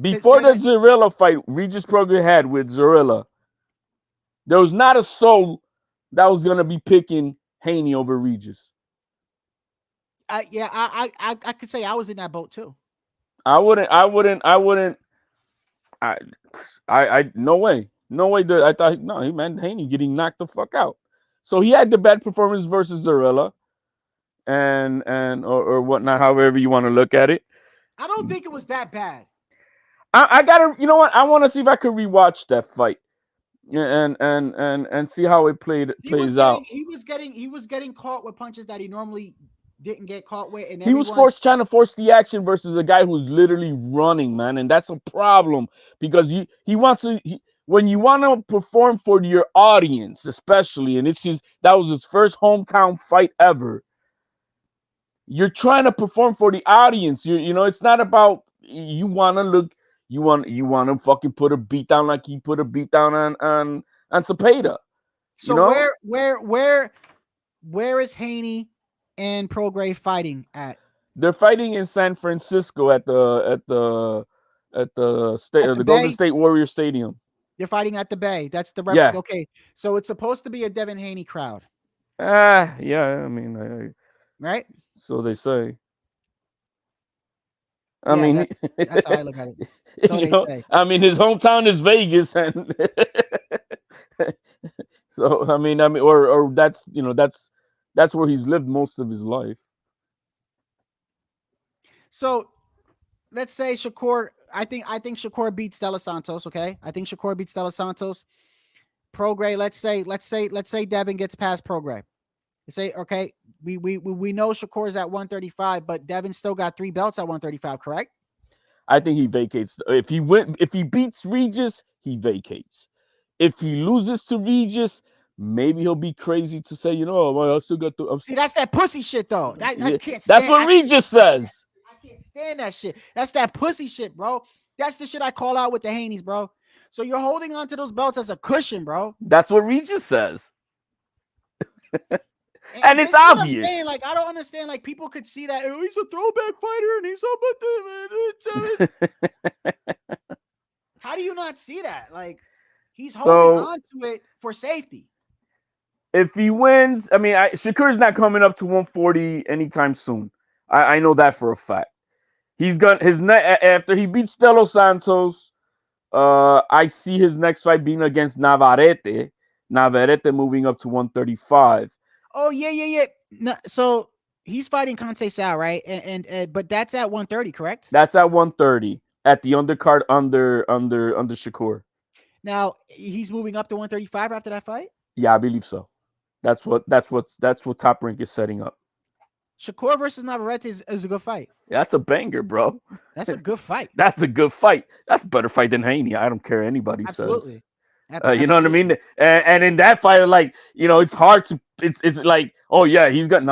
before the Zorilla fight, Regis Prograis had with Zorilla, there was not a soul that was gonna be picking Haney over Regis. I could say I was in that boat too. I wouldn't. No way. I thought no, man, Haney getting knocked the fuck out. So he had the bad performance versus Zorilla, or whatnot, however you want to look at it. I don't think it was that bad. I gotta, you know what? I want to see if I could rewatch that fight, and see how it plays out. He was getting caught with punches that he normally didn't get caught with, and He was trying to force the action versus a guy who's literally running, man, and that's a problem because he wants to. When you want to perform for your audience, especially, and that was his first hometown fight ever. You're trying to perform for the audience. You know, it's not about you want to look. You want to fucking put a beat down like he put a beat down on Cepeda. So you know? where is Haney and Prograis fighting at? They're fighting in San Francisco at the Golden State Warrior Stadium. They're fighting at the Bay. That's the rep. Yeah. Okay, so it's supposed to be a Devin Haney crowd. Yeah. I mean, right? So they say. That's how I look at it. So they say. I mean, his hometown is Vegas, and so I mean, or that's where he's lived most of his life. So let's say Shakur. I think Shakur beats De Los Santos. Okay, I think Shakur beats De Los Santos. Prograis. Let's say Devin gets past Prograis. Say okay. We know Shakur is at 135, but Devin still got 3 belts at 135. Correct? I think he vacates. If he beats Regis, he vacates. If he loses to Regis, maybe he'll be crazy to say, I still got the. See, that's that pussy shit, though. I can't stand. That's what Regis says. I can't stand that shit. That's that pussy shit, bro. That's the shit I call out with the Haneys, bro. So you're holding on to those belts as a cushion, bro. That's what Regis says. And it's obvious. Like, I don't understand. Like, people could see that he's a throwback fighter and he's so. How do you not see that? Like, he's holding on to it for safety. If he wins, I mean, Shakur's not coming up to 140 anytime soon. I know that for a fact. He's got after he beats De Los Santos. I see his next fight being against Navarrete. Navarrete moving up to 135. Oh yeah. No, so he's fighting Conceição, right? And but that's at 130, correct? That's at 130 at the undercard under Shakur. Now he's moving up to 135 after that fight. Yeah, I believe so. That's what Top Rank is setting up. Shakur versus Navarrete is a good fight. That's a banger, bro. That's a good fight. That's a good fight. That's a better fight than Haney. I don't care anybody says. Absolutely. You know what I mean? And in that fight, like, it's hard to. It's like, oh yeah, he's got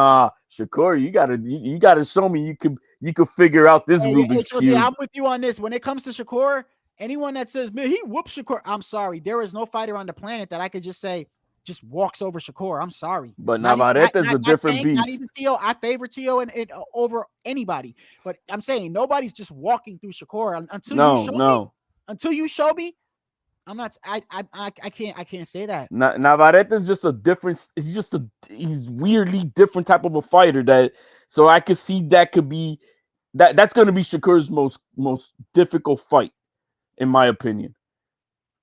Shakur. You gotta show me you could figure out this Rubik's cube. I'm with you on this. When it comes to Shakur anyone that says, man, he whooped Shakur, I'm sorry. There is no fighter on the planet that I could just say just walks over Shakur. I'm sorry. But Navarrete is a different Tank, not beast. even Tio. I favor Tio and over anybody. But I'm saying nobody's just walking through Shakur until you show me. I'm not. I can't say that. Navarrete is just a different. He's weirdly different type of a fighter. That so I could see that could be that's going to be Shakur's most difficult fight, in my opinion.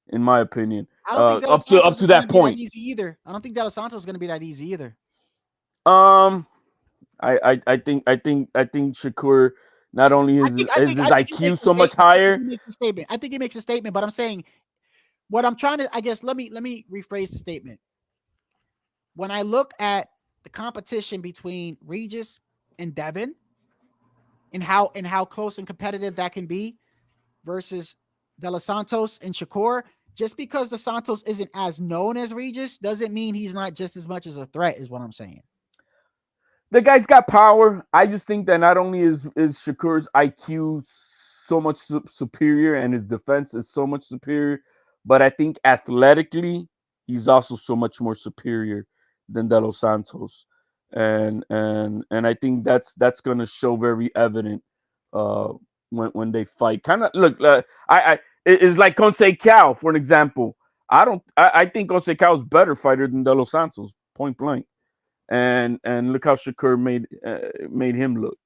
I don't think up to that point. Easy either. I don't think De Los Santos is going to be that easy either. I think Shakur not only is his IQ so much higher. I think he makes a statement, but I'm saying what I'm trying to. I guess let me rephrase the statement. When I look at the competition between Regis and Devin, and how close and competitive that can be, versus De Los Santos and Shakur. Just because De Santos isn't as known as Regis doesn't mean he's not just as much as a threat, is what I'm saying. The guy's got power. I just think that not only is Shakur's IQ so much superior and his defense is so much superior, but I think athletically he's also so much more superior than De Los Santos, and I think that's going to show very evident when they fight. Kind of look, it's like Conceição, for an example. I think Conceição is better fighter than De Los Santos, point blank. And look how Shakur made him look.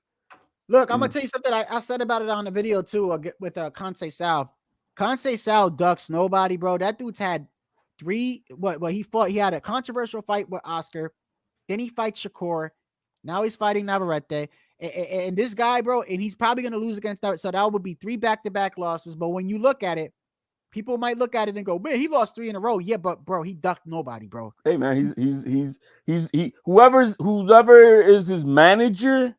Look, I'm gonna tell you something. I said about it on the video too with Conceição. Conceição ducks nobody, bro. That dude's had he fought. He had a controversial fight with Oscar. Then he fights Shakur. Now he's fighting Navarrete. And this guy, bro, and he's probably going to lose against that. So that would be 3 back-to-back losses. But when you look at it, people might look at it and go, man, he lost 3 in a row. Yeah, but bro, he ducked nobody, bro. Hey man, whoever is his manager,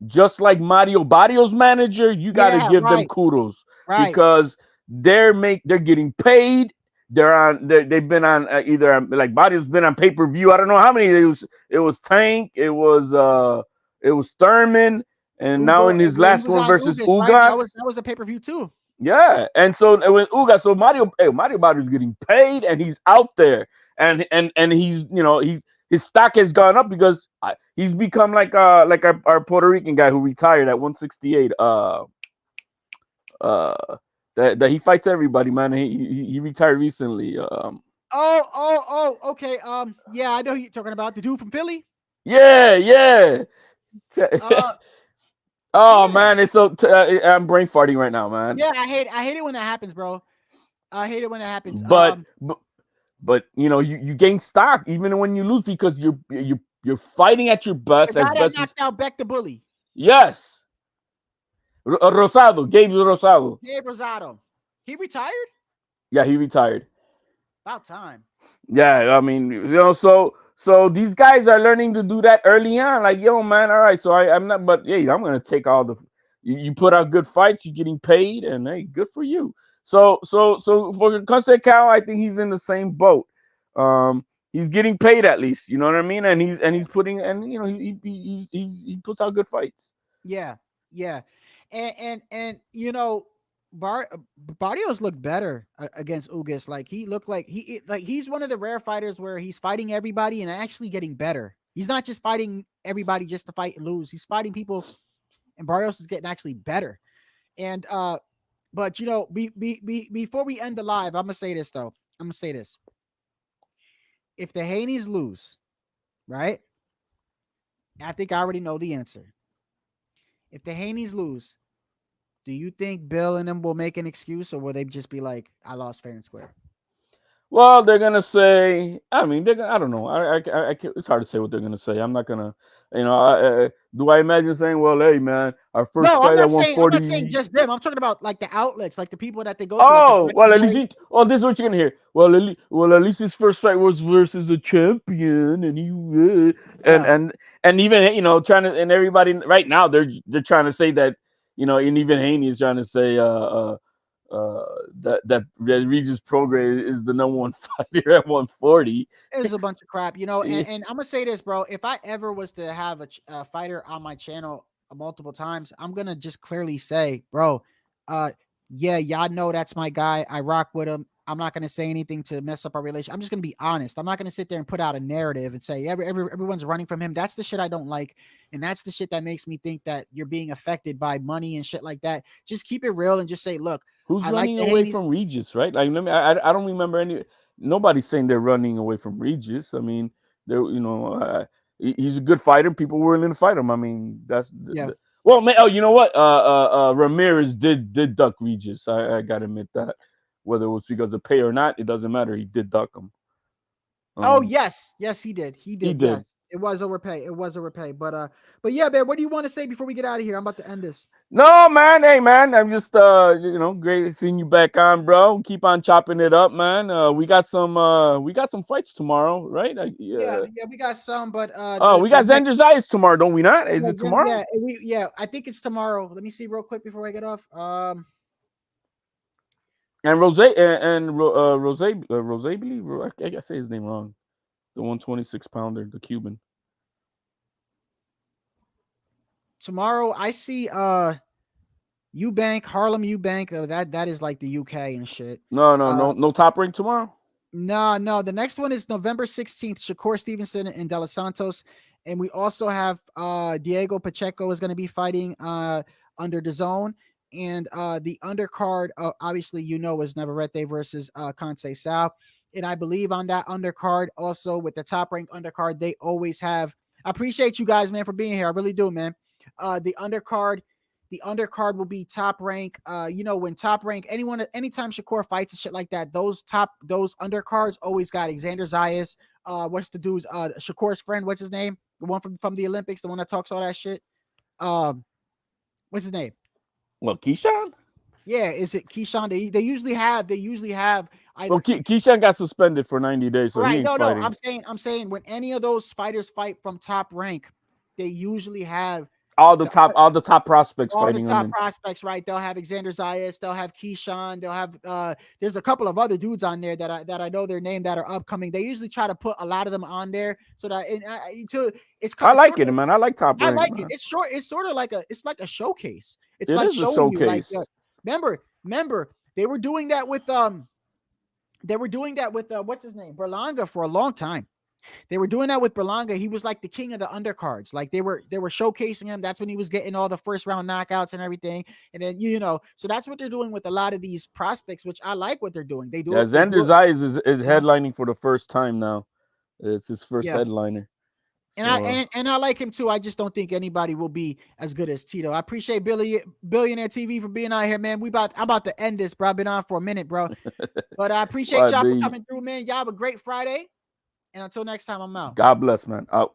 just like Mario Barrios' manager, you got to give them kudos, because they're getting paid. They've been on either like Barrios been on pay-per-view. I don't know how many. It was Tank. It was Thurman, and now in his last one versus Ugas, right? that was a pay-per-view too. Yeah, and so with Ugas, so Mario Barrios is getting paid, and he's out there, and he's his stock has gone up because he's become like our Puerto Rican guy who retired at 168. That he fights everybody, man. He retired recently. Okay. Yeah, I know who you're talking about. The dude from Philly. Yeah. Man, it's so I'm brain farting right now, man. Yeah, I hate it when that happens, bro. I hate it when that happens. But you gain stock even when you lose, because you're fighting at your best. The guy that knocked out Beck the Bully. Yes. Gabe Rosado. Gabe Rosado. He retired? Yeah, he retired. About time. Yeah, I mean, so these guys are learning to do that early on. Like, yo, man, all right. So I'm not, but hey, I'm gonna take all the. You put out good fights, you're getting paid, and hey, good for you. So for Conceição, I think he's in the same boat. He's getting paid at least, you know what I mean, and he's putting, and he puts out good fights. Yeah, and Barrios looked better against Ugas. Like he looked like he's one of the rare fighters where he's fighting everybody and actually getting better. He's not just fighting everybody just to fight and lose. He's fighting people, and Barrios is getting actually better. And but before we end the live, I'm gonna say this though. If the Haneys lose, right? I think I already know the answer. If the Haneys lose, do you think Bill and them will make an excuse, or will they just be like, I lost fair and square? Well, they're gonna say. I mean, I don't know. I it's hard to say what they're gonna say. I'm not gonna. Do I imagine saying, "Well, hey, man, our first fight at 140." I'm not saying just them. I'm talking about like the outlets, like the people that they go to. Oh, well, at least. This is what you're gonna hear. Well, at least his first fight was versus a champion, and he and even trying to, and everybody right now they're trying to say that and even Haney is trying to say that Regis Prograis is the number one fighter at 140. It's a bunch of crap, and I'm gonna say this, bro. If I ever was to have a fighter on my channel multiple times, I'm gonna just clearly say, bro, Yeah, y'all know that's my guy. I rock with him. I'm not gonna say anything to mess up our relationship. I'm just gonna be honest. I'm not gonna sit there and put out a narrative and say everyone's running from him. That's the shit I don't like, and that's the shit that makes me think that you're being affected by money and shit like that. Just keep it real and just say, look, Who's I like running the away Haney's. from Regis, right? Like, I don't remember any. Nobody's saying they're running away from Regis. I mean, they're, he's a good fighter. People were willing to fight him. I mean, that's Yeah. well, man. Oh, you know what? Ramirez did duck Regis. I gotta admit that. Whether it was because of pay or not, it doesn't matter. He did duck him. Oh yes, he did. He He did. did. Yes, it was overpay. It was overpay. But yeah, man. What do you want to say before we get out of here? I'm about to end this. No, man. Hey, man. I'm just, great seeing you back on, bro. Keep on chopping it up, man. We got some fights tomorrow, right? Yeah, we got some, but Oh, we got next, Xander's Eyes tomorrow, don't we not? Is it tomorrow? I think it's tomorrow. Let me see real quick before I get off. And Rose Rosabili, I say his name wrong. The 126-pounder, the Cuban. Tomorrow I see Harlem Eubank. That is like the UK and shit. No Top Rank tomorrow. No. The next one is November 16th. Shakur Stevenson and De Los Santos, and we also have Diego Pacheco is going to be fighting under the zone, and the undercard obviously is Navarrete versus Conceição, and I believe on that undercard also with the Top Rank undercard they always have. I appreciate you guys, man, for being here. I really do, man. The undercard will be Top Rank. When Top Rank, anytime Shakur fights and shit like that, those undercards always got Xander Zayas. What's the dude's Shakur's friend? What's his name? The one from the Olympics, the one that talks all that shit. What's his name? What, Keyshawn? Yeah, is it Keyshawn? They usually have either. Well, Keyshawn got suspended for 90 days, so he ain't fighting. I'm saying when any of those fighters fight from Top Rank, they usually have all the top prospects fighting. All the top prospects, right? They'll have Xander Zayas, they'll have Keyshawn, they'll have there's a couple of other dudes on there that I know their name that are upcoming. They usually try to put a lot of them on there so that it's. I like it, man. I like Top Rank. I like man. it. It's short. It's sort of like a showcase. It's it like is showing a showcase. you. Like, remember, they were doing that with what's his name, Berlanga, for a long time. They were doing that with Berlanga. He was like the king of the undercards. Like they were showcasing him. That's when he was getting all the first round knockouts and everything. And then so that's what they're doing with a lot of these prospects, which I like what they're doing. They do. Yeah, Xander Zayas is headlining for the first time now. It's his first headliner. And I like him too. I just don't think anybody will be as good as Tito. I appreciate Billionaire TV for being out here, man. I'm about to end this, bro. I've been on for a minute, bro. But I appreciate y'all for coming through, man. Y'all have a great Friday. And until next time, I'm out. God bless, man. Out.